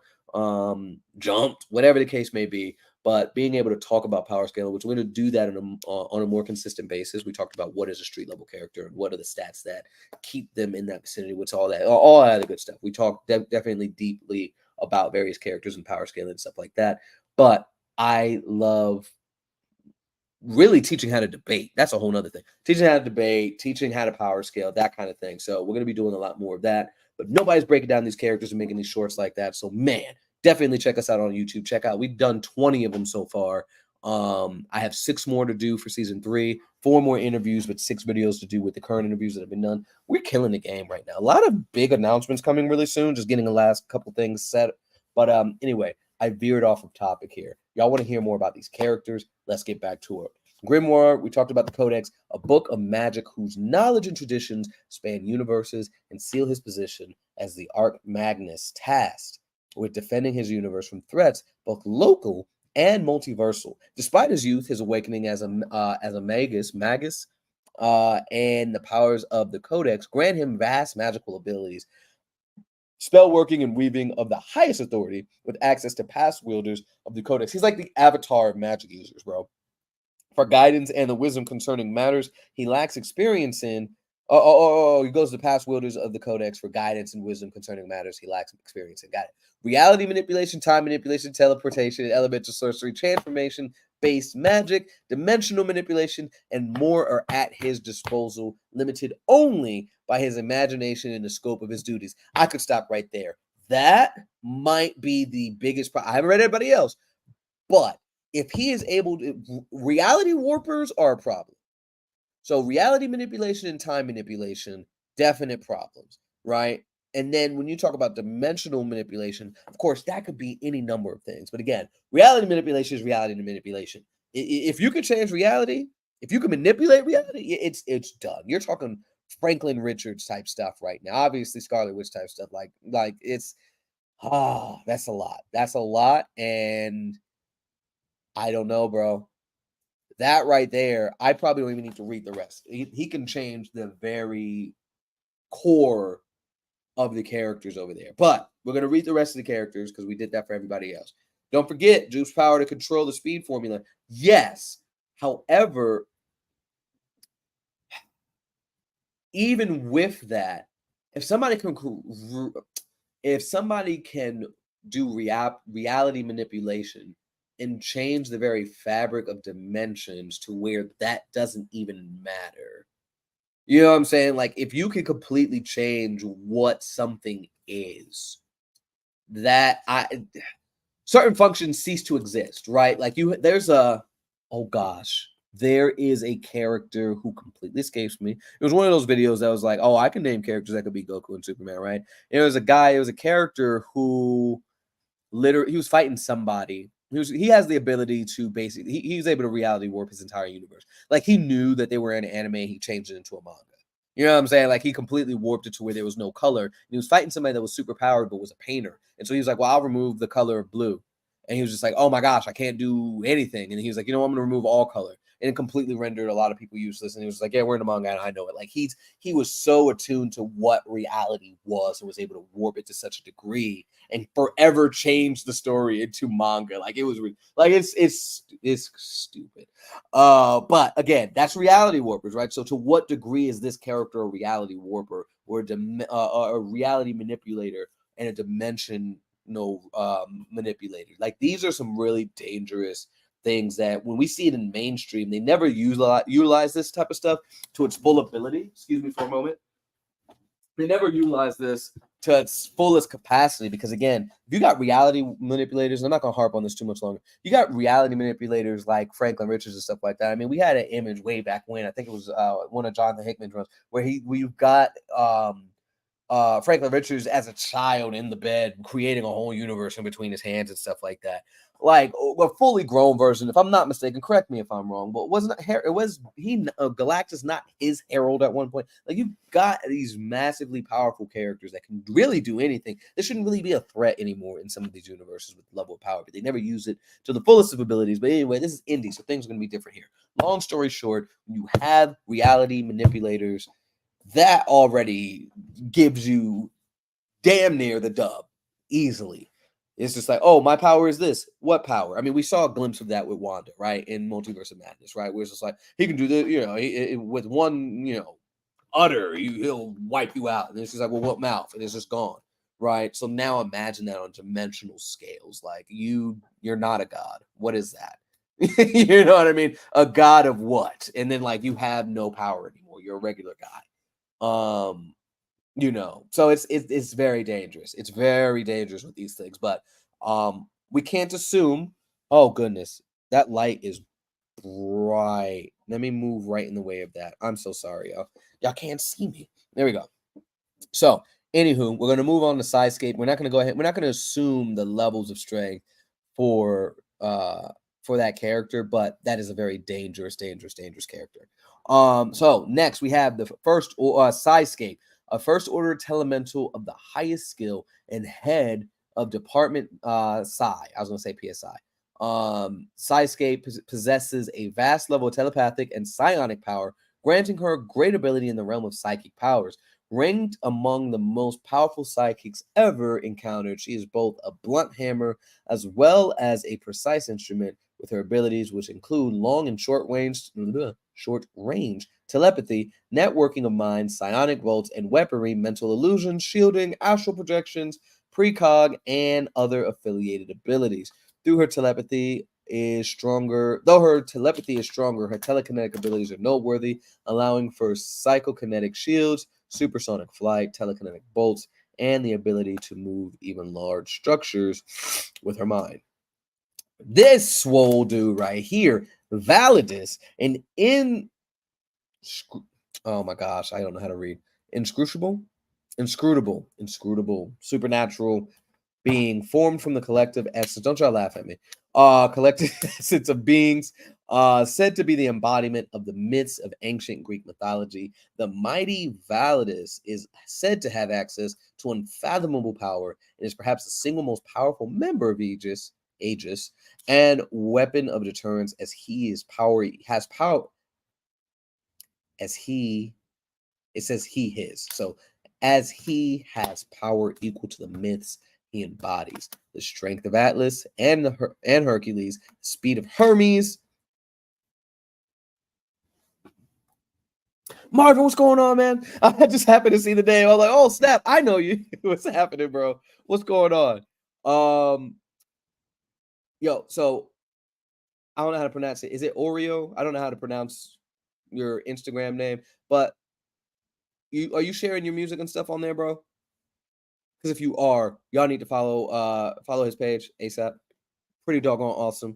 [SPEAKER 1] jumped, whatever the case may be. But being able to talk about power scaling, which we're going to do that on a more consistent basis. We talked about what is a street level character and what are the stats that keep them in that vicinity. What's all that other good stuff. We talked definitely deeply about various characters and power scaling and stuff like that. But I love really teaching how to debate. That's a whole nother thing. Teaching how to debate, teaching how to power scale, that kind of thing. So we're going to be doing a lot more of that. But nobody's breaking down these characters and making these shorts like that. So man, definitely check us out on YouTube. Check out, we've done 20 of them so far. I have 6 more to do for season 3, 4 more interviews, but 6 videos to do with the current interviews that have been done. We're killing the game right now. A lot of big announcements coming really soon, just getting the last couple things set. But anyway, I veered off of topic here. Y'all want to hear more about these characters? Let's get back to it. Grimoire, we talked about the Codex, a book of magic whose knowledge and traditions span universes and seal his position as the Archmagus, tasked with defending his universe from threats both local and multiversal. Despite his youth, his awakening as a magus, and the powers of the Codex grant him vast magical abilities, spell working and weaving of the highest authority, with access to past wielders of the Codex. He's like the avatar of magic users, bro. For guidance and the wisdom concerning matters he lacks experience in. He goes to past wielders of the Codex for guidance and wisdom concerning matters he lacks experience in. Got it. Reality manipulation, time manipulation, teleportation, elemental sorcery, transformation-based magic, dimensional manipulation, and more are at his disposal, limited only by his imagination and the scope of his duties. I could stop right there. That might be the biggest problem. I haven't read anybody else, but if he is able to, reality warpers are a problem. So reality manipulation and time manipulation, definite problems, right? And then when you talk about dimensional manipulation, of course, that could be any number of things. But again, reality manipulation is reality manipulation. If you can change reality, if you can manipulate reality, it's done. You're talking Franklin Richards type stuff right now. Obviously, Scarlet Witch type stuff. Like it's that's a lot. That's a lot. And I don't know, bro. That right there, I probably don't even need to read the rest. He can change the very core of the characters over there. But we're going to read the rest of the characters because we did that for everybody else. Don't forget, juice power to control the speed formula. Yes. However, even with that, if somebody can do reality manipulation and change the very fabric of dimensions to where that doesn't even matter. You know what I'm saying? Like if you can completely change what something is, certain functions cease to exist, right? Like there is a character who completely escapes me. It was one of those videos that was like, oh, I can name characters that could be Goku and Superman, right? And it was a character who literally, he was fighting somebody. He has the ability to basically, he was able to reality warp his entire universe. Like he knew that they were in an anime, he changed it into a manga. You know what I'm saying? Like he completely warped it to where there was no color. And he was fighting somebody that was super powered but was a painter. And so he was like, well, I'll remove the color of blue. And he was just like, oh my gosh, I can't do anything. And he was like, you know, I'm going to remove all color. and it completely rendered a lot of people useless. And he was like, yeah, we're in a manga and I know it. Like he was so attuned to what reality was and was able to warp it to such a degree and forever change the story into manga. Like it was like it's stupid. But again, that's reality warpers, right? So to what degree is this character a reality warper or a reality manipulator and a dimension manipulator? Like these are some really dangerous things that when we see it in mainstream, they never utilize this type of stuff to its full ability. Excuse me for a moment. They never utilize this to its fullest capacity because, again, if you got reality manipulators, I'm not going to harp on this too much longer. You got reality manipulators like Franklin Richards and stuff like that. I mean, we had an image way back when, I think it was one of Jonathan Hickman's runs, where you've got Franklin Richards as a child in the bed, creating a whole universe in between his hands and stuff like that. Like a fully grown version, if I'm not mistaken, correct me if I'm wrong, but Galactus not his herald at one point. Like you've got these massively powerful characters that can really do anything. This shouldn't really be a threat anymore in some of these universes with the level of power, but they never use it to the fullest of abilities. But anyway, this is indie, so things are going to be different here. Long story short, when you have reality manipulators, that already gives you damn near the dub easily. It's just like, oh, my power is this. What power? I mean, we saw a glimpse of that with Wanda, right? In Multiverse of Madness, right? Where it's just like, he can do the, with one, udder, he'll wipe you out. And it's just like, well, what mouth? And it's just gone, right? So now imagine that on dimensional scales. Like, you're not a god. What is that? You know what I mean? A god of what? And then, like, you have no power anymore. You're a regular guy. So it's very dangerous. It's very dangerous with these things, but we can't assume. Oh goodness, that light is bright. Let me move right in the way of that. I'm so sorry, y'all can't see me. There we go. So anywho, we're gonna move on to Sidescape. We're not gonna go ahead. We're not gonna assume the levels of strength for that character, but that is a very dangerous character. So next we have the first Sidescape, a first order telemental of the highest skill and head of Department Psi. I was going to say PSI. Sidescape possesses a vast level of telepathic and psionic power, granting her great ability in the realm of psychic powers. Ranked among the most powerful psychics ever encountered, she is both a blunt hammer as well as a precise instrument with her abilities, which include long and short range telepathy, networking of minds, psionic bolts, and weaponry, mental illusions, shielding, astral projections, precog, and other affiliated abilities. Though her telepathy is stronger, her telekinetic abilities are noteworthy, allowing for psychokinetic shields, supersonic flight, telekinetic bolts, and the ability to move even large structures with her mind. This swole dude right here, Validus, oh my gosh, I don't know how to read. Inscrutable, supernatural being formed from the collective essence. Don't y'all laugh at me. Collective essence of beings, said to be the embodiment of the myths of ancient Greek mythology. The mighty Validus is said to have access to unfathomable power and is perhaps the single most powerful member of Aegis, and weapon of deterrence as he is power has power as he it says he his. So as he has power equal to the myths he embodies, the strength of Atlas and Hercules, the speed of Hermes. Marvin, what's going on, man? I just happened to see the name. I was like, oh snap, I know you. What's happening, bro? What's going on? So I don't know how to pronounce it. Is it Oreo? I don't know how to pronounce your Instagram name, but are you sharing your music and stuff on there, bro? Because if you are, y'all need to follow his page ASAP. Pretty doggone awesome.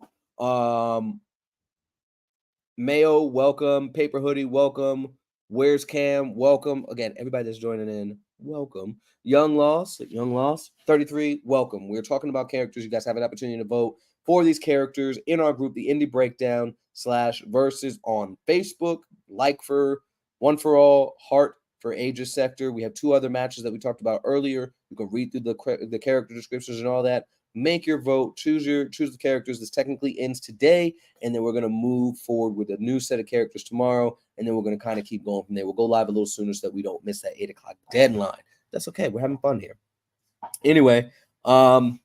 [SPEAKER 1] Mayo, welcome. Paper Hoodie, welcome. Where's Cam? Welcome. Again, everybody that's joining in, welcome. Young Loss, 33, welcome. We're talking about characters. You guys have an opportunity to vote for these characters in our group, the Indie Breakdown /Versus on Facebook. Like for One for All, Heart for Aegis Sector. We have 2 other matches that we talked about earlier. You can read through the character descriptions and all that. make your vote, choose the characters. This technically ends today, and then we're going to move forward with a new set of characters tomorrow, and then we're going to kind of keep going from there. We'll go live a little sooner so that we don't miss that 8 o'clock deadline. That's okay. We're having fun here. Anyway, so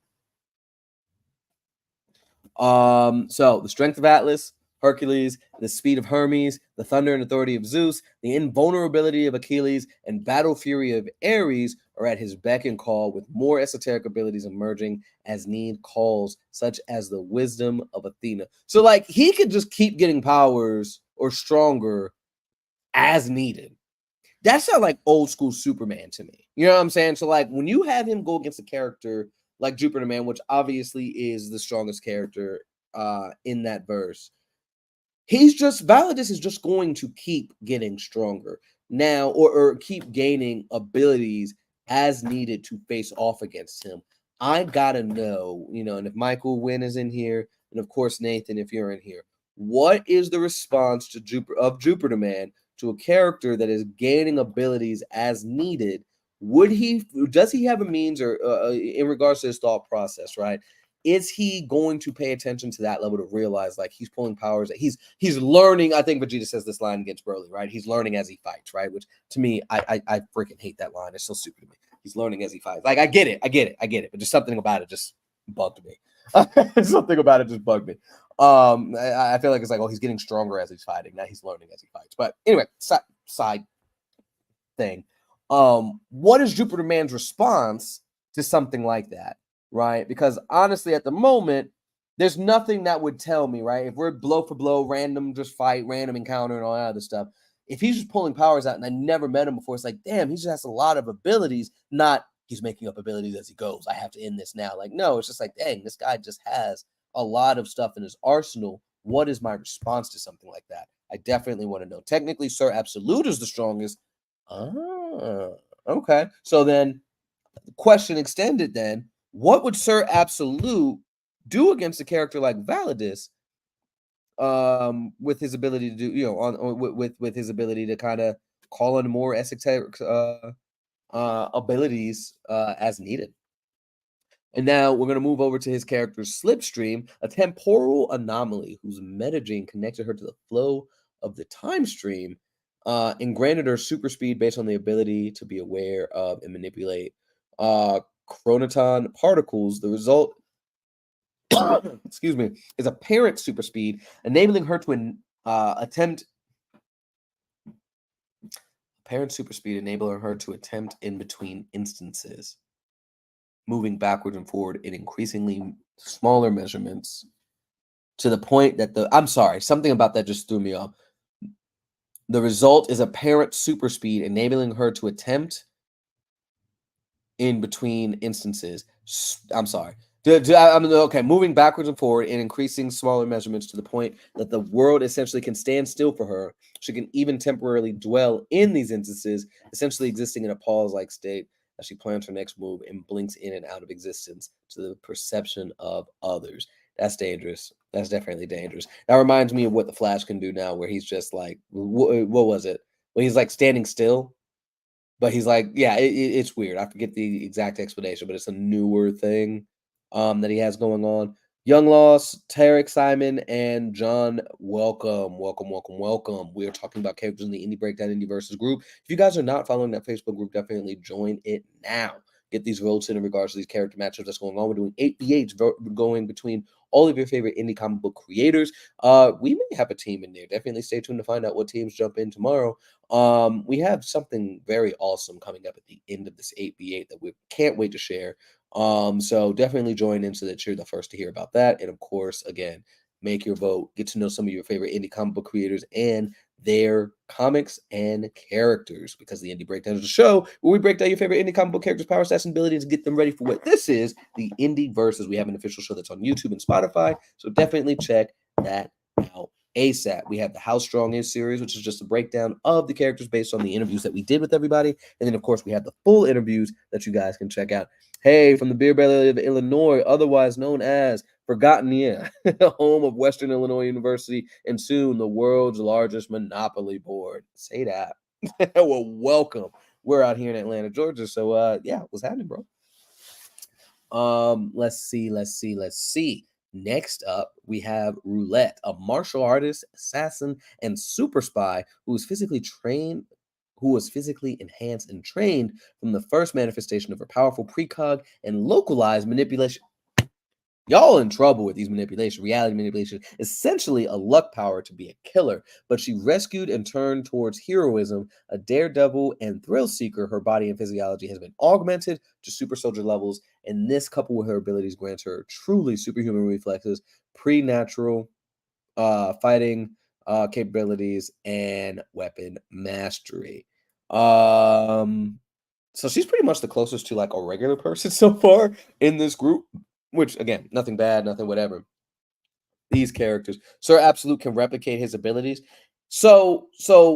[SPEAKER 1] the strength of Atlas, Hercules, the speed of Hermes, the thunder and authority of Zeus, the invulnerability of Achilles, and battle fury of Ares are at his beck and call, with more esoteric abilities emerging as need calls, such as the wisdom of Athena. So, like, he could just keep getting powers or stronger as needed. That sounds like old school Superman to me. You know what I'm saying? So, like, when you have him go against a character like Jupiter Man, which obviously is the strongest character in that verse, Validus is just going to keep getting stronger now, or keep gaining abilities as needed to face off against him. I gotta know, and if Michael Wynn is in here, and of course Nathan, if you're in here, what is the response to Jupiter Man to a character that is gaining abilities as needed? Does he have a means, or in regards to his thought process, right? Is he going to pay attention to that level to realize, like, he's pulling powers that he's learning? I think Vegeta says this line against Broly, right? He's learning as he fights, right? Which to me, I freaking hate that line. It's so stupid to me. He's learning as he fights. Like, I get it, but just something about it just bugged me. Something about it just bugged me. I feel like it's like, oh, he's getting stronger as he's fighting. Now he's learning as he fights. But anyway, side thing. What is Jupiter Man's response to something like that? Right? Because honestly, at the moment, there's nothing that would tell me, right? If we're blow for blow, random just fight, random encounter, and all that other stuff, if he's just pulling powers out and I never met him before, it's like, damn, he just has a lot of abilities, not he's making up abilities as he goes. I have to end this now. Like, no, it's just like, dang, this guy just has a lot of stuff in his arsenal. What is my response to something like that? I definitely want to know. Technically, Sir Absolute is the strongest. Okay. So then the question extended then, what would Sir Absolute do against a character like Validus, with his ability to do, with his ability to kind of call on more esoteric abilities as needed? And now we're going to move over to his character Slipstream, a temporal anomaly whose metagene connected her to the flow of the time stream, and granted her super speed based on the ability to be aware of and manipulate chronoton particles. The result, excuse me, is apparent super speed, enabling her to attempt in between instances, moving backwards and forward in increasingly smaller measurements, to the point that something about that just threw me off. The result is apparent super speed, enabling her to attempt in between instances. Moving backwards and forward in increasing smaller measurements, to the point that the world essentially can stand still for her. She can even temporarily dwell in these instances, essentially existing in a pause-like state as she plans her next move and blinks in and out of existence to the perception of others. That's dangerous. That's definitely dangerous. That reminds me of what the Flash can do now, where he's just like, what was it? When he's like standing still, but he's like, yeah, it's weird. I forget the exact explanation, but it's a newer thing that he has going on. Young Loss, Tarek, Simon, and John, welcome. We are talking about characters in the Indie Breakdown Indieverses group. If you guys are not following that Facebook group, definitely join it now. Get these votes in regards to these character matchups that's going on. We're doing 8v8s going between all of your favorite indie comic book creators. We may have a team in there. Definitely stay tuned to find out what teams jump in tomorrow. We have something very awesome coming up at the end of this 8v8 that we can't wait to share. So definitely join in so that you're the first to hear about that. And of course, again, make your vote, get to know some of your favorite indie comic book creators and their comics and characters, because the Indie Breakdown is a show where we break down your favorite indie comic book characters' power stats and abilities to get them ready for what this is, the Indie Verses. We have an official show that's on YouTube and Spotify, so definitely check that out ASAP. We have the How Strong Is series, which is just a breakdown of the characters based on the interviews that we did with everybody. And then, of course, we have the full interviews that you guys can check out. Hey, from the Beer Belly of Illinois, otherwise known as Forgotten Year, home of Western Illinois University, and soon the world's largest Monopoly board. Say that. Well, welcome. We're out here in Atlanta, Georgia. So, yeah, what's happening, bro? Let's see. Next up, we have Roulette, a martial artist, assassin, and super spy who was physically enhanced and trained from the first manifestation of her powerful precog and localized manipulation. Y'all in trouble with these manipulation, reality manipulation, essentially a luck power to be a killer. But she rescued and turned towards heroism, a daredevil and thrill seeker. Her body and physiology has been augmented to super soldier levels, and this, coupled with her abilities, grants her truly superhuman reflexes, pre-natural fighting capabilities, and weapon mastery. So she's pretty much the closest to like a regular person so far in this group, which again, nothing bad, nothing whatever. These characters, Sir Absolute can replicate his abilities. So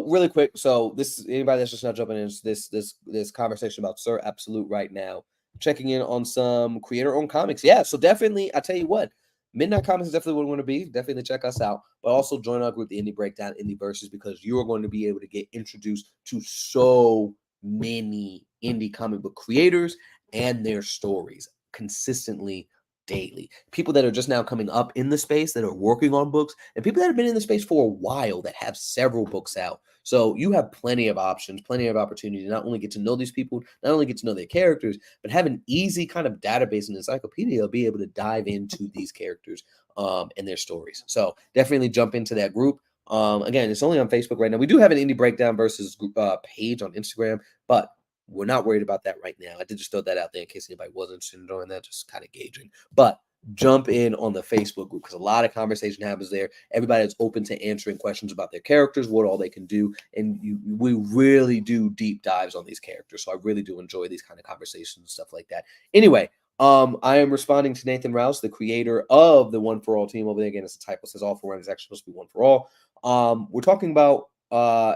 [SPEAKER 1] really quick. So this anybody that's just not jumping into this conversation about Sir Absolute right now, checking in on some creator-owned comics. Yeah, so definitely, I tell you what, Midnight Comics is definitely what we want to be. Definitely check us out, but also join our group, the Indie Breakdown, Indie Versus, because you are going to be able to get introduced to so many indie comic book creators and their stories consistently daily. People that are just now coming up in the space that are working on books, and people that have been in the space for a while that have several books out. So you have plenty of options, plenty of opportunity to not only get to know these people, not only get to know their characters, but have an easy kind of database and encyclopedia, be able to dive into these characters and their stories. So definitely jump into that group. Again, it's only on Facebook right now. We do have an Indie Breakdown versus page on Instagram, but we're not worried about that right now. I did just throw that out there in case anybody wasn't interested in doing that, just kind of gauging. But jump in on the Facebook group because a lot of conversation happens there. Everybody is open to answering questions about their characters, what all they can do, and we really do deep dives on these characters. So I really do enjoy these kind of conversations and stuff like that. Anyway, I am responding to Nathan Rouse, the creator of the One for All team over there. Again, it's a typo. It says all for one. It's actually supposed to be One for All. We're talking about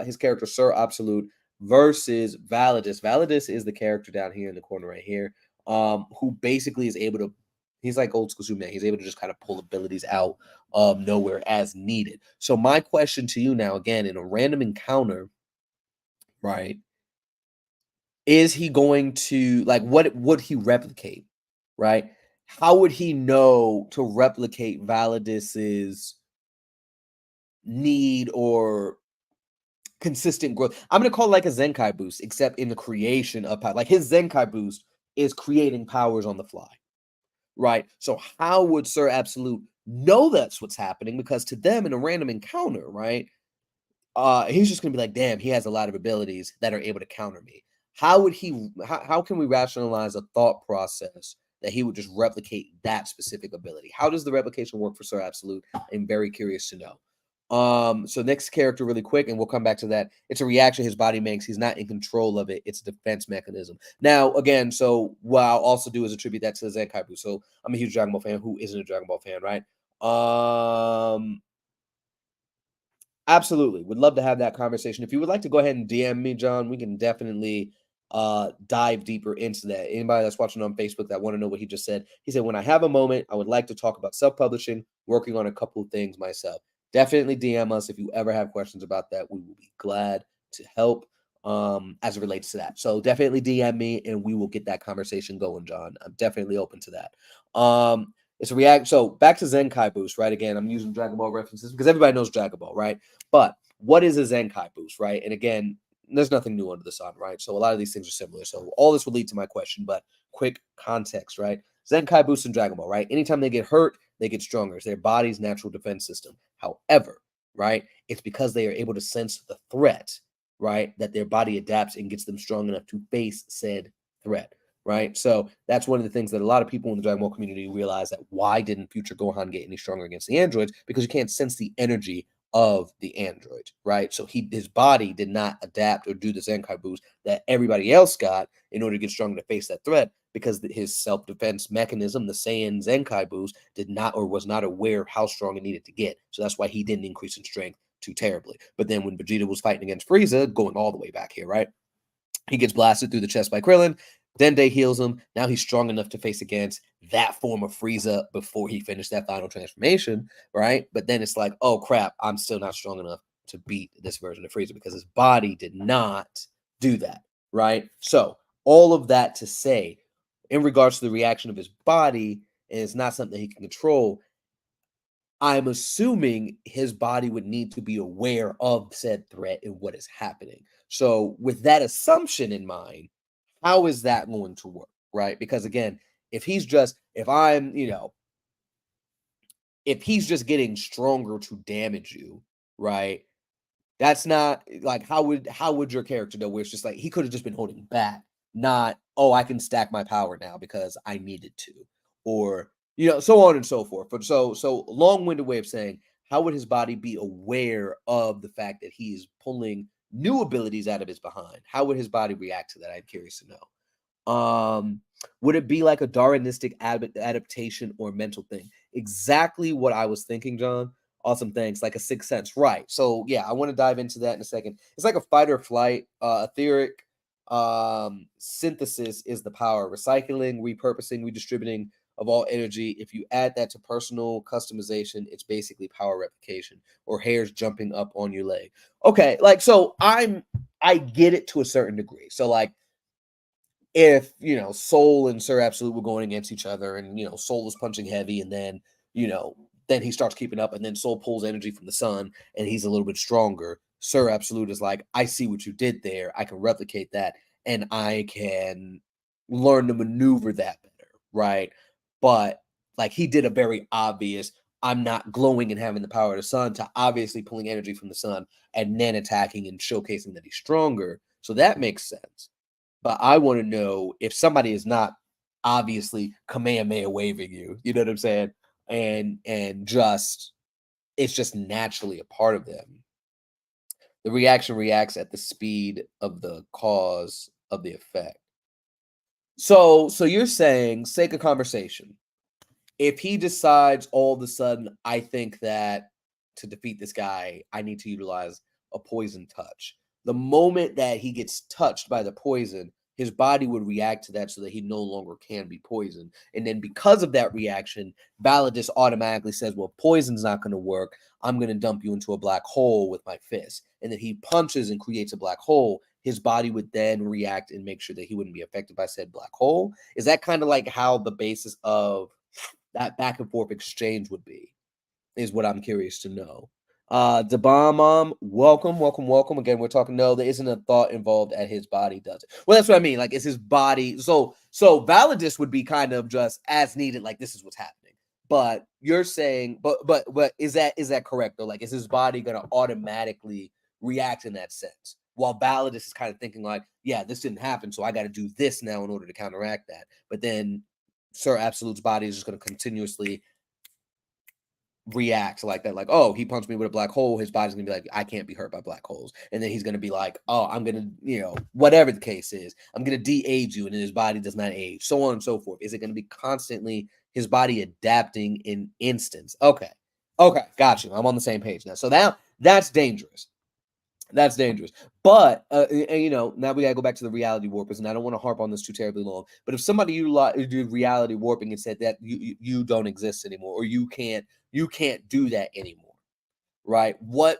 [SPEAKER 1] his character Sir Absolute versus Validus. Validus is the character down here in the corner right here, who basically is able to, he's like old school Superman. He's able to just kind of pull abilities out of nowhere as needed. So my question to you now, again, in a random encounter, right, is he going to, like, what would he replicate, right? How would he know to replicate Validus's need or consistent growth? I'm gonna call it like a Zenkai boost, except in the creation of power. Like his Zenkai boost is creating powers on the fly, right? So how would Sir Absolute know that's what's happening? Because to them, in a random encounter, right, he's just gonna be like, damn, he has a lot of abilities that are able to counter me. How would he? How can we rationalize a thought process that he would just replicate that specific ability? How does the replication work for Sir Absolute? I'm very curious to know. So next character really quick, and we'll come back to that. It's a reaction his body makes. He's not in control of it. It's a defense mechanism. Now, again, so what I'll also do is attribute that to the Zenkai Boost. So I'm a huge Dragon Ball fan. Who isn't a Dragon Ball fan, right? Absolutely. Would love to have that conversation. If you would like to go ahead and DM me, John, we can definitely dive deeper into that. Anybody that's watching on Facebook that want to know what he just said, he said, when I have a moment, I would like to talk about self-publishing, working on a couple of things myself. Definitely DM us if you ever have questions about that. We will be glad to help as it relates to that. So definitely DM me and we will get that conversation going, John. I'm definitely open to that. It's a react. So back to Zenkai Boost, right? Again, I'm using Dragon Ball references because everybody knows Dragon Ball, right? But what is a Zenkai Boost, right? And again, there's nothing new under the sun, right? So a lot of these things are similar. So all this will lead to my question, but quick context, right? Zenkai Boost in Dragon Ball, right? Anytime they get hurt, they get stronger. It's their body's natural defense system. However, right, it's because they are able to sense the threat, right, that their body adapts and gets them strong enough to face said threat, right? So that's one of the things that a lot of people in the Dragon Ball community realize, that why didn't future Gohan get any stronger against the androids? Because you can't sense the energy of the android, right? So his body did not adapt or do the Zenkai boost that everybody else got in order to get stronger to face that threat, because his self-defense mechanism, the Saiyan Zenkai boost, did not, or was not aware of how strong it needed to get. So that's why he didn't increase in strength too terribly. But then when Vegeta was fighting against Frieza, going all the way back here, right? He gets blasted through the chest by Krillin. Dende heals him. Now he's strong enough to face against that form of Frieza before he finished that final transformation, right? But then it's like, oh crap, I'm still not strong enough to beat this version of Frieza because his body did not do that, right? So all of that to say, in regards to the reaction of his body, and it's not something he can control, I'm assuming his body would need to be aware of said threat and what is happening. So, with that assumption in mind, how is that going to work? Right? Because again, if I'm, if he's just getting stronger to damage you, right? That's not like how would your character know where it's just like he could have just been holding back, not oh I can stack my power now because I needed to, or so on and so forth. But so long-winded way of saying how would his body be aware of the fact that he is pulling new abilities out of his behind? How would his body react to that? I'm curious to know. Would it be like a Darwinistic adaptation or mental thing? Exactly what I was thinking, John. Awesome, thanks. Like a sixth sense, right? So yeah, I want to dive into that in a second. It's like a fight or flight. Etheric synthesis is the power. Recycling, repurposing, redistributing of all energy. If you add that to personal customization, it's basically power replication or hairs jumping up on your leg. Okay, like so I get it to a certain degree. So like if Soul and Sir Absolute were going against each other, and Soul is punching heavy, and then you know then he starts keeping up, and then Soul pulls energy from the sun, and he's a little bit stronger. Sir Absolute is like, I see what you did there. I can replicate that, and I can learn to maneuver that better, right? But like he did a very obvious. I'm not glowing and having the power of the sun to obviously pulling energy from the sun and then attacking and showcasing that he's stronger. So that makes sense. But I want to know if somebody is not obviously Kamehameha waving you, you know what I'm saying? And just it's just naturally a part of them. The reaction reacts at the speed of the cause of the effect. So you're saying, sake of conversation, if he decides all of a sudden, I think that to defeat this guy, I need to utilize a poison touch. The moment that he gets touched by the poison, his body would react to that so that he no longer can be poisoned. And then because of that reaction, Validus automatically says, well, poison's not going to work. I'm going to dump you into a black hole with my fist. And then he punches and creates a black hole. His body would then react and make sure that he wouldn't be affected by said black hole. Is that kind of like how the basis of that back and forth exchange would be, is what I'm curious to know. The bomb, welcome, welcome, welcome. Again, we're talking, no, there isn't a thought involved at his body does it. Well, that's what I mean. Like, is his body so Validus would be kind of just as needed, like this is what's happening. But you're saying, but is that correct though? Like, is his body gonna automatically react in that sense? While Validus is kind of thinking like, yeah, this didn't happen, so I got to do this now in order to counteract that. But then Sir Absolute's body is just going to continuously react like that. Like, oh, he punched me with a black hole. His body's going to be like, I can't be hurt by black holes. And then he's going to be like, oh, I'm going to, whatever the case is, I'm going to de-age you. And then his body does not age, so on and so forth. Is it going to be constantly his body adapting in instance? Okay. Got you. I'm on the same page now. So now that's dangerous. That's dangerous. But now we gotta go back to the reality warpers, and I don't want to harp on this too terribly long. But if somebody did reality warping and said that you don't exist anymore, or you can't do that anymore, right? What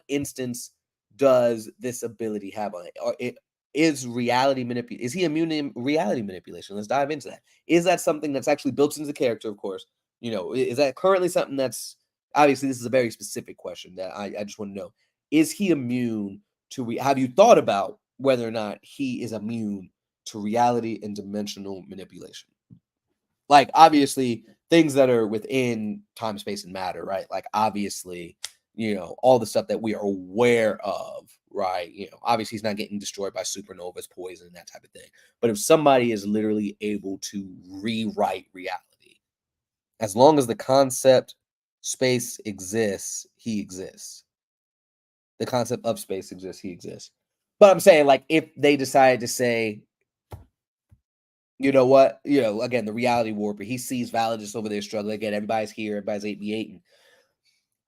[SPEAKER 1] instance does this ability have on it? Or is reality manipulation? Is he immune to reality manipulation? Let's dive into that. Is that something that's actually built into the character? Of course, is that currently something that's obviously this is a very specific question that I just want to know. Is he immune to have you thought about whether or not he is immune to reality and dimensional manipulation? Like, obviously, things that are within time, space, and matter, right? Like, obviously, all the stuff that we are aware of, right? Obviously, he's not getting destroyed by supernovas, poison, that type of thing. But if somebody is literally able to rewrite reality, as long as the concept space exists, he exists. The concept of space exists, he exists. But I'm saying, like, if they decide to say, you know what, again, the reality warper, he sees Validus over there struggling. Again, everybody's here, everybody's 8v8.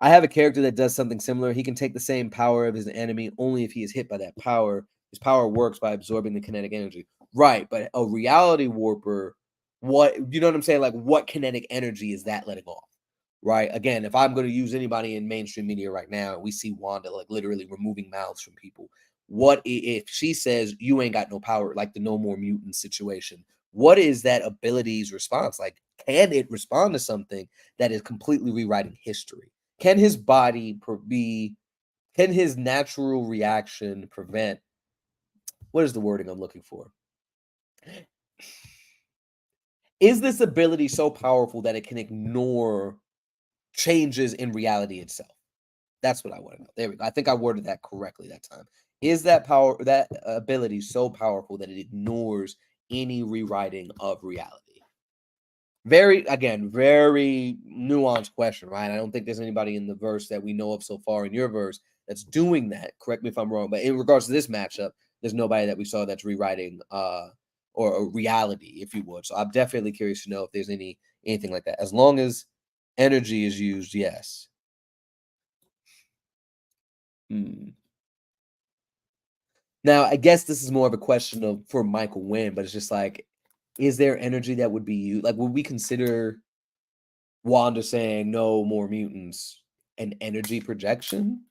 [SPEAKER 1] I have a character that does something similar. He can take the same power of his enemy only if he is hit by that power. His power works by absorbing the kinetic energy. Right, but a reality warper, what, you know what I'm saying? Like, what kinetic energy is that letting off? Right. Again, if I'm going to use anybody in mainstream media right now, we see Wanda like literally removing mouths from people. What if she says you ain't got no power, like the No More Mutant situation? what is that ability's response? Like, can it respond to something that is completely rewriting history? Can his body can his natural reaction prevent, what is the wording I'm looking for? Is this ability so powerful that it can ignore changes in reality itself? That's what I want to know. There we go. I think I worded that correctly that time. Is that ability so powerful that it ignores any rewriting of reality? Very, again, very nuanced question, right? I don't think there's anybody in the verse that we know of so far in your verse that's doing that. Correct me if I'm wrong, but in regards to this matchup, there's nobody that we saw that's rewriting or reality, if you would. So I'm definitely curious to know if there's anything like that. As long as energy is used, yes. Hmm. Now, I guess this is more of a question of for Michael Wynn, but it's just like, is there energy that would be used? Like, would we consider Wanda saying no more mutants an energy projection?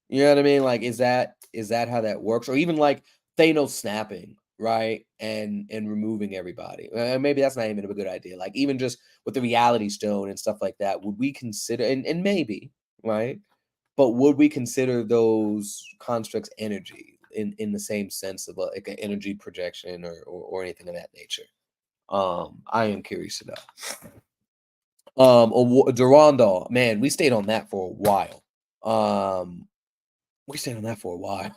[SPEAKER 1] You know what I mean? Like, is that how that works? Or even like Thanos snapping, right? And removing everybody. Maybe that's not even a good idea. Like, even just with the reality stone and stuff like that, would we consider and maybe, right? But would we consider those constructs energy in the same sense of like an energy projection or anything of that nature? I am curious to know. Durandal, man, we stayed on that for a while. We stayed on that for a while.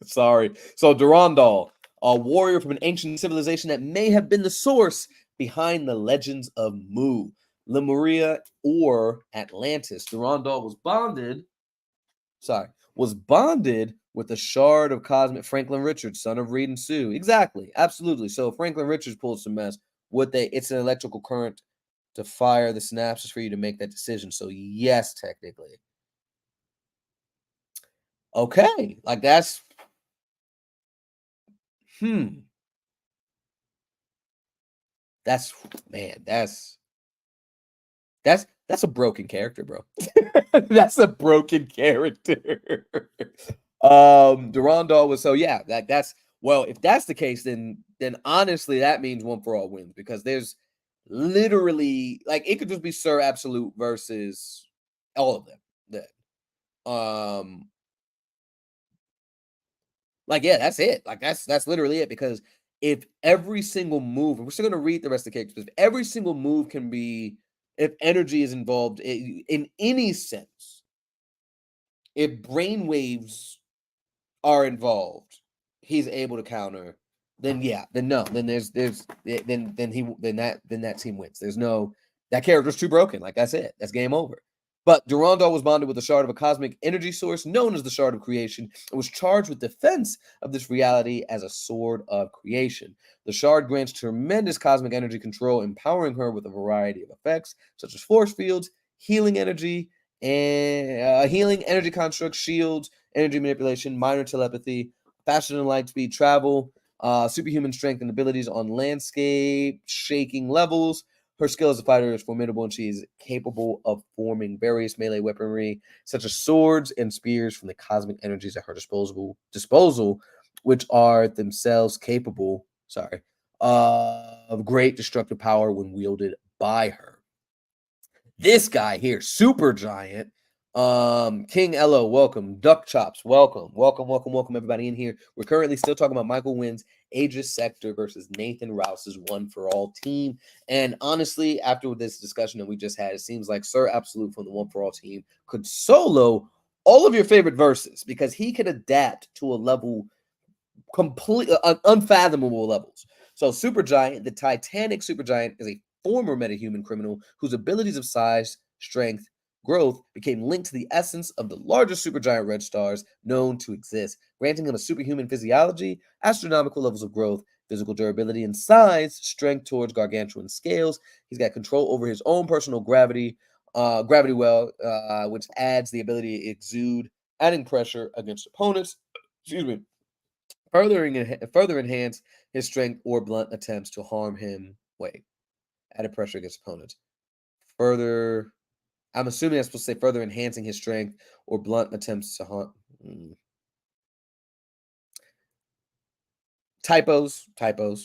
[SPEAKER 1] Sorry. So Durandal, a warrior from an ancient civilization that may have been the source behind the legends of Mu, Lemuria, or Atlantis. Durandal was bonded with the shard of cosmic Franklin Richards, son of Reed and Sue. Exactly, absolutely. So Franklin Richards pulled some mess. It's an electrical current to fire the synapses for you to make that decision. So yes, technically. Okay, like that's hmm. That's man, that's a broken character, bro. That's a broken character. Durandal was so yeah, that's well, if that's the case, then honestly that means one for all wins because there's literally like it could just be Sir Absolute versus all of them. Um like yeah, that's it. Like that's literally it because if every single move, and we're still gonna read the rest of the characters, but if every single move can be if energy is involved in any sense, if brainwaves are involved, he's able to counter, then yeah, then no, then then that team wins. There's no that character's too broken. Like that's it. That's game over. But Durandal was bonded with the shard of a cosmic energy source known as the Shard of Creation and was charged with defense of this reality as a sword of creation. The shard grants tremendous cosmic energy control, empowering her with a variety of effects, such as force fields, healing energy, and healing energy constructs, shields, energy manipulation, minor telepathy, faster than light speed travel, superhuman strength and abilities on landscape shaking levels. Her skill as a fighter is formidable, and she is capable of forming various melee weaponry, such as swords and spears, from the cosmic energies at her disposal, which are themselves capable, of great destructive power when wielded by her. This guy here, Super Giant. King Elo, welcome. Duck Chops, welcome. Welcome, everybody in here. We're currently still talking about Michael Wynn's Aegis Sector versus Nathan Rouse's One for All team. And honestly, after this discussion that we just had, it seems like Sir Absolute from the One for All team could solo all of your favorite verses because he can adapt to a level complete unfathomable levels. So Supergiant, the Titanic Supergiant, is a former metahuman criminal whose abilities of size, strength, growth became linked to the essence of the largest supergiant red stars known to exist, granting him a superhuman physiology, astronomical levels of growth, physical durability, and size, strength towards gargantuan scales. He's got control over his own personal gravity well, which adds the ability to exude, adding pressure against opponents. Excuse me, further enhance his strength or blunt attempts to harm him. Wait, added pressure against opponents. Further, I'm assuming I'm supposed to say further enhancing his strength or blunt attempts to harm. Typos,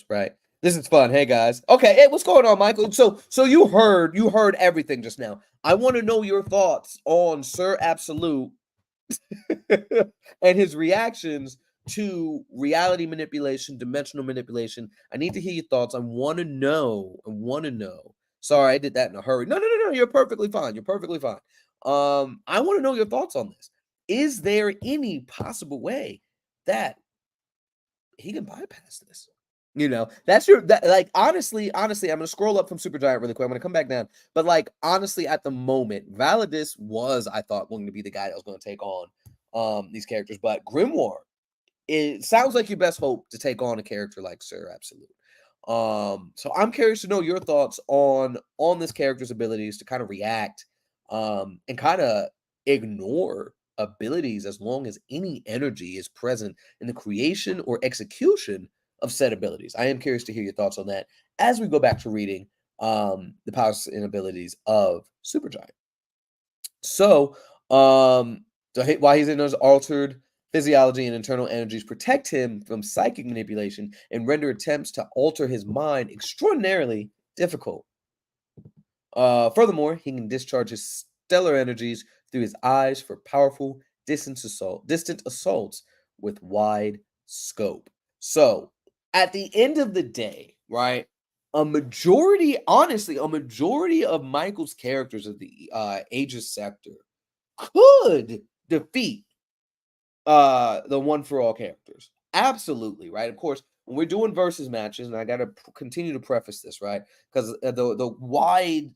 [SPEAKER 1] right? This is fun. Hey guys. Okay, hey, what's going on, Michael? So you heard everything just now. I want to know your thoughts on Sir Absolute and his reactions to reality manipulation, dimensional manipulation. I need to hear your thoughts. I want to know. I want to know. Sorry, I did that in a hurry. No, no, no, no. You're perfectly fine. You're perfectly fine. I want to know your thoughts on this. Is there any possible way that he can bypass this? That's like honestly, I'm gonna scroll up from Supergiant really quick. I'm gonna come back down. But like honestly, at the moment, Validus was, I thought, going to be the guy that was going to take on these characters. But Grimoire, it sounds like your best hope to take on a character like Sir Absolute. So I'm curious to know your thoughts on this character's abilities to kind of react and kind of ignore abilities as long as any energy is present in the creation or execution of said abilities. I am curious to hear your thoughts on that as we go back to reading the powers and abilities of Supergiant. So, while he's in those altered physiology and internal energies protect him from psychic manipulation and render attempts to alter his mind extraordinarily difficult. Furthermore, he can discharge his stellar energies through his eyes for powerful distant assaults with wide scope. So, at the end of the day, right, honestly, a majority of Michael's characters of the Aegis sector could defeat the one for all characters. Absolutely, right? Of course, when we're doing versus matches, and I got to continue to preface this, right? Because the wide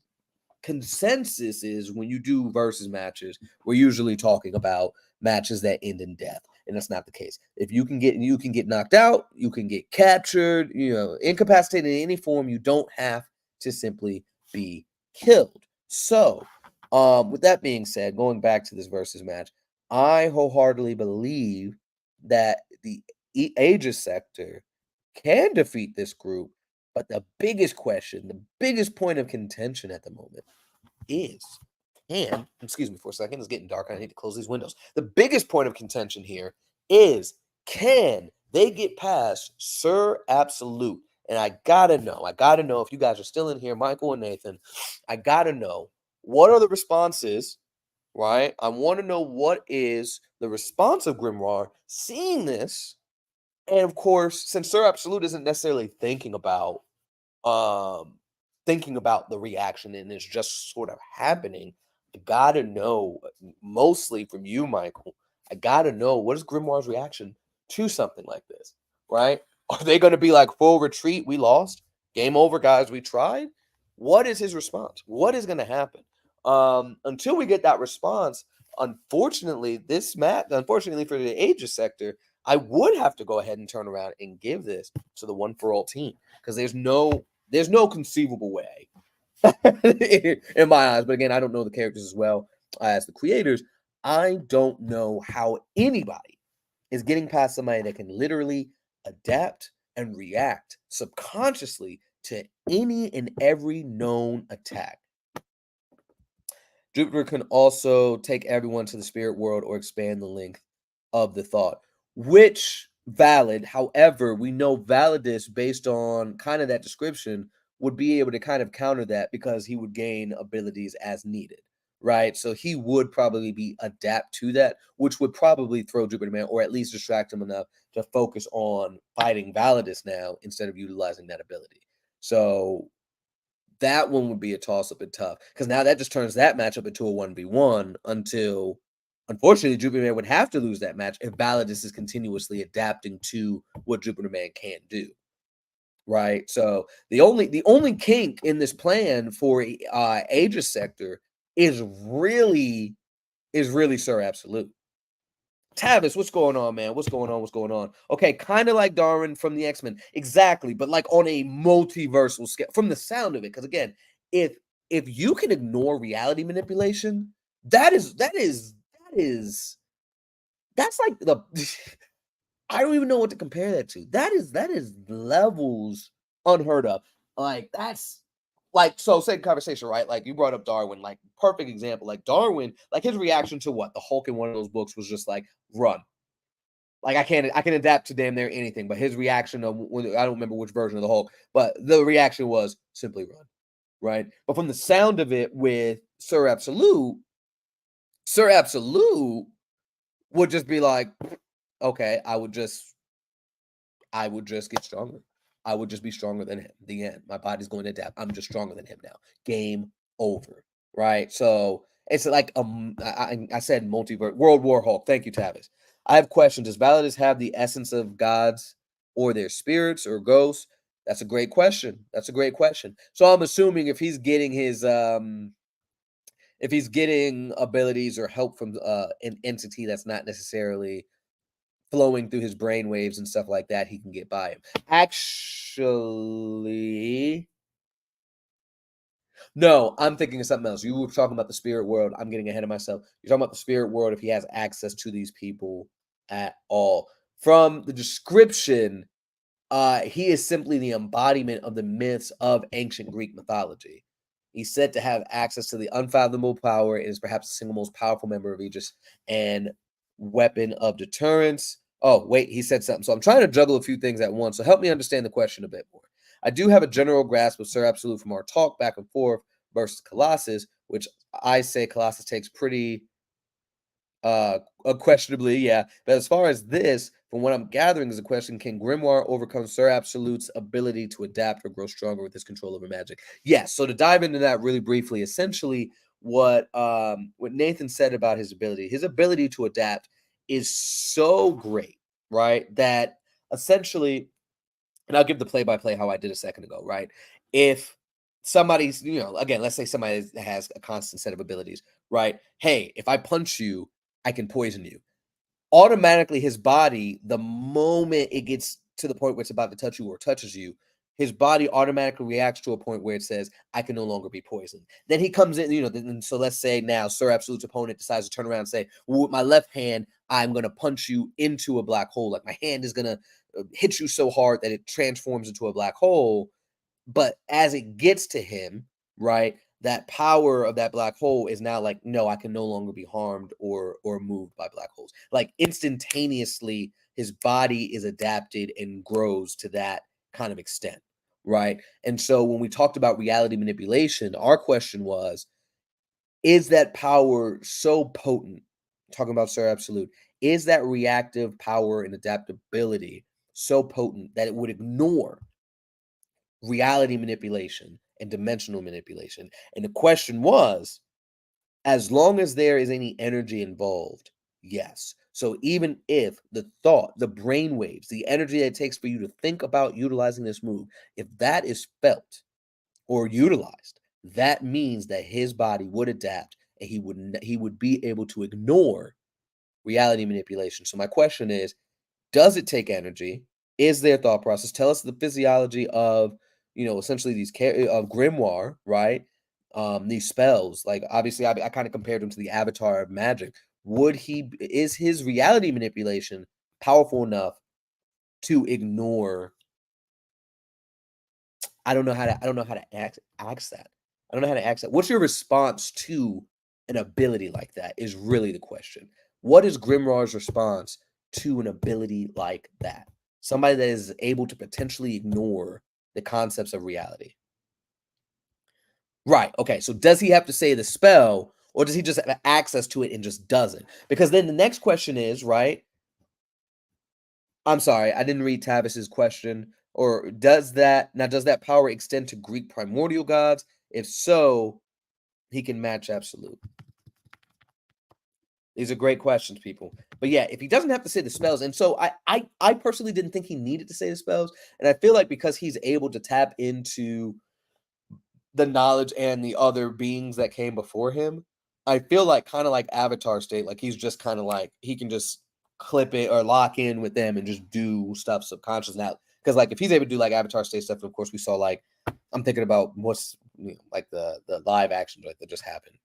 [SPEAKER 1] consensus is when you do versus matches, we're usually talking about matches that end in death, and that's not the case. If you can get knocked out, you can get captured, incapacitated in any form. You don't have to simply be killed. So, with that being said, going back to this versus match, I wholeheartedly believe that the Aegis sector can defeat this group. But the biggest question, the biggest point of contention at the moment is excuse me for a second, it's getting dark. I need to close these windows. The biggest point of contention here is, can they get past Sir Absolute? And I gotta know if you guys are still in here, Michael and Nathan, I gotta know what are the responses, right? I want to know what is the response of Grimoire seeing this. And of course, since Sir Absolute isn't necessarily um thinking about the reaction and it's just sort of happening, I gotta know, mostly from you, Michael, I gotta know, what is Grimoire's reaction to something like this, right? Are they gonna be like, full retreat, we lost, game over, guys, we tried? What is his response? What is gonna happen? Until we get that response, unfortunately for the Aegis sector, I would have to go ahead and turn around and give this to the one for all team, because there's no conceivable way in my eyes. But again, I don't know the characters as well as the creators. I don't know how anybody is getting past somebody that can literally adapt and react subconsciously to any and every known attack. Jupiter can also take everyone to the spirit world or expand the length of the thought, which valid. However, we know Validus, based on kind of that description, would be able to kind of counter that because he would gain abilities as needed, right? So he would probably be adapt to that, which would probably throw Jupiter Man, or at least distract him enough to focus on fighting Validus now instead of utilizing that ability. So that one would be a toss-up and tough, because now that just turns that matchup into a 1v1 until, unfortunately, Jupiter Man would have to lose that match if Validus is continuously adapting to what Jupiter Man can do. Right? So the only kink in this plan for Aegis sector is really Sir Absolute. Tavis, what's going on, man? What's going on? What's going on? Okay, kind of like Darwin from the X-Men. Exactly, but like on a multiversal scale from the sound of it. Because again, if you can ignore reality manipulation, that's like the I don't even know what to compare that to. That is levels unheard of. Like that's like, so same conversation, right? Like you brought up Darwin, like perfect example. Like Darwin, like his reaction to what the Hulk in one of those books was just like run. Like I can adapt to damn near anything, but his reaction of I don't remember which version of the Hulk, but the reaction was simply run, right? But from the sound of it with Sir Absolute would just be like, okay, I would just get stronger. I would just be stronger than him. The end. My body's going to adapt. I'm just stronger than him now. Game over. Right. So it's like I said multiverse World War Hulk. Thank you, Tavis. I have questions. Does Validus have the essence of gods or their spirits or ghosts? That's a great question. That's a great question. So I'm assuming if he's getting abilities or help from an entity that's not necessarily flowing through his brain waves and stuff like that, he can get by him. Actually, no, I'm thinking of something else. You were talking about the spirit world. I'm getting ahead of myself. You're talking about the spirit world if he has access to these people at all. From the description, he is simply the embodiment of the myths of ancient Greek mythology. He's said to have access to the unfathomable power and is perhaps the single most powerful member of Aegis and weapon of deterrence. Oh, wait, he said something. So I'm trying to juggle a few things at once. So help me understand the question a bit more. I do have a general grasp of Sir Absolute from our talk back and forth versus Colossus, which I say Colossus takes pretty questionably, yeah. But as far as this, from what I'm gathering, is a question: can Grimoire overcome Sir Absolute's ability to adapt or grow stronger with his control over magic? Yes. So to dive into that really briefly, essentially, what Nathan said about his ability to adapt is so great, right? That essentially, and I'll give the play-by-play how I did a second ago, right? If somebody's, again, let's say somebody has a constant set of abilities, right? Hey, if I punch you, I can poison you. Automatically, his body, the moment it gets to the point where it's about to touch you or touches you, his body automatically reacts to a point where it says, I can no longer be poisoned. Then he comes in, so let's say now Sir Absolute's opponent decides to turn around and say, well, with my left hand, I'm going to punch you into a black hole. Like my hand is going to hit you so hard that it transforms into a black hole. But as it gets to him, right, that power of that black hole is now like, no, I can no longer be harmed or moved by black holes. Like instantaneously, his body is adapted and grows to that kind of extent, right? And so when we talked about reality manipulation, our question was, is that power so potent? Talking about Sir Absolute, is that reactive power and adaptability so potent that it would ignore reality manipulation and dimensional manipulation? And the question was, as long as there is any energy involved, yes. So even if the thought, the brain waves, the energy that it takes for you to think about utilizing this move, if that is felt or utilized, that means that his body would adapt and he would be able to ignore reality manipulation. So my question is, does it take energy? Is there thought process? Tell us the physiology of, essentially these of grimoire, right? These spells. Like obviously, I kind of compared him to the avatar of magic. Is his reality manipulation powerful enough to ignore? I don't know how to ask that. I don't know how to ask that. What's your response to an ability like that? Is really the question. What is Grimoire's response to an ability like that? Somebody that is able to potentially ignore the concepts of reality. Right. Okay. So does he have to say the spell or does he just have access to it and just does it? Because then the next question is, right? I'm sorry, I didn't read Tavis's question. Or does that power extend to Greek primordial gods? If so, he can match Absolute. These are great questions, people. But yeah, if he doesn't have to say the spells, and so I personally didn't think he needed to say the spells, and I feel like because he's able to tap into the knowledge and the other beings that came before him, I feel like kind of like Avatar state, like he's just kind of like he can just clip it or lock in with them and just do stuff subconscious now. Because like if he's able to do like Avatar state stuff, of course we saw like I'm thinking about what's like the live action like that just happened,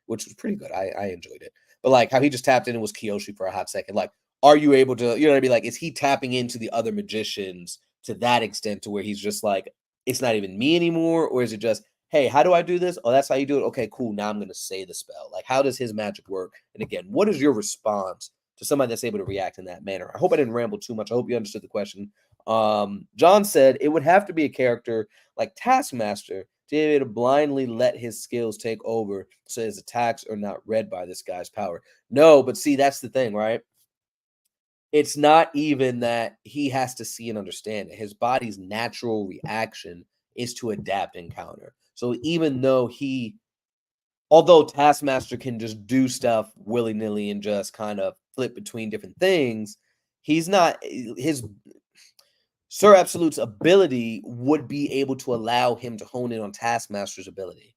[SPEAKER 1] which was pretty good. I enjoyed it. But like how he just tapped in and was Kyoshi for a hot second. Like, are you able to, what I mean? Like, is he tapping into the other magicians to that extent to where he's just like, it's not even me anymore? Or is it just, hey, how do I do this? Oh, that's how you do it. Okay, cool. Now I'm going to say the spell. Like, how does his magic work? And again, what is your response to somebody that's able to react in that manner. I hope I didn't ramble too much. I hope you understood the question. John said it would have to be a character like Taskmaster to be able to blindly let his skills take over so his attacks are not read by this guy's power. No, but see, that's the thing, right? It's not even that he has to see and understand it. His body's natural reaction is to adapt and counter. So even though although Taskmaster can just do stuff willy-nilly and just kind of flip between different things, he's not his Sir Absolute's ability would be able to allow him to hone in on Taskmaster's ability.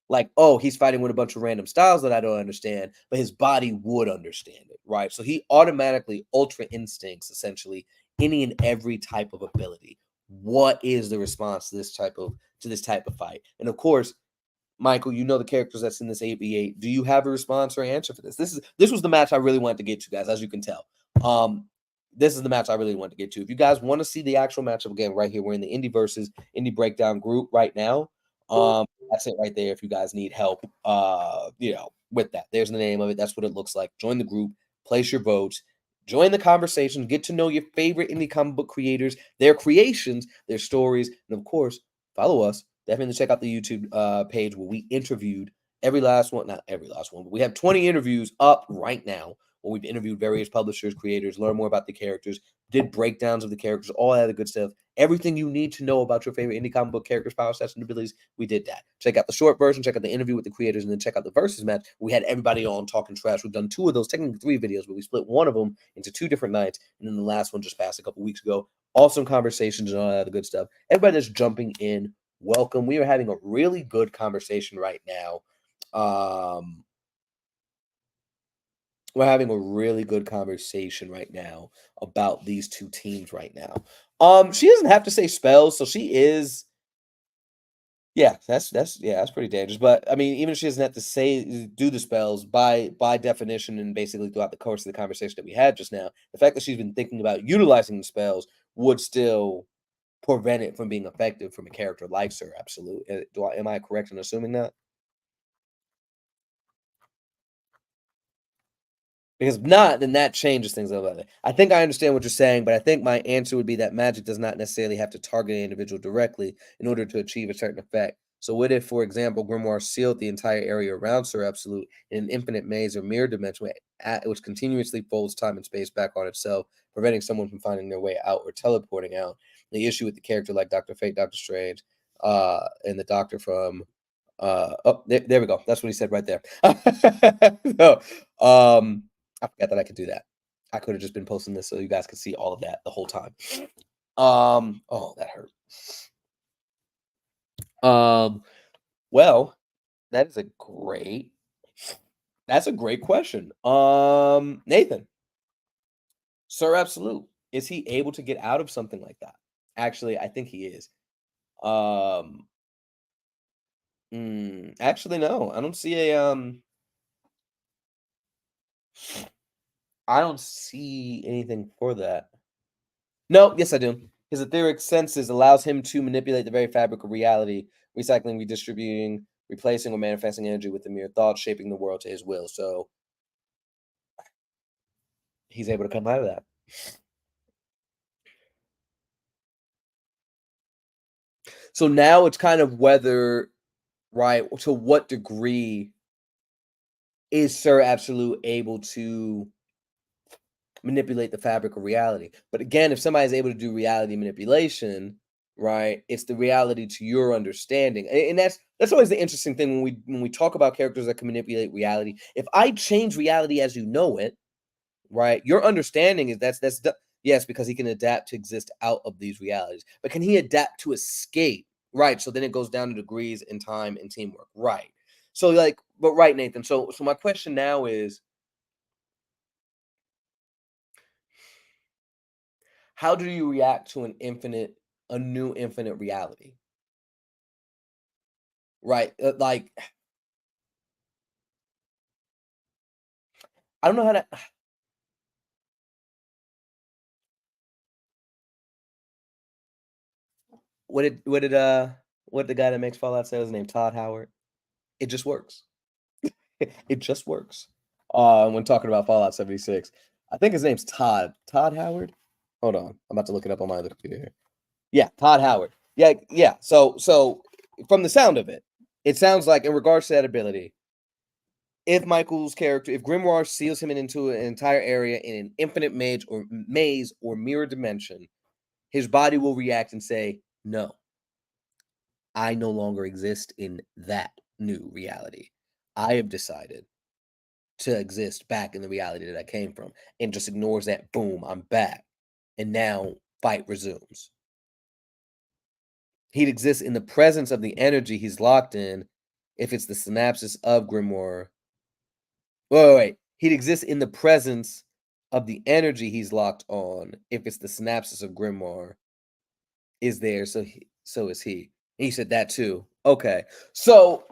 [SPEAKER 1] Like, oh, he's fighting with a bunch of random styles that I don't understand, but his body would understand it, right? So he automatically ultra instincts essentially any and every type of ability. What is the response to this type of fight? And of course, Michael, you know the characters that's in this 8v8. Do you have a response or answer for this? This was the match I really wanted to get to, guys, as you can tell. This is the match I really want to get to. If you guys want to see the actual matchup again, right here, we're in the Indie versus Indie Breakdown group right now. That's it right there. If you guys need help, with that, there's the name of it. That's what it looks like. Join the group, place your votes, join the conversation, get to know your favorite indie comic book creators, their creations, their stories, and of course, follow us. Definitely check out the YouTube page where we interviewed not every last one, but we have 20 interviews up right now where we've interviewed various publishers, creators, learn more about the characters, did breakdowns of the characters, all that other good stuff. Everything you need to know about your favorite indie comic book characters, power stats, and abilities, we did that. Check out the short version, check out the interview with the creators, and then check out the versus match. We had everybody on talking trash. We've done 2 of those, technically 3 videos, but we split one of them into 2 different nights, and then the last one just passed a couple weeks ago. Awesome conversations and all that other good stuff. Everybody that's jumping in, welcome. We are having a really good conversation right now. We're having a really good conversation right now about these 2 teams right now. She doesn't have to say spells, so she is. Yeah, that's pretty dangerous. But I mean, even if she doesn't have to do the spells by definition, and basically throughout the course of the conversation that we had just now, the fact that she's been thinking about utilizing the spells would still prevent it from being effective from a character like Sir Absolute. Am I correct in assuming that? Because if not, then that changes things a little bit. I think I understand what you're saying, but I think my answer would be that magic does not necessarily have to target an individual directly in order to achieve a certain effect. So what if, for example, Grimoire sealed the entire area around Sir Absolute in an infinite maze or mirror dimension which continuously folds time and space back on itself, preventing someone from finding their way out or teleporting out? The issue with the character like Dr. Fate, Dr. Strange, and the Doctor from there we go. That's what he said right there. So, I forgot that I could do that. I could have just been posting this so you guys could see all of that the whole time. Oh, that hurt. Well, that's a great question. Nathan, Sir Absolute, is he able to get out of something like that? Actually, I think he is. Actually, no. I don't see anything for that. No, yes, I do. His etheric senses allows him to manipulate the very fabric of reality, recycling, redistributing, replacing, or manifesting energy with the mere thought, shaping the world to his will. So he's able to come out of that. So now it's kind of whether, right, to what degree is Sir Absolute able to manipulate the fabric of reality? But again, if somebody's able to do reality manipulation, right, it's the reality to your understanding. And that's always the interesting thing when we talk about characters that can manipulate reality. If I change reality as you know it, right, your understanding is yes, because he can adapt to exist out of these realities. But can he adapt to escape? Right. So then it goes down to degrees in time and teamwork. Right. So but right, Nathan. So my question now is, how do you react to a new infinite reality? Right? Like, I don't know how to. What did the guy that makes Fallout say his name? Todd Howard. It just works. It just works. When talking about Fallout 76. I think his name's Todd. Todd Howard? Hold on. I'm about to look it up on my other computer here. Yeah, Todd Howard. Yeah. So from the sound of it, it sounds like in regards to that ability, if Michael's character, if Grimoire seals him into an entire area in an infinite maze or mirror dimension, his body will react and say, no, I no longer exist in that new reality. I have decided to exist back in the reality that I came from, and just ignores that. Boom, I'm back. And now fight resumes. He'd exist in the presence of the energy he's locked in if it's the synapses of Grimoire. Wait. He'd exist in the presence of the energy he's locked on if it's the synapses of Grimoire is there, so is he. And he said that too. Okay. So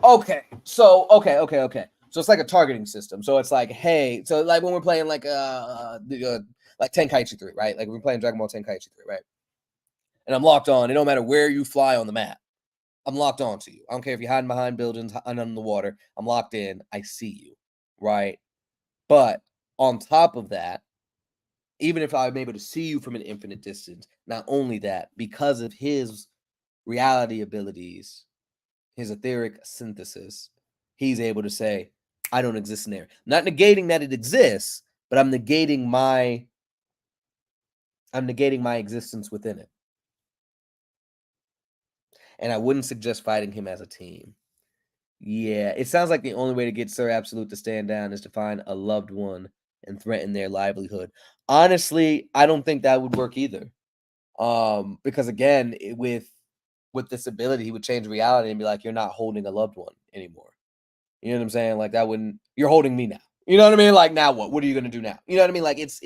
[SPEAKER 1] it's like a targeting system. So it's like, hey, so like when we're playing like Tenkaichi 3, right? Like we're playing Dragon Ball Tenkaichi 3, right? And I'm locked on. It don't matter where you fly on the map. I'm locked on to you. I don't care if you're hiding behind buildings, under the water. I'm locked in. I see you, right? But on top of that, even if I'm able to see you from an infinite distance, not only that, because of his reality abilities, his etheric synthesis, he's able to say, I don't exist in there. Not negating that it exists, but I'm negating my existence within it. And I wouldn't suggest fighting him as a team. Yeah, it sounds like the only way to get Sir Absolute to stand down is to find a loved one and threaten their livelihood. Honestly, I don't think that would work either. Because again, with this ability, he would change reality and be like, you're not holding a loved one anymore. You know what I'm saying? Like that wouldn't, you're holding me now. You know what I mean? Like now what? What are you gonna do now? You know what I mean? Like it's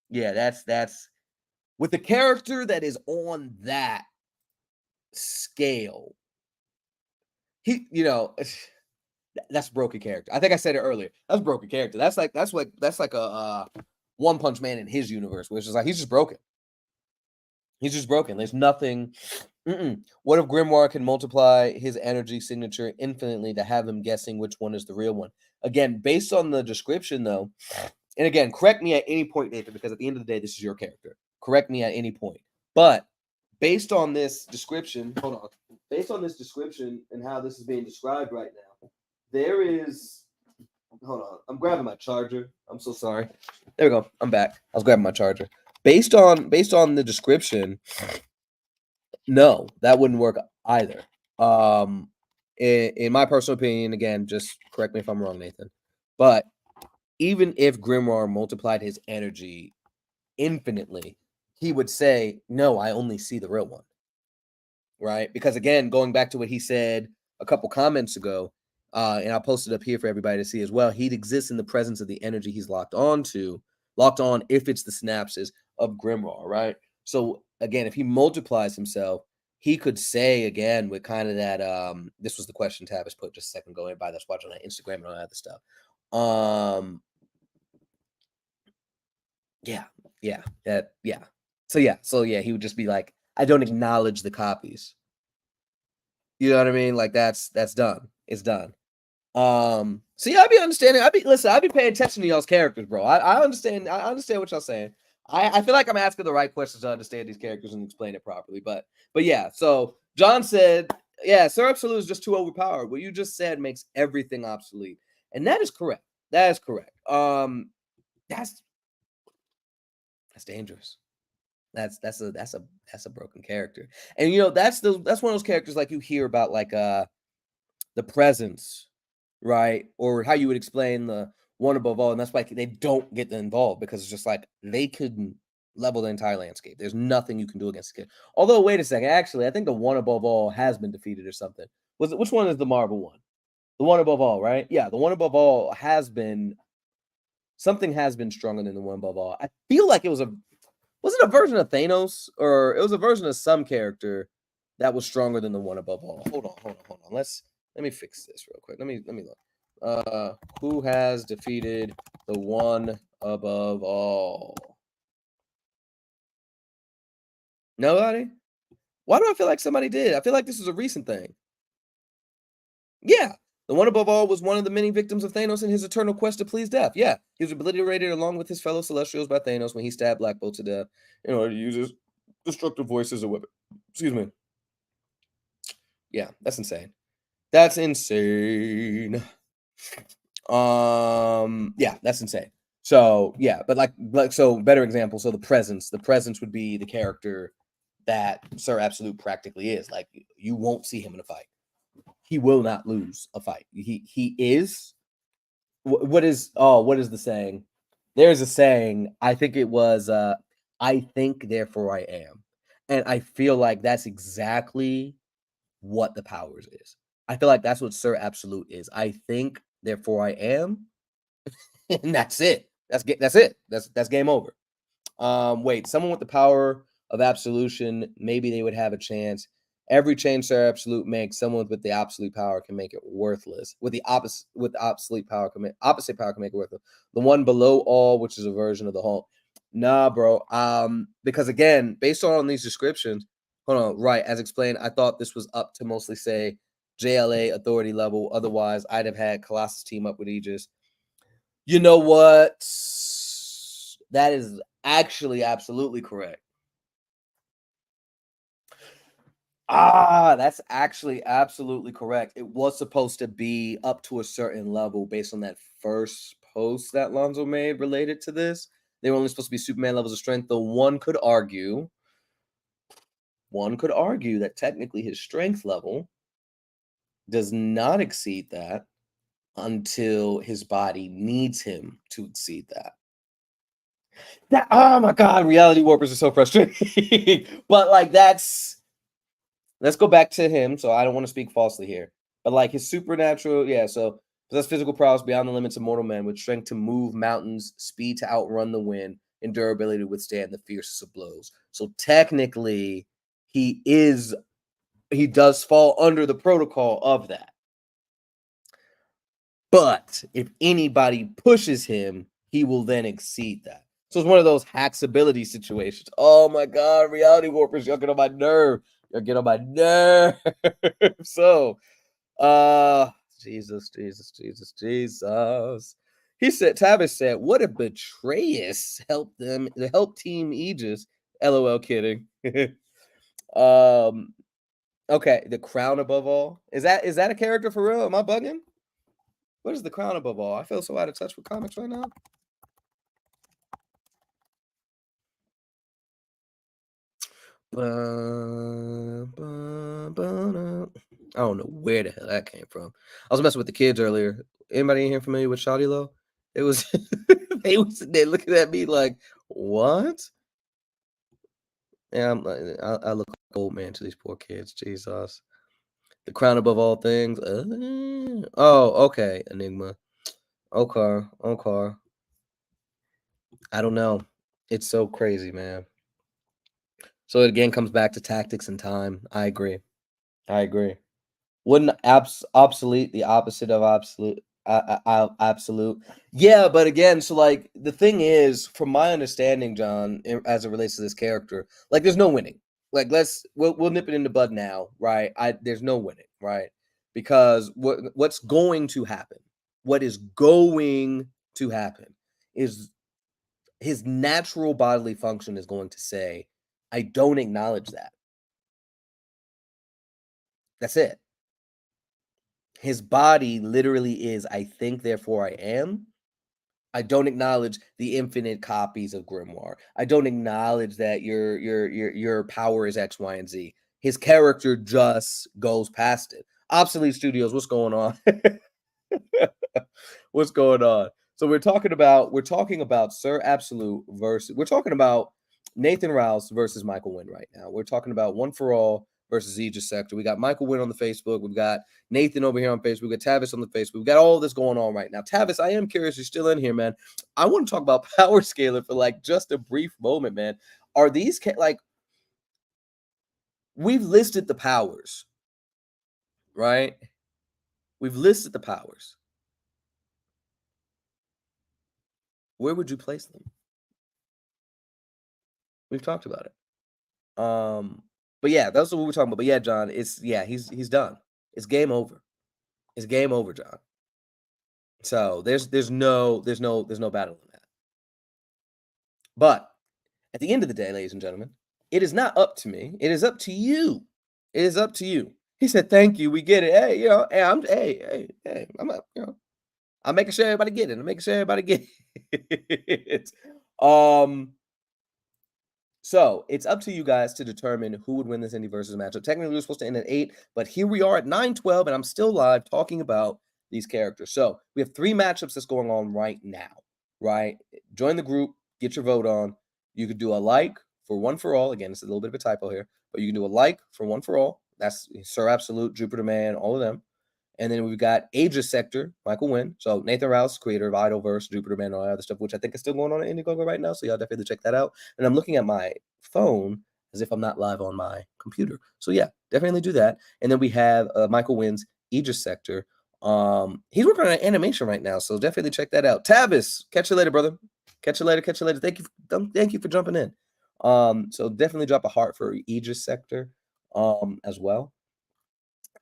[SPEAKER 1] yeah, that's with the character that is on that scale, he, that's broken character. I think I said it earlier. That's broken character. That's like a One Punch Man in his universe, which is like he's just broken. He's just broken. There's nothing. What if Grimoire can multiply his energy signature infinitely to have him guessing which one is the real one? Again, based on the description, though, and again, correct me at any point, Nathan, because at the end of the day, this is your character. Correct me at any point. But based on this description, hold on. Based on this description and how this is being described right now, there is. Hold on. I'm grabbing my charger. I'm so sorry. There we go. I'm back. I was grabbing my charger. Based on the description, no, that wouldn't work either. In my personal opinion, again, just correct me if I'm wrong, Nathan, but even if Grimoire multiplied his energy infinitely, he would say, no, I only see the real one, right? Because again, going back to what he said a couple comments ago, and I'll post it up here for everybody to see as well, he'd exist in the presence of the energy he's locked on if it's the synapses of Grimoire, right? So again, if he multiplies himself, he could say again with kind of that, this was the question Tavis put just a second ago, everybody that's watching on Instagram and all that other stuff. So he would just be like, I don't acknowledge the copies. You know what I mean? Like that's done. It's done. So yeah, I'd be understanding. I'd be paying attention to y'all's characters, bro. I understand. I understand what y'all saying. I feel like I'm asking the right questions to understand these characters and explain it properly. But yeah, so John said, yeah, Sir Absolute is just too overpowered. What you just said makes everything obsolete. And that is correct. That is correct. That's dangerous. That's a broken character. And that's one of those characters like you hear about like the presence, right? Or how you would explain the one above all, and that's why they don't get involved, because it's just like they couldn't level the entire landscape. There's nothing you can do against the kid. Although, wait a second, actually, I think the one above all has been defeated or something. Which one is the Marvel one? The one above all, right? Yeah, the one above all has been stronger than the one above all. I feel like was it a version of Thanos, or it was a version of some character that was stronger than the one above all. Hold on. Let me fix this real quick. Let me look. Who has defeated the one above all? Nobody? Why do I feel like somebody did? I feel like this is a recent thing. Yeah. The one above all was one of the many victims of Thanos in his eternal quest to please death. Yeah, he was obliterated along with his fellow Celestials by Thanos when he stabbed Black Bolt to death in order to use his destructive voice as a weapon. Excuse me. Yeah, that's insane. That's insane. Yeah, that's insane. So yeah, but like so better example. So the presence would be the character that Sir Absolute practically is. Like you won't see him in a fight. He will not lose a fight. He is. What is the saying? There's a saying. I think it was. I think, therefore I am, and I feel like that's exactly what the powers is. I feel like that's what Sir Absolute is. I think, therefore I am, and that's it. That's it. That's game over. Wait, someone with the power of absolution, maybe they would have a chance. Every change Sir Absolute makes, someone with the absolute power can make it worthless. With the opposite power can make it worthless. The one below all, which is a version of the whole. Nah, bro. Because again, based on these descriptions, hold on, right, as explained, I thought this was up to mostly say JLA authority level. Otherwise, I'd have had Colossus team up with Aegis. You know what? That is actually absolutely correct. That's actually absolutely correct. It was supposed to be up to a certain level based on that first post that Lonzo made related to this. They were only supposed to be Superman levels of strength, though one could argue that technically his strength level does not exceed that until his body needs him to exceed that. Oh my god, reality warpers are so frustrating. But like let's go back to him. So I don't want to speak falsely here. But like his supernatural, yeah, so possess physical prowess beyond the limits of mortal man with strength to move mountains, speed to outrun the wind, and durability to withstand the fiercest of blows. So technically, he does fall under the protocol of that. But if anybody pushes him, he will then exceed that. So it's one of those hacks ability situations. Oh my god, reality warpers, y'all get on my nerve. Y'all get on my nerve. So, Jesus. He said, Tavis said, what if Betrayus helped them to help Team Aegis? LOL, kidding. Okay, the crown above all. Is that a character for real? Am I bugging? What is the crown above all? I feel so out of touch with comics right now. I don't know where the hell that came from. I was messing with the kids earlier. Anybody in here familiar with Shawty Lo? It was they was sitting there looking at me like, what? Yeah, I look like old man to these poor kids. Jesus. The crown above all things. Oh, okay, Enigma. Okay. I don't know. It's so crazy, man. So it again comes back to tactics and time. I agree. Wouldn't obsolete the opposite of absolute? Absolute. Yeah, but again, so like the thing is, from my understanding, John, as it relates to this character, like there's no winning. Like we'll nip it in the bud now, right? There's no winning, right? Because what's going to happen? What is going to happen is his natural bodily function is going to say, I don't acknowledge that. That's it. His body literally is, I think, therefore I am. I don't acknowledge the infinite copies of Grimoire. I don't acknowledge that your power is X, Y, and Z. His character just goes past it. Obsolete Studios, what's going on? What's going on? So we're talking about Sir Absolute versus we're talking about Nathan Rouse versus Michael Wynn right now. We're talking about One for All versus Aegis Sector. We got Michael Wynn on the Facebook. We've got Nathan over here on Facebook. We got Tavis on the Facebook. We've got all this going on right now. Tavis, I am curious. You're still in here, man. I want to talk about Power Scaler for like just a brief moment, man. Are these like we've listed the powers, right? We've listed the powers. Where would you place them? We've talked about it. But yeah, that's what we were talking about. But yeah, John, he's done. It's game over. it's game over, John. So there's no battle in that. But at the end of the day, ladies and gentlemen, it is not up to me. It is up to you. It is up to you. He said, "Thank you. We get it. Hey, hey, I'm I'm making sure everybody get it. I'm making sure everybody get it." So it's up to you guys to determine who would win this Indy versus matchup. Technically, we were supposed to end at 8, but here we are at 9:12, and I'm still live talking about these characters. So we have 3 matchups that's going on right now, right? Join the group, get your vote on. You could do a like for One for All. Again, it's a little bit of a typo here, but you can do a like for One for All. That's Sir Absolute, Jupiter Man, all of them. And then we've got Aegis Sector, Michael Wynn. So Nathan Rouse, creator of Idolverse, Jupiter Man, all that other stuff, which I think is still going on at Indiegogo right now. So y'all definitely check that out. And I'm looking at my phone as if I'm not live on my computer. So yeah, definitely do that. And then we have Michael Wynn's Aegis Sector. He's working on an animation right now, so definitely check that out. Tavis, catch you later, brother. Catch you later. Catch you later. Thank you for jumping in. So definitely drop a heart for Aegis Sector as well.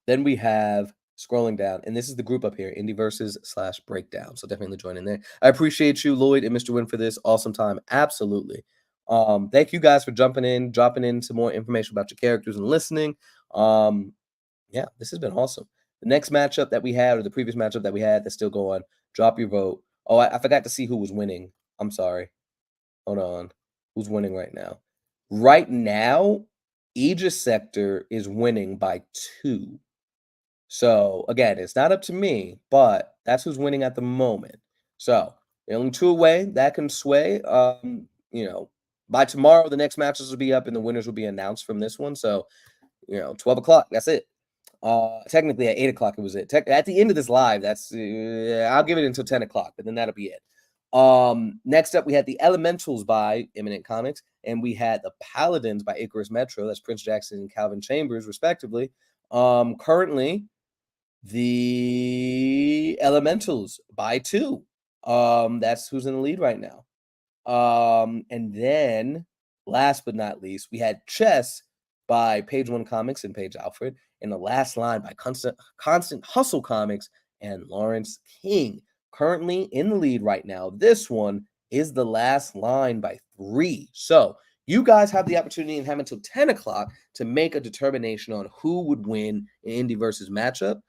[SPEAKER 1] Then we have scrolling down, and this is the group up here, Indieverses/Breakdown. So definitely join in there. I appreciate you, Lloyd and Mr. Wynn, for this awesome time. Absolutely. Thank you guys for jumping in, dropping in some more information about your characters and listening. Yeah, this has been awesome. The next matchup that we had, or the previous matchup that we had that's still going, drop your vote. Oh, I forgot to see who was winning. I'm sorry. Hold on. Who's winning right now? Right now, Aegis Sector is winning by 2. So again, it's not up to me, but that's who's winning at the moment. So they're only 2 away. That can sway. By tomorrow, the next matches will be up and the winners will be announced from this one. So, 12 o'clock. That's it. Technically at 8 o'clock it was it. At the end of this live, that's I'll give it until 10 o'clock, but then that'll be it. Next up, we had the Elementals by Imminent Comics, and we had the Paladins by Icarus Metro. That's Prince Jackson and Calvin Chambers, respectively. Currently, the Elementals by 2. That's who's in the lead right now. And then, last but not least, we had Chess by Page One Comics and Page Alfred, and the last line by Constant Hustle Comics and Lawrence King. Currently in the lead right now. This one is the last line by 3. So you guys have the opportunity and have until 10 o'clock to make a determination on who would win an Indy versus matchup.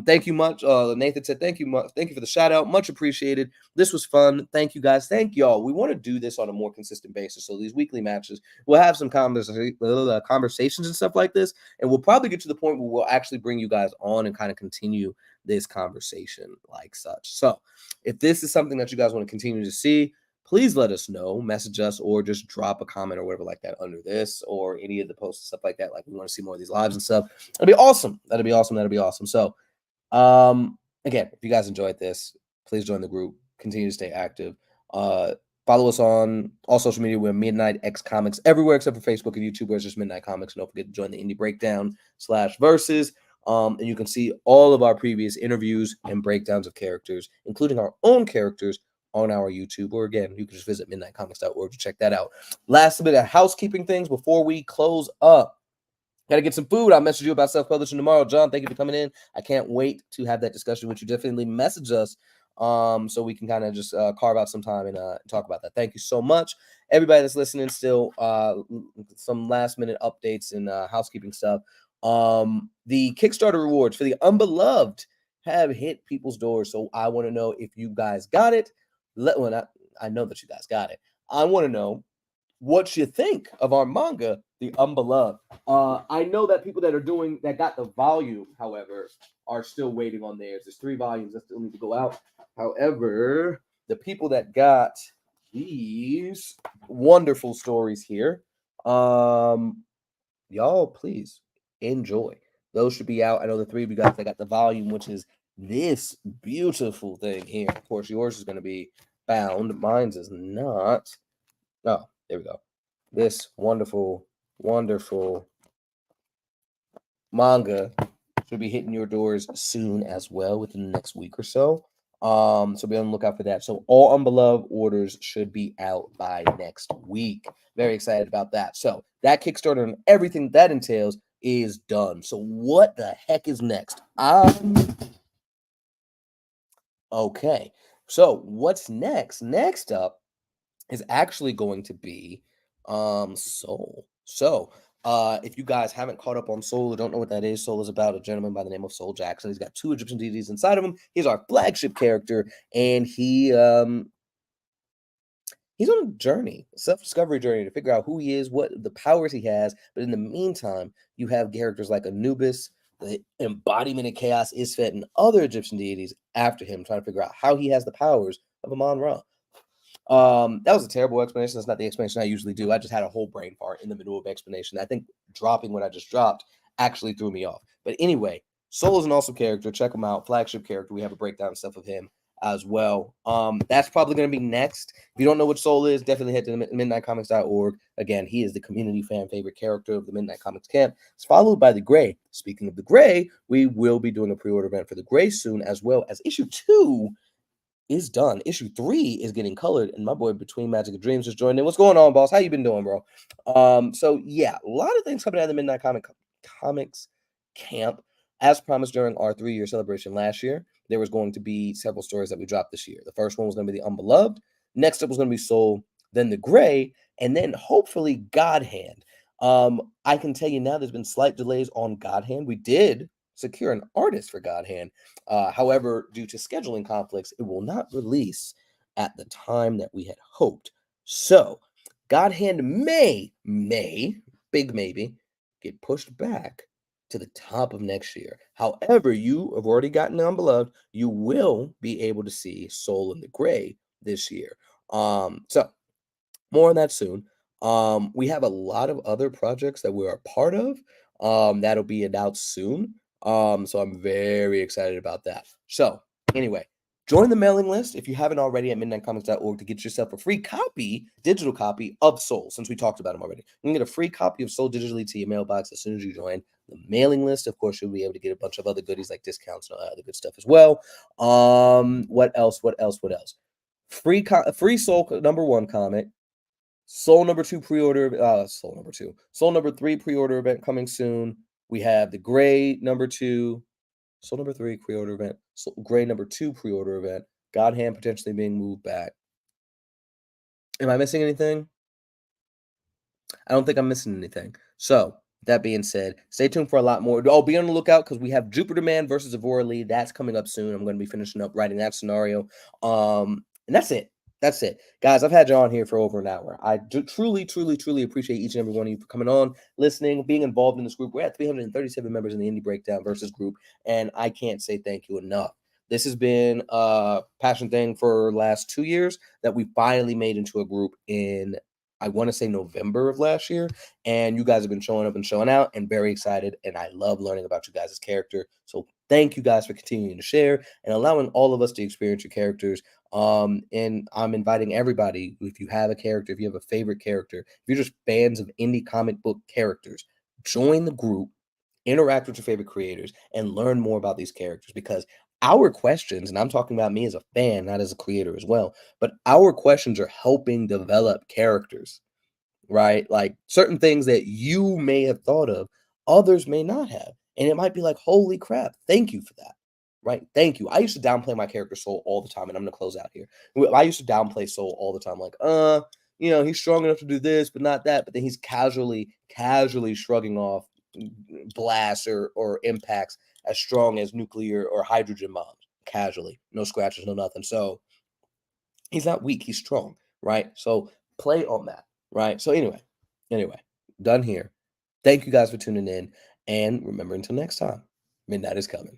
[SPEAKER 1] Thank you much. Nathan said, thank you for the shout out. Much appreciated. This was fun. Thank you guys. Thank y'all. We want to do this on a more consistent basis. So these weekly matches, we'll have some conversations and stuff like this. And we'll probably get to the point where we'll actually bring you guys on and kind of continue this conversation like such. So if this is something that you guys want to continue to see, please let us know, message us, or just drop a comment or whatever like that under this or any of the posts and stuff like that. Like, we want to see more of these lives and stuff. That'd be awesome. That'd be awesome. So, again, if you guys enjoyed this, please join the group. Continue to stay active. Follow us on all social media. We're Midnight X Comics everywhere except for Facebook and YouTube, where it's just Midnight Comics. And don't forget to join the Indie Breakdown /Verses. And you can see all of our previous interviews and breakdowns of characters, including our own characters, on our YouTube. Or again, you can just visit midnightcomics.org to check that out. Last bit of housekeeping things before we close up. Gotta get some food. I'll message you about self-publishing tomorrow. John, thank you for coming in. I can't wait to have that discussion with you. Definitely message us so we can kind of just carve out some time and talk about that. Thank you so much. Everybody that's listening still, some last-minute updates and housekeeping stuff. The Kickstarter rewards for the Unbeloved have hit people's doors, so I want to know if you guys got it. I know that you guys got it. I want to know what you think of our manga, The Unbeloved. I know that people that got the volume, however, are still waiting on theirs. There's 3 volumes that still need to go out. However, the people that got these wonderful stories here, y'all please enjoy. Those should be out. I know the 3 of you guys that got the volume, which is this beautiful thing here. Of course, yours is going to be bound. Mine's is not. Oh, there we go. This wonderful, wonderful manga should be hitting your doors soon as well, within the next week or so. So be on the lookout for that. So all Unbeloved orders should be out by next week. Very excited about that. So that Kickstarter and everything that entails is done. So what the heck is next? Okay. So what's next? Next up is actually going to be Soul. So if you guys haven't caught up on Soul or don't know what that is, Soul is about a gentleman by the name of Soul Jackson. He's got two Egyptian deities inside of him. He's our flagship character, and he's on a journey, a self-discovery journey to figure out who he is, what the powers he has. But in the meantime, you have characters like Anubis, the embodiment of chaos, Isfet, and other Egyptian deities after him, trying to figure out how he has the powers of Amon Ra. That was a terrible explanation. That's not the explanation I usually do. I just had a whole brain fart in the middle of explanation. I think dropping what I just dropped actually threw me off. But anyway, Soul is an awesome character. Check him out. Flagship character. We have a breakdown and stuff of him as well. That's probably going to be next. If you don't know what Soul is, definitely head to midnightcomics.org. Again, he is the community fan favorite character of the Midnight Comics camp. It's followed by the Gray. Speaking of the Gray, we will be doing a pre-order event for the Gray soon, as well as issue 2 is done. Issue 3 is getting colored, and my boy Between Magic and Dreams just joined in. What's going on, boss? How you been doing, bro? So yeah, a lot of things coming out of the Midnight Comics camp. As promised during our 3-year celebration last year, there was going to be several stories that we dropped this year. The first one was going to be The Unbeloved. Next up was going to be Soul, then The Gray, and then hopefully God Hand. I can tell you now there's been slight delays on God Hand. We did secure an artist for God Hand. However, due to scheduling conflicts, it will not release at the time that we had hoped. So, God Hand may, big maybe, get pushed back to the top of next year. However, you have already gotten the Unbeloved. You will be able to see Soul in the Gray this year. So more on that soon. We have a lot of other projects that we are part of. That'll be announced soon. So I'm very excited about that. So anyway, join the mailing list if you haven't already at midnightcomics.org to get yourself a free copy, digital copy of Soul, since we talked about him already. You can get a free copy of Soul digitally to your mailbox as soon as you join the mailing list. Of course, you'll be able to get a bunch of other goodies like discounts and all that other good stuff as well. What else? Free Soul #1 comic. Soul #2 pre-order, Soul #3 pre-order event coming soon. We have the Gray #2, Soul #3 pre-order event, Gray #2 pre-order event, God Hand potentially being moved back. Am I missing anything? I don't think I'm missing anything. So, that being said, stay tuned for a lot more. Oh, be on the lookout because we have Jupiter Man versus Evora Lee. That's coming up soon. I'm going to be finishing up writing that scenario. And that's it. That's it. Guys, I've had you on here for over an hour. I do truly, truly, truly appreciate each and every one of you for coming on, listening, being involved in this group. We're at 337 members in the Indie Breakdown versus group, and I can't say thank you enough. This has been a passion thing for the last 2 years that we finally made into a group in, I want to say, November of last year. And you guys have been showing up and showing out, and very excited. And I love learning about you guys' character. So thank you guys for continuing to share and allowing all of us to experience your characters. And I'm inviting everybody, if you have a character, if you have a favorite character, if you're just fans of indie comic book characters, join the group, interact with your favorite creators, and learn more about these characters, because our questions, and I'm talking about me as a fan, not as a creator as well, but our questions are helping develop characters, right? Like certain things that you may have thought of, others may not have. And it might be like, holy crap, thank you for that. Right? Thank you. I used to downplay my character Soul all the time, and I'm gonna close out here. I used to downplay Soul all the time, like, he's strong enough to do this, but not that. But then he's casually shrugging off blasts or impacts as strong as nuclear or hydrogen bombs. Casually, no scratches, no nothing. So he's not weak, he's strong, right? So play on that, right? So anyway, done here. Thank you guys for tuning in. And remember, until next time, midnight is coming.